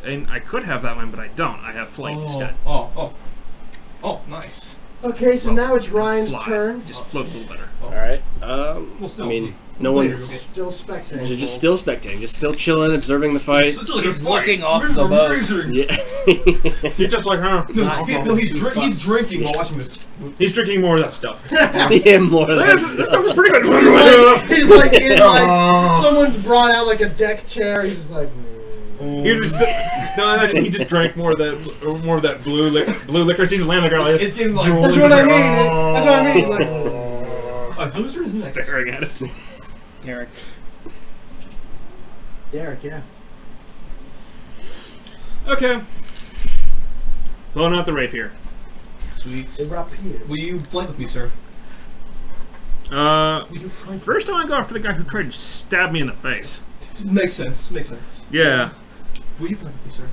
and I could have that one, but I don't. I have flight instead. Oh, nice. Okay, so Well, now it's Ryan's Fly. turn. Just float a little better. Alright. Well, still, I mean, no later, one's okay. Still spectating. just still spectating, just still chilling, observing the fight. It's still like Just a fight. looking off Remember, the boat. Razor. Yeah. You're just like, huh? No, he's drinking while watching this. He's drinking more of that stuff. Yeah, more of This that. stuff is pretty good. He's like in like someone's brought out like a deck chair. He's like, He just, no, I imagine he just drank more of that blue liquor. He's laying on the ground like It's getting like. drooling. That's what I mean. That's what I mean. Like, Loser is next. Staring at it. Eric. Derek, yeah. Okay. Blowing out the rapier. Sweet. They rapier. Will you flank with me, sir? Will you flank? First I want to go after the guy who tried to stab me in the face. Makes sense. Makes sense. Yeah. Will you flank with me, sir?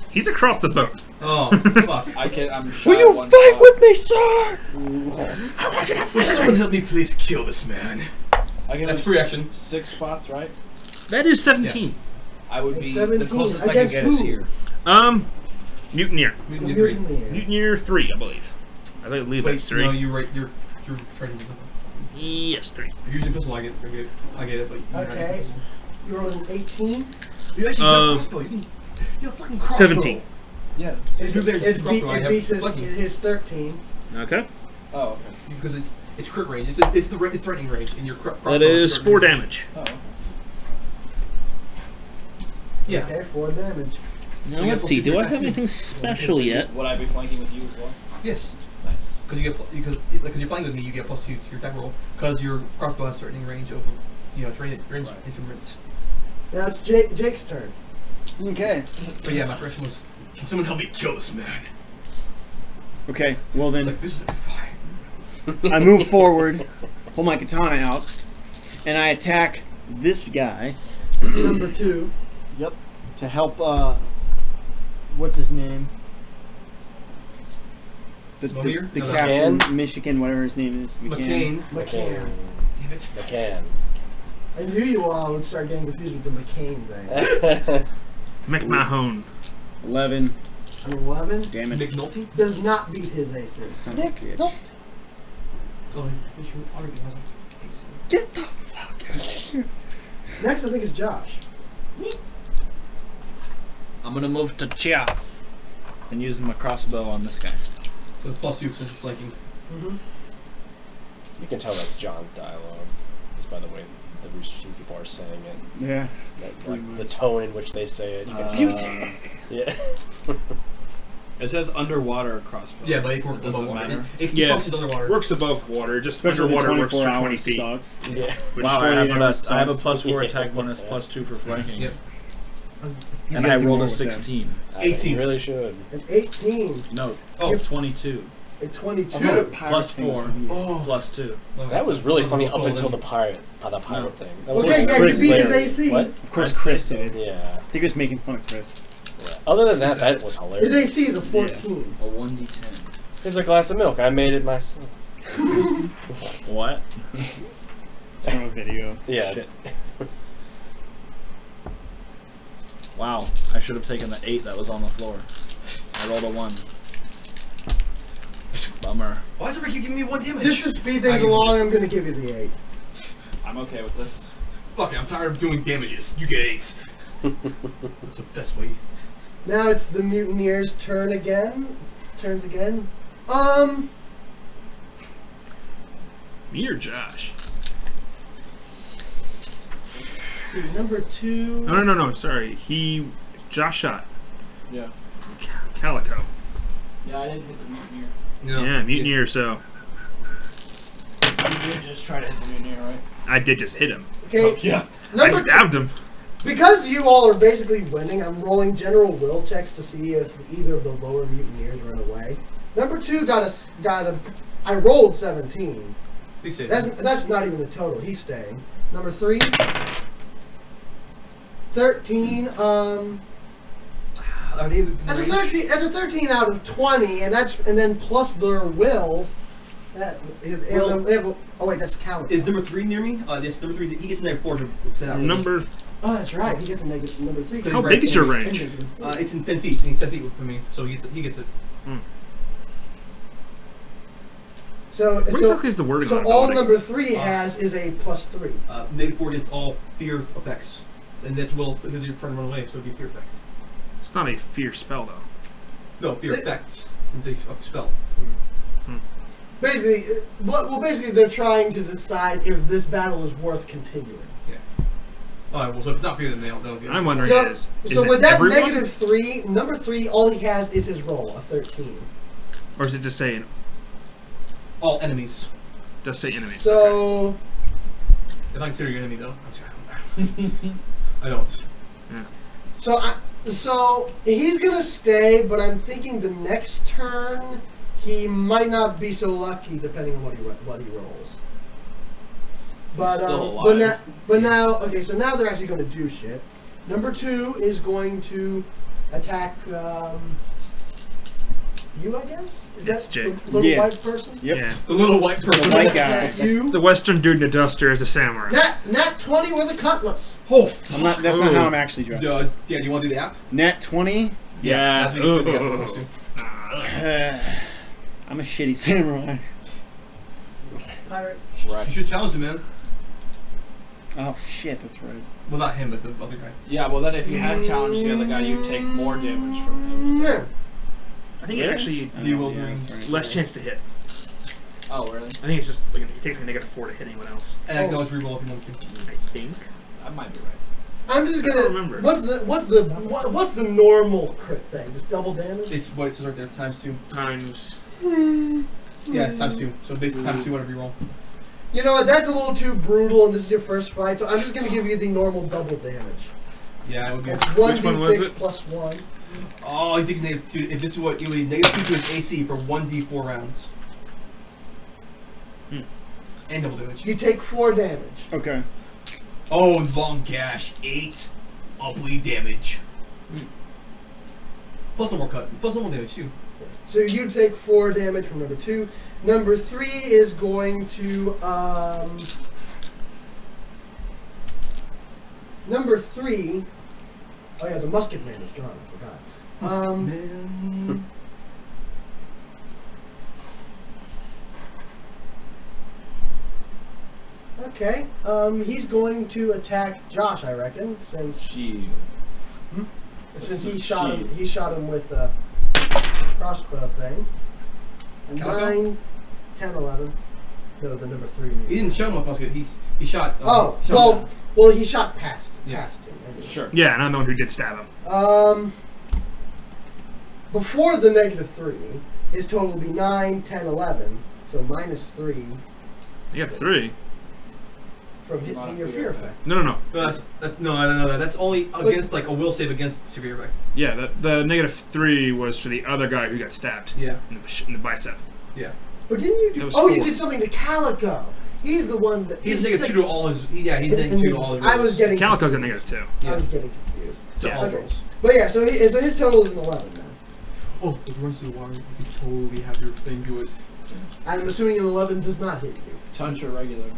He's across the boat. Oh, fuck. I'm shy Will you one fight shot. with me, sir? Will someone help me please kill this man? I can That's have free action. 6 spots, right? That is 17. I would be 17 the closest I could against get who? is here. Mutineer. Mutiny three. Mutineer 3, I believe. I believe Wait, that's 3. no, you're right. You're trying to. Yes, 3. If you're using pistol, I get it, but you're not Okay. using pistol. You rolled an 18. You actually have a crossbow. You have a fucking crossbow. 17. Yeah. If you're there, It crossbow, I have beats flanking. his 13. Okay. Oh, okay. Because it's crit range. It's threatening range, and your crossbow. That is 4 threatening range. damage. Oh, okay. Yeah. Okay, 4 damage. Now let's see. Do I have anything special yet? Would I be flanking with you as well? Yes. Nice. Because you're playing with me, you get +2 to your attack roll. Because your crossbow has threatening range over, range increments. Now it's Jake's turn. Okay. But yeah, my question was, can someone help me kill this man? Okay. Well It's then, like this is fine. I move forward, pull my katana out, and I attack this guy. Number 2. Yep. To help. What's his name? The Momir? No, captain, McCann? Michigan, whatever his name is. McCain. McCann. Damn it. McCann. I knew you all would start getting confused with the McCain thing. McMahon. 11. An 11 Damn it. McNulty? does not beat his aces. Son of a bitch. Nope. Oh, he already has a ace. Get the fuck out of here. Next, I think is Josh. I'm gonna move to Chia and use my crossbow on this guy. With +2 since it's flanking. Mm-hmm. You can tell that's John's dialogue, just by the way the Rooster Teeth people are saying it. Yeah. Like the tone in which they say it. You can yeah. It says underwater crossbow. Yeah, but it It works doesn't above water. matter. It Yeah. functions underwater. Works above water. Just Especially underwater works 24 for 20 hours feet. sucks. Yeah. Which Wow, I have, 48 hours I have a sucks. +4 attack bonus, +2 for flanking. Yep. And I got rolled more a with that. 16. I think 18. you really should. An 18. No, Oh. 22. A 22. Another pirate Plus thing 4. from you. Oh. +2. That was really funny up until the pirate thing. That was Okay, yeah, pretty you beat his hilarious. AC. What? Of course, Chris did. Yeah. He was making fun of Chris. Yeah. Other than that, that was His hilarious. AC is a 14. A 1d10. Here's a glass of milk. I made it myself. What? Show a video. Yeah. Shit. Wow, I should have taken the 8 that was on the floor. I rolled a 1. Bummer. Why is it keep giving me 1 damage? Just to speed things along, I'm going to give you the 8. I'm okay with this. Fuck it, I'm tired of doing damages. You get 8s. That's the best way. Now it's the Mutineer's turn again. Turns again. Me or Josh? See, number 2. No. Sorry. Josh shot. Yeah. Calico. Yeah, I didn't hit the mutineer. No. Yeah, Mutineer, so. You did just try to hit the mutineer, right? I did just hit him. Okay. Yeah. Number I stabbed him. Because you all are basically winning, I'm rolling general will checks to see if either of the lower mutineers run away. Number 2 I rolled 17. Please say That's not even the total. He's staying. Number 3, 13. Are they That's a 13. That's a 13 out of 20, and then plus their will. Oh wait, that's Calico. Is number 3 near me? Yes, number 3. He gets a -4 to that. Number. Oh, that's right. He gets a negative number 3. How big is your range? It's in 10 feet, and he's 10 feet from me, so he gets it. So What exactly is the wording So on all ability? number 3 has is a +3. -4 against all fear effects, and that's will because you're trying to run away, so it'd be a fear effect. It's not a fear spell, though. No, fear effects. Since they spell. Basically, basically they're trying to decide if this battle is worth continuing. Yeah. Alright, well, so if it's not for you, then they'll get it. I'm wondering So, is so it with that everyone? -3, number 3, all he has is his roll, a 13. Or is it just saying All enemies. just say enemies? So, If I consider you enemy, though. I don't. Yeah. so he's gonna stay, but I'm thinking the next turn he might not be so lucky, depending on what he rolls. But still but alive. now okay, so now they're actually going to do shit. Number 2 is going to attack you, I guess. Is It's that Jake. the little Yeah. white person? Yep. Yeah. The little white person. The white guy. Attack you. The Western dude in the duster is a samurai. Nat 20 with a cutlass. Oh, I'm not. That's not how I'm actually dressed. yeah, do you want to do the app? Nat 20. Yeah. That's what you should do the app first, too. I'm a shitty samurai. Pirate. You Right. should challenge him, man. Oh shit, that's right. Well, not him, but the other guy. Yeah, well then if you had challenged the other guy, you'd take more damage from him. Yeah. I think it Really? actually You will Yeah, do. that's right. less chance to hit. Oh, really? I think it's just like he takes a -4 to hit anyone else. And I can always reroll if you want to. I think. That might be right. I'm just I gonna. don't remember. What's the normal crit thing? Just double damage? It's what it says right there, ×2. Times. Yeah, it's ×2. So basically ×2 whatever you roll. You know what? That's a little too brutal, and this is your first fight, so I'm just gonna give you the normal double damage. Yeah, it would be. It's Which one was 1d6 it? plus 1. Oh, he takes -2. If this is what it would be -2 to his AC for 1d4 rounds. And double damage. You take 4 damage. Okay. Oh, and long gash, 8 bleed damage. Plus no more cut. Plus no more damage too. So you take 4 damage from number 2. Number 3 is going to number 3. Oh yeah, the musket man is gone. I forgot. Okay. He's going to attack Josh, I reckon, since Shield. he shot him with a crossbow thing. And Calico? 9, 10, 11. No, the number 3. He didn't show him with musket. He shot. Well, he shot past him. Anyway. Sure. Yeah, and I'm the one who did stab him. Before the -3, his total would be 9, 10, 11. So -3 You got 3. from hitting your fear effect. No. No, that's only against like a will save against severe effect. Yeah, the -3 was for the other guy who got stabbed. Yeah. In the bicep. Yeah. But didn't you do? That was Oh, you 4. did something to Calico. He's the one that. He's sick. -2 to all his. Yeah, he's -2 to all his. I was getting. Calico's got -2. I was getting confused. To all Okay. rolls. But yeah, so his total is an 11 now. Oh, if it runs through the water, you can totally have your thing do it. I'm assuming an 11 does not hit you. Touch or regular?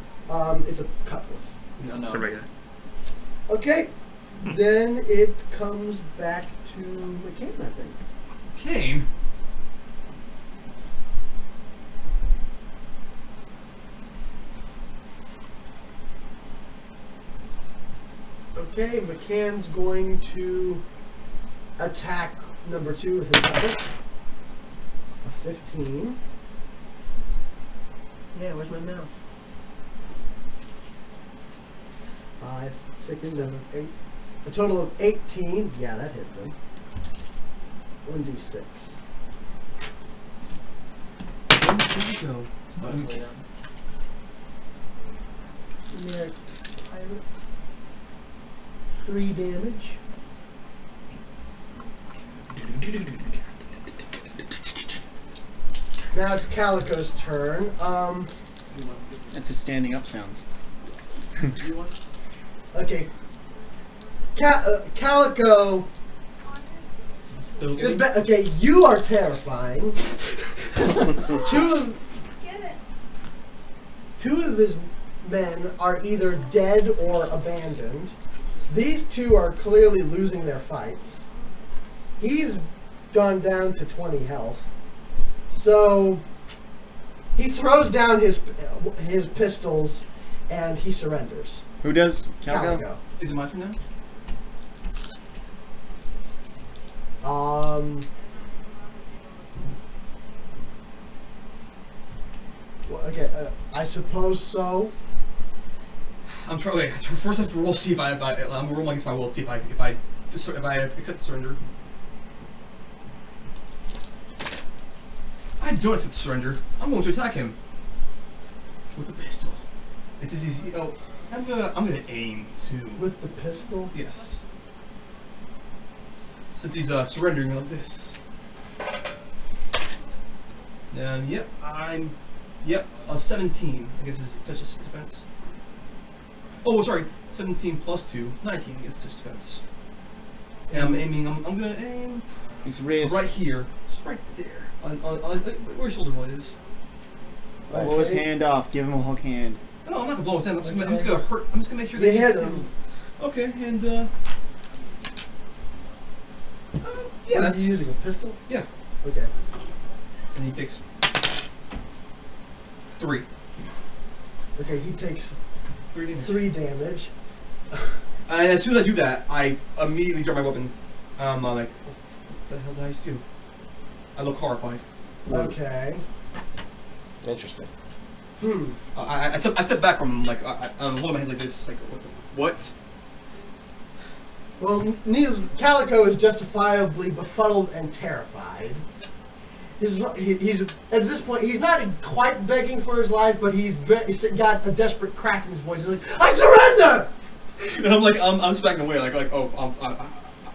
It's a cutlass. No. It's a regular. Okay. Then it comes back to McCain, I think. Kane. Okay, McCann's going to attack number 2 with his weapon. A 15. Yeah, where's my mouse? 5, 6, 7, 8. A total of 18. Yeah, that hits him. 1d6. Go. Yeah, pirate. 3 damage. Now it's Calico's turn. That's his standing up sounds. Okay. Calico. Okay, you are terrifying. Two of his men are either dead or abandoned. These 2 are clearly losing their fights. He's gone down to 20 health. So he throws down his pistols and he surrenders. Who does? Calico? Calico. Is it my turn now? Well, okay, I suppose so. I'm trying. Wait. First, I have to roll. See if I'm rolling against my will. See if I accept surrender. I don't accept surrender. I'm going to attack him with a pistol. It's as easy. Oh, I'm gonna aim too. With the pistol? Yes. Since he's surrendering like this. And yep, 17. I guess is touch defense. Oh, sorry, 17 plus 2, 19 against touch defense. And I'm aiming. I'm gonna aim. His wrist. Right here, just right there, on where his shoulder blade is. Blow his hand off. Give him a hook hand. No, I'm not gonna blow his hand. I'm just gonna hurt. I'm just gonna make sure They they hit hit him. Okay, and yeah, Are that's you using a pistol? yeah. Okay. And he takes 3. Okay, he takes 3 damage. 3 damage. And as soon as I do that, I immediately drop my weapon. I'm like, what the hell did I just do? I look horrified. Okay. Interesting. I step back from him, like, I hold my hands like this, like, what? Well, Calico is justifiably befuddled and terrified. He's at this point, he's not quite begging for his life, but he's got a desperate crack in his voice. He's like, I surrender! And I'm like, I'm just backing away, like, oh,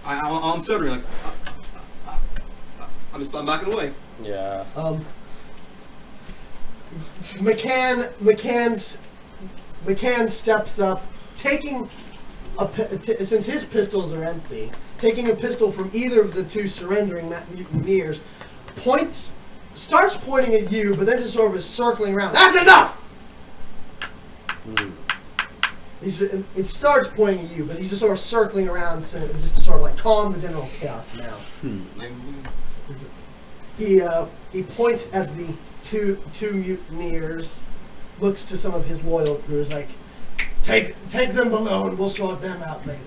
I'm stuttering, like, I'm backing away. Yeah. McCann steps up, taking since his pistols are empty, taking a pistol from either of the 2 surrendering mutineers, starts pointing at you, but then just sort of is circling around. That's enough! It starts pointing at you, but he's just sort of circling around, just to sort of like calm the general chaos now. He points at the two mutineers, looks to some of his loyal crews, like, take them below and we'll sort them out later.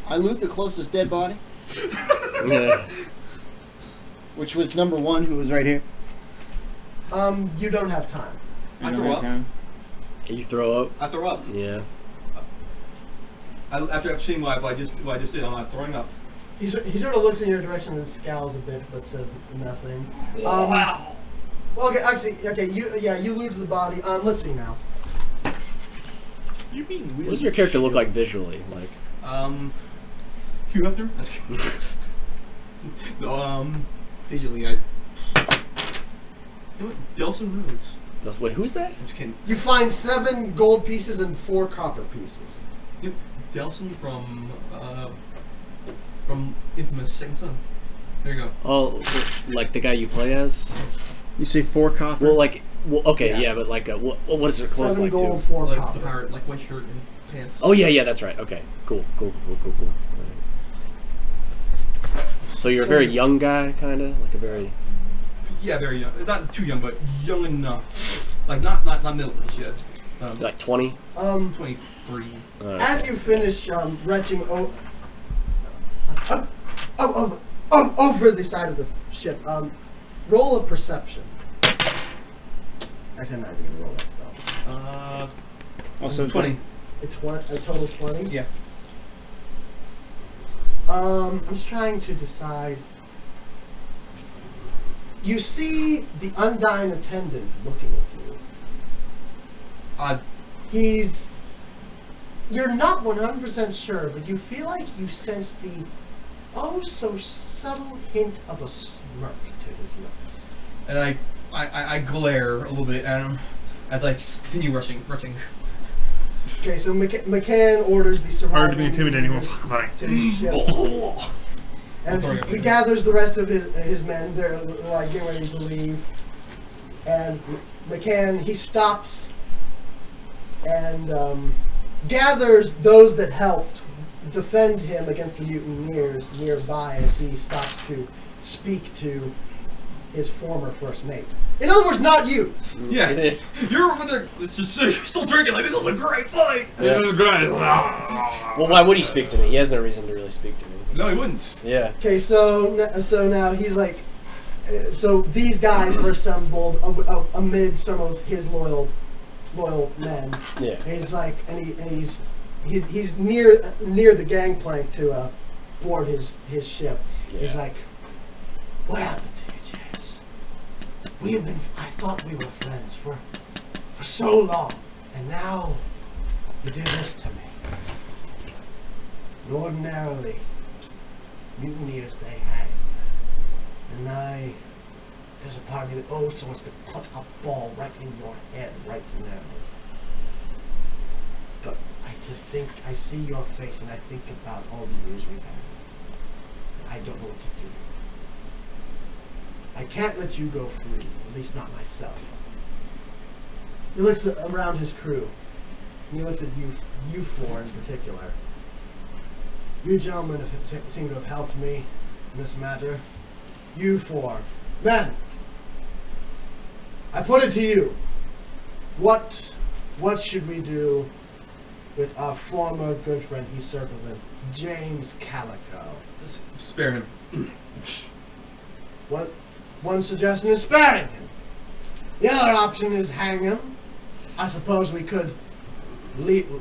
I loot the closest dead body, Yeah. which was number 1, who was right here. You don't have time. I I don't throw have up. time. Can you throw up? I throw up. Yeah. After seeing what I just did, I'm not throwing up. He sort of looks in your direction and scowls a bit, but says nothing. Wow. Okay, actually, okay, you looted the body. Let's see now. You're being weird. What does your character look like visually? Like. Hugh Hefner? That's no, visually, you know what? Delson Rhodes. Wait, who's that? I'm just kidding. You find 7 gold pieces and 4 copper pieces. Yep. Delson from Infamous Second Son. There you go. Oh, like the guy you play as? You say 4 copper? Well, okay, Yeah. yeah, but like, what is it close 7 like gold, to? 4 Like copper. the pirate, like white shirt and pants. Oh yeah, that's right. Okay, cool. So you're a very young guy, kind of like a very. Yeah, very young. Not too young, but young enough. Like not middle age yet. Like 20. 23. As you finish retching over the side of the ship, roll a perception. Actually, I'm not even gonna roll that stuff. Also 20. A total 20. Yeah. I'm just trying to decide. You see the Undyne attendant looking at you. You're not 100% sure, but you feel like you sense the so subtle hint of a smirk to his lips. And I glare a little bit at him as I continue rushing. Okay, so McCann orders the surviving Hard to be intimidating. leaders Fine. to the ship. And he gathers the rest of his men. They're like getting ready to leave. And McCann, he stops and gathers those that helped defend him against the mutineers nearby as he stops to speak to his former first mate. In other words, not you. Yeah. You're over there still drinking like this was a great fight. This is great. Well, why would he speak to me? He has no reason to really speak to me. No, he wouldn't. Yeah. Okay, so now he's like, so these guys are assembled amid some of his loyal loyal men. Yeah. And he's like, he's near the gangplank to board his ship. He's Yeah. like, what happened to you, James? I thought we were friends for so long, and now you do this to me. And ordinarily, mutineers they hang, and there's a part of me that so wants to put a ball right in your head right now. But I just think, I see your face and I think about all the years we've had. I don't know what to do. I can't let you go free, at least not myself. He looks around his crew, and he looks at you four in particular. You gentlemen seem to have helped me in this matter. You four. Men! I put it to you. What should we do with our former good friend, he circles him, James Calico? Spare him. One suggestion is sparing him. The other option is hang him. I suppose we could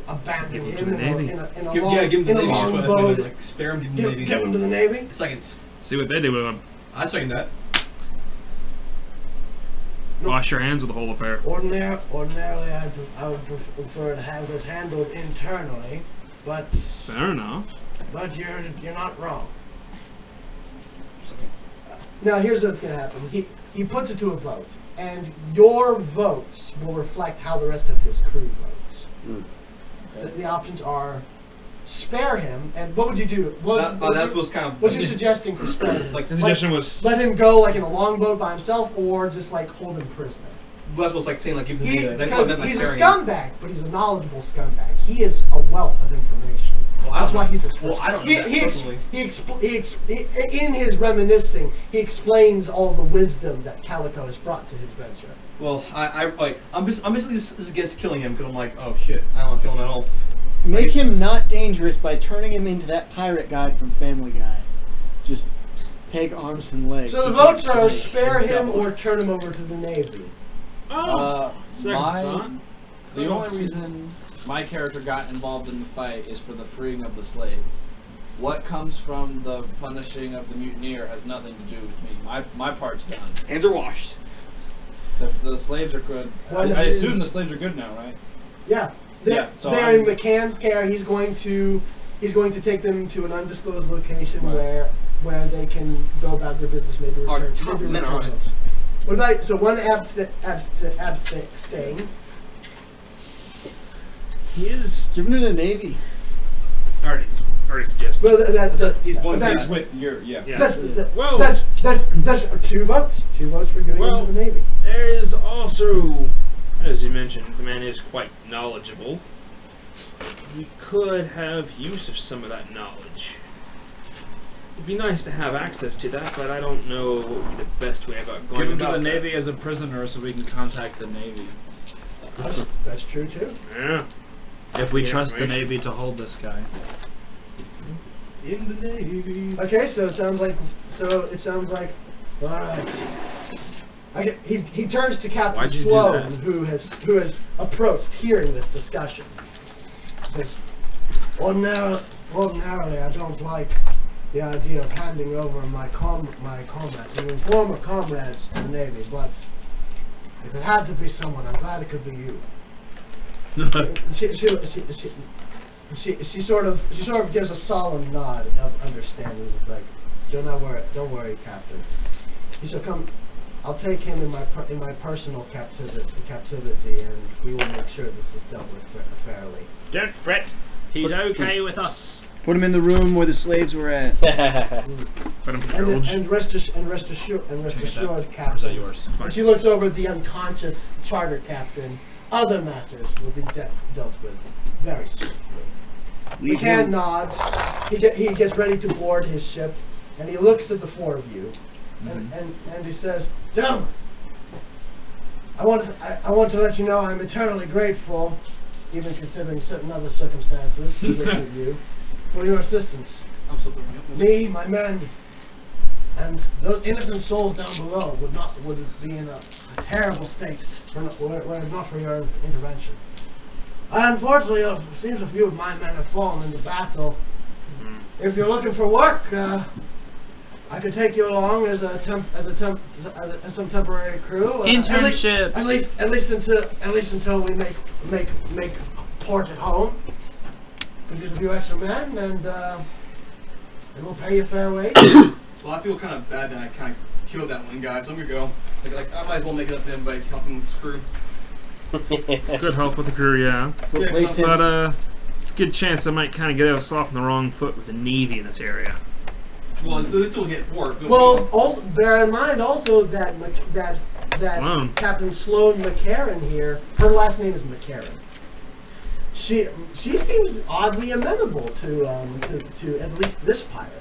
abandon Give him him to the Navy. in a Give him the Navy. long That's boat. like, spare him, give him the Navy. Give him to the Navy? Second. See what they do with him. I second that. Wash your hands of the whole affair. Ordinarily, I would prefer to have this handled internally, but Fair enough. you're not wrong. Now here's what's going to happen. He puts it to a vote, and your votes will reflect how the rest of his crew votes. The options are spare him, and what would you do? That was kind of. What's your suggesting for sparing him? Like, The suggestion was let him go like in a longboat by himself, or just like hold him prisoner. That was like saying like give him the. That's what I meant by He's a sparing him. scumbag, but he's a knowledgeable scumbag. He is a wealth of information. Well, That's why he's a well, I don't know that personally. In his reminiscing, he explains all the wisdom that Calico has brought to his venture. Well, I'm basically just against killing him because I'm like, oh shit, I don't want to kill him at all. Make him not dangerous by turning him into that pirate guy from Family Guy. Just peg arms and legs. So the votes are spare him or turn him over to the Navy. Second thought. The only reason my character got involved in the fight is for the freeing of the slaves. What comes from the punishing of the mutineer has nothing to do with me. My part's done. Hands are washed. The slaves are good. I assume the slaves are good now, right? Yeah. So they're in McCann's care. He's going to take them to an undisclosed location where they can go about their business, maybe return. Our top men are on it. What about, so one abstain. He is Give him to the Navy. already suggested. Well, He's one that's, piece With your Yeah. that's 2 votes. 2 votes for giving him to the Navy. There is also, as you mentioned, the man is quite knowledgeable. We could have use of some of that knowledge. It'd be nice to have access to that, but I don't know what would be the best way about going give him to about the that. Navy as a prisoner so we can contact the Navy. That's true too. Yeah. If we Yeah, trust the information. Navy to hold this guy. In the Navy. Okay, so it sounds like all right. He turns to Captain Why'd you do Sloan, that? who has approached hearing this discussion. He says, ordinarily, I don't like the idea of handing over my comrades, even former comrades, to the Navy, but if it had to be someone, I'm glad it could be you. She sort of gives a solemn nod of understanding. It's like, don't worry, Captain. He said, come. I'll take him in my personal captivity, and we will make sure this is dealt with fairly. Don't fret. He's okay with us. Put him in the room where the slaves were at. Put him in George. And rest assured, Or is Captain. that yours? And she looks over at the unconscious charter captain. Other matters will be dealt with very swiftly. McCann nods. He gets ready to board his ship, and he looks at the 4 of you, and he says, "Gentlemen, I want to let you know I'm eternally grateful, even considering certain other circumstances, to each of you, for your assistance. Me, my men, And those innocent souls down below would be in a terrible state were it not for your intervention. Unfortunately, it seems a few of my men have fallen in the battle. If you're looking for work, I could take you along as some temporary crew. Internship. At least until we make port at home. Could use a few extra men, and we'll pay you fair wage. Well, I feel kind of bad that I kind of killed that one guy, so I'm gonna go. Like I might as well make it up to him by helping with his crew. Good help with the crew, yeah. Replace him. But good chance I might kind of get us off on the wrong foot with the Navy in this area. Well, they still get port. But Well, also bear in mind also that Sloan. Captain Sloan McCarran here. Her last name is McCarran. She seems oddly amenable to at least this pirate.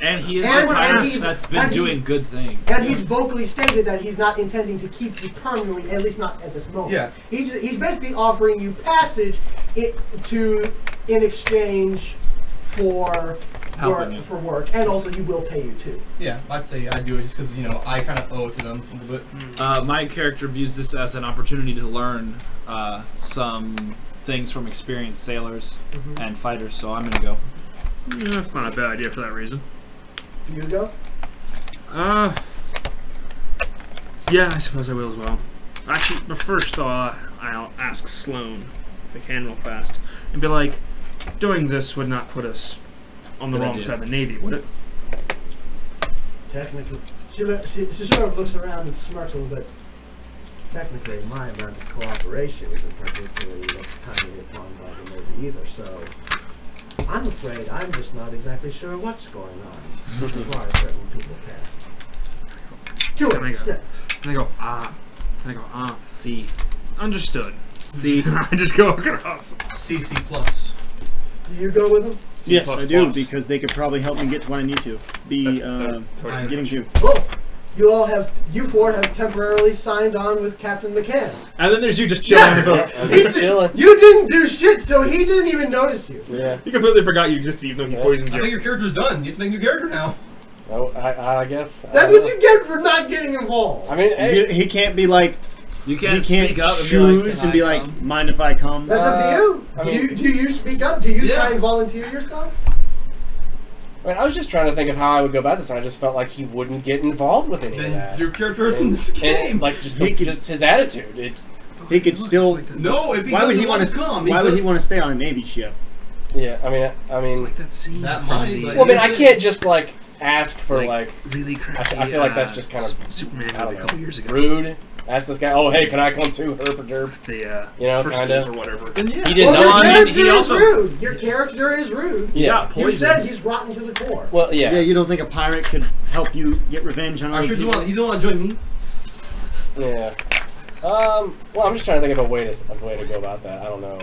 And he is And- a pirate and he's- that's been and doing he's- good things. And he's vocally stated that he's not intending to keep you permanently, at least not at this moment. Yeah. He's basically offering you passage in exchange for Helping you. for work, and also he will pay you too. yeah, I'd say I do it just because I kind of owe it to them a little bit. My character views this as an opportunity to learn some things from experienced sailors and fighters, so I'm gonna go. Yeah, that's not a bad idea for that reason. You go. Yeah, I suppose I will as well. Actually, but first I'll ask Sloan, if I can real fast, and be like, doing this would not put us on the Good wrong idea. side of the Navy, would it? Technically, she sort of looks around and smirks a little bit. Technically, my amount of cooperation isn't particularly kindly upon by the Navy either, so I'm afraid I'm just not exactly sure what's going on as far as certain people can. To Can an I go? extent. And I go, see. Understood. See, I just go across. CC plus. Do you go with him? Yes, I do, plus. because they could probably help me get to what I need to be getting to. Oh, you four have temporarily signed on with Captain McCann. And then there's you just chilling on the boat. You didn't do shit, so he didn't even notice you. Yeah. You completely forgot you existed even though he poisoned I think you. your character's done. You have to make a new character now. Oh, I guess. That's what you get for not getting involved. I mean, hey, He can't be like, You can't, he can't speak up and choose be like, mind if I come? That's up to you. I mean- do you speak up? Do you Yeah. try and volunteer yourself? I mean, I was just trying to think of how I would go about this, and I just felt like he wouldn't get involved with any of Then that. your character is in And- this game. and, like just He could- just his attitude. He could still. No, if he Why would doesn't he want to come? Why would he want to stay on a Navy ship? Yeah, I mean, Like that scene That from might, the but- well, I mean, I can't just like ask for like. really crappy. I feel like that's just kind of Superman I don't movie know, a couple years ago. rude. Ask this guy, oh hey, can I come too, herp or derp? The You know, first kinda. or whatever. Then yeah. He didn't Well, know. your I character mean, he is also. rude. Your character is rude. Yeah. You said he's rotten to the core. Well, yeah. Yeah, you don't think a pirate could help you get revenge on I'm other sure people? he don't want to join me. Yeah. Well, I'm just trying to think of a way to go about that. I don't know.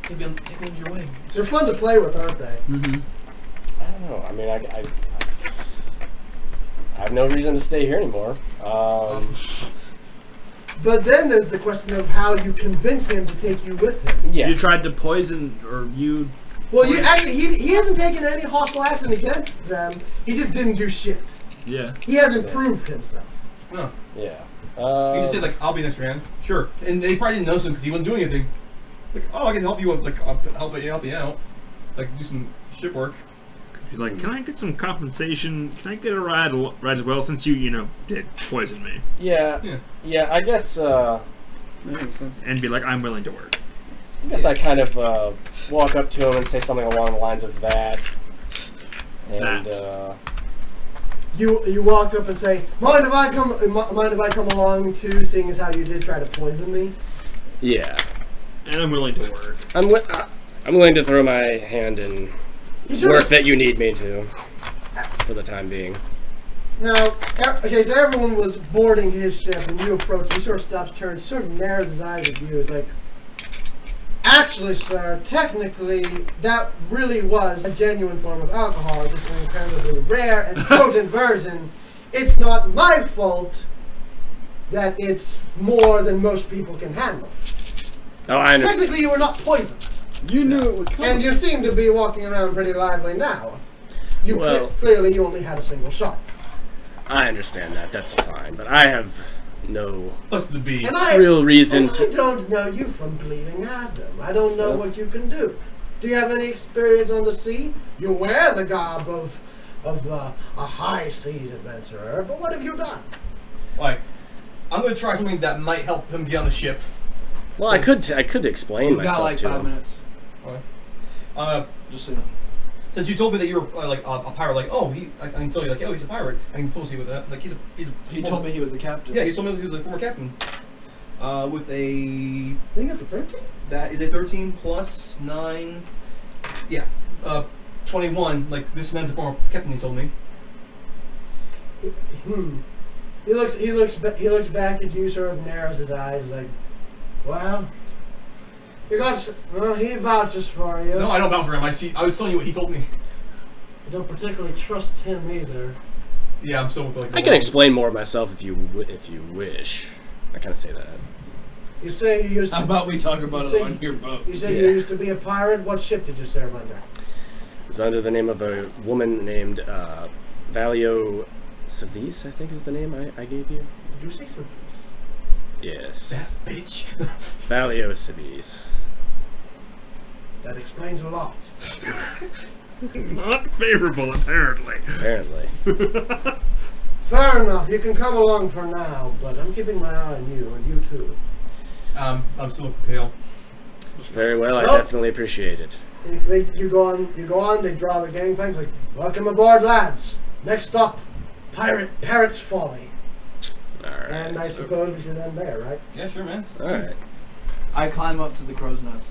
Take me under your wing. They're fun to play with, aren't they? Mm-hmm. I don't know. I mean, I have no reason to stay here anymore. But then there's the question of how you convince him to take you with him. Yeah. You tried to poison, or you... Well, you actually he hasn't taken any hostile action against them. He just didn't do shit. Yeah. He hasn't proved himself. No. Yeah. You just say like, I'll be next man. Sure. And they probably didn't notice him because he wasn't doing anything. It's like, oh, I can help you with help you out. Like do some ship work. He's like, can I get some compensation? Can I get a ride as well since you did poison me? Yeah. Yeah. I guess. That makes sense. And be like, I'm willing to work. I kind of walk up to him and say something along the lines of that. And You walk up and say, mind if I come along too, seeing as how you did try to poison me? yeah. And I'm willing to work. I'm willing to throw my hand in work that you need me to for the time being. Now, okay, so everyone was boarding his ship, and you approach. He sort of stops, turns, sort of narrows his eyes at you. It's like, actually, sir, technically, that really was a genuine form of alcohol. It's just an incredibly rare and potent version. It's not my fault that it's more than most people can handle. Oh, I understand. Technically, you were not poisoned. You knew it would come. And you seem to be walking around pretty lively now. Clearly you only had a single shot. I understand that. That's fine, but I have no Plus the B. And I real reason I to. don't know you from Bleeding Adam. I don't know what you can do. Do you have any experience on the sea? You wear the garb of a high seas adventurer, but what have you done? Like, I'm going to try something that might help him get on the ship. Well, I could explain We've myself got like to 5 him. minutes. Okay. Just so you know. Since you told me that you were like a pirate, like, oh, I can tell you, like, oh, he's a pirate. I can totally see with that. Like, he's a. He told me he was a captain. Yeah, he told me he was a former captain. With a. I think it's a 13? That is a 13 plus 9. Yeah. 21. Like, this man's a former captain, he told me. He looks back at you, sort of narrows his eyes, like, well, he vouches for you. No, I don't vouch for him. I was telling you what he told me. I don't particularly trust him either. Yeah, I'm still with like. I can explain more of myself if you wish. I kind of say that. You say you used to... How about we talk about you it say- on your boat? You say you used to be a pirate? What ship did you serve under? It was under the name of a woman named Valio Savis, I think is the name I gave you. Did you say something? Yes. That bitch. Valio Savis. That explains a lot. Not favorable, apparently. Apparently. Fair enough. You can come along for now, but I'm keeping my eye on you, and you too. I'm still looking pale. Very well, I Nope. definitely appreciate it. You go on, they draw the gangplanks, like, welcome aboard, lads. Next stop, Parrot's Folly. Alright. And I suppose we should end there, right? Yeah, sure, man. Alright. I climb up to the crow's nest.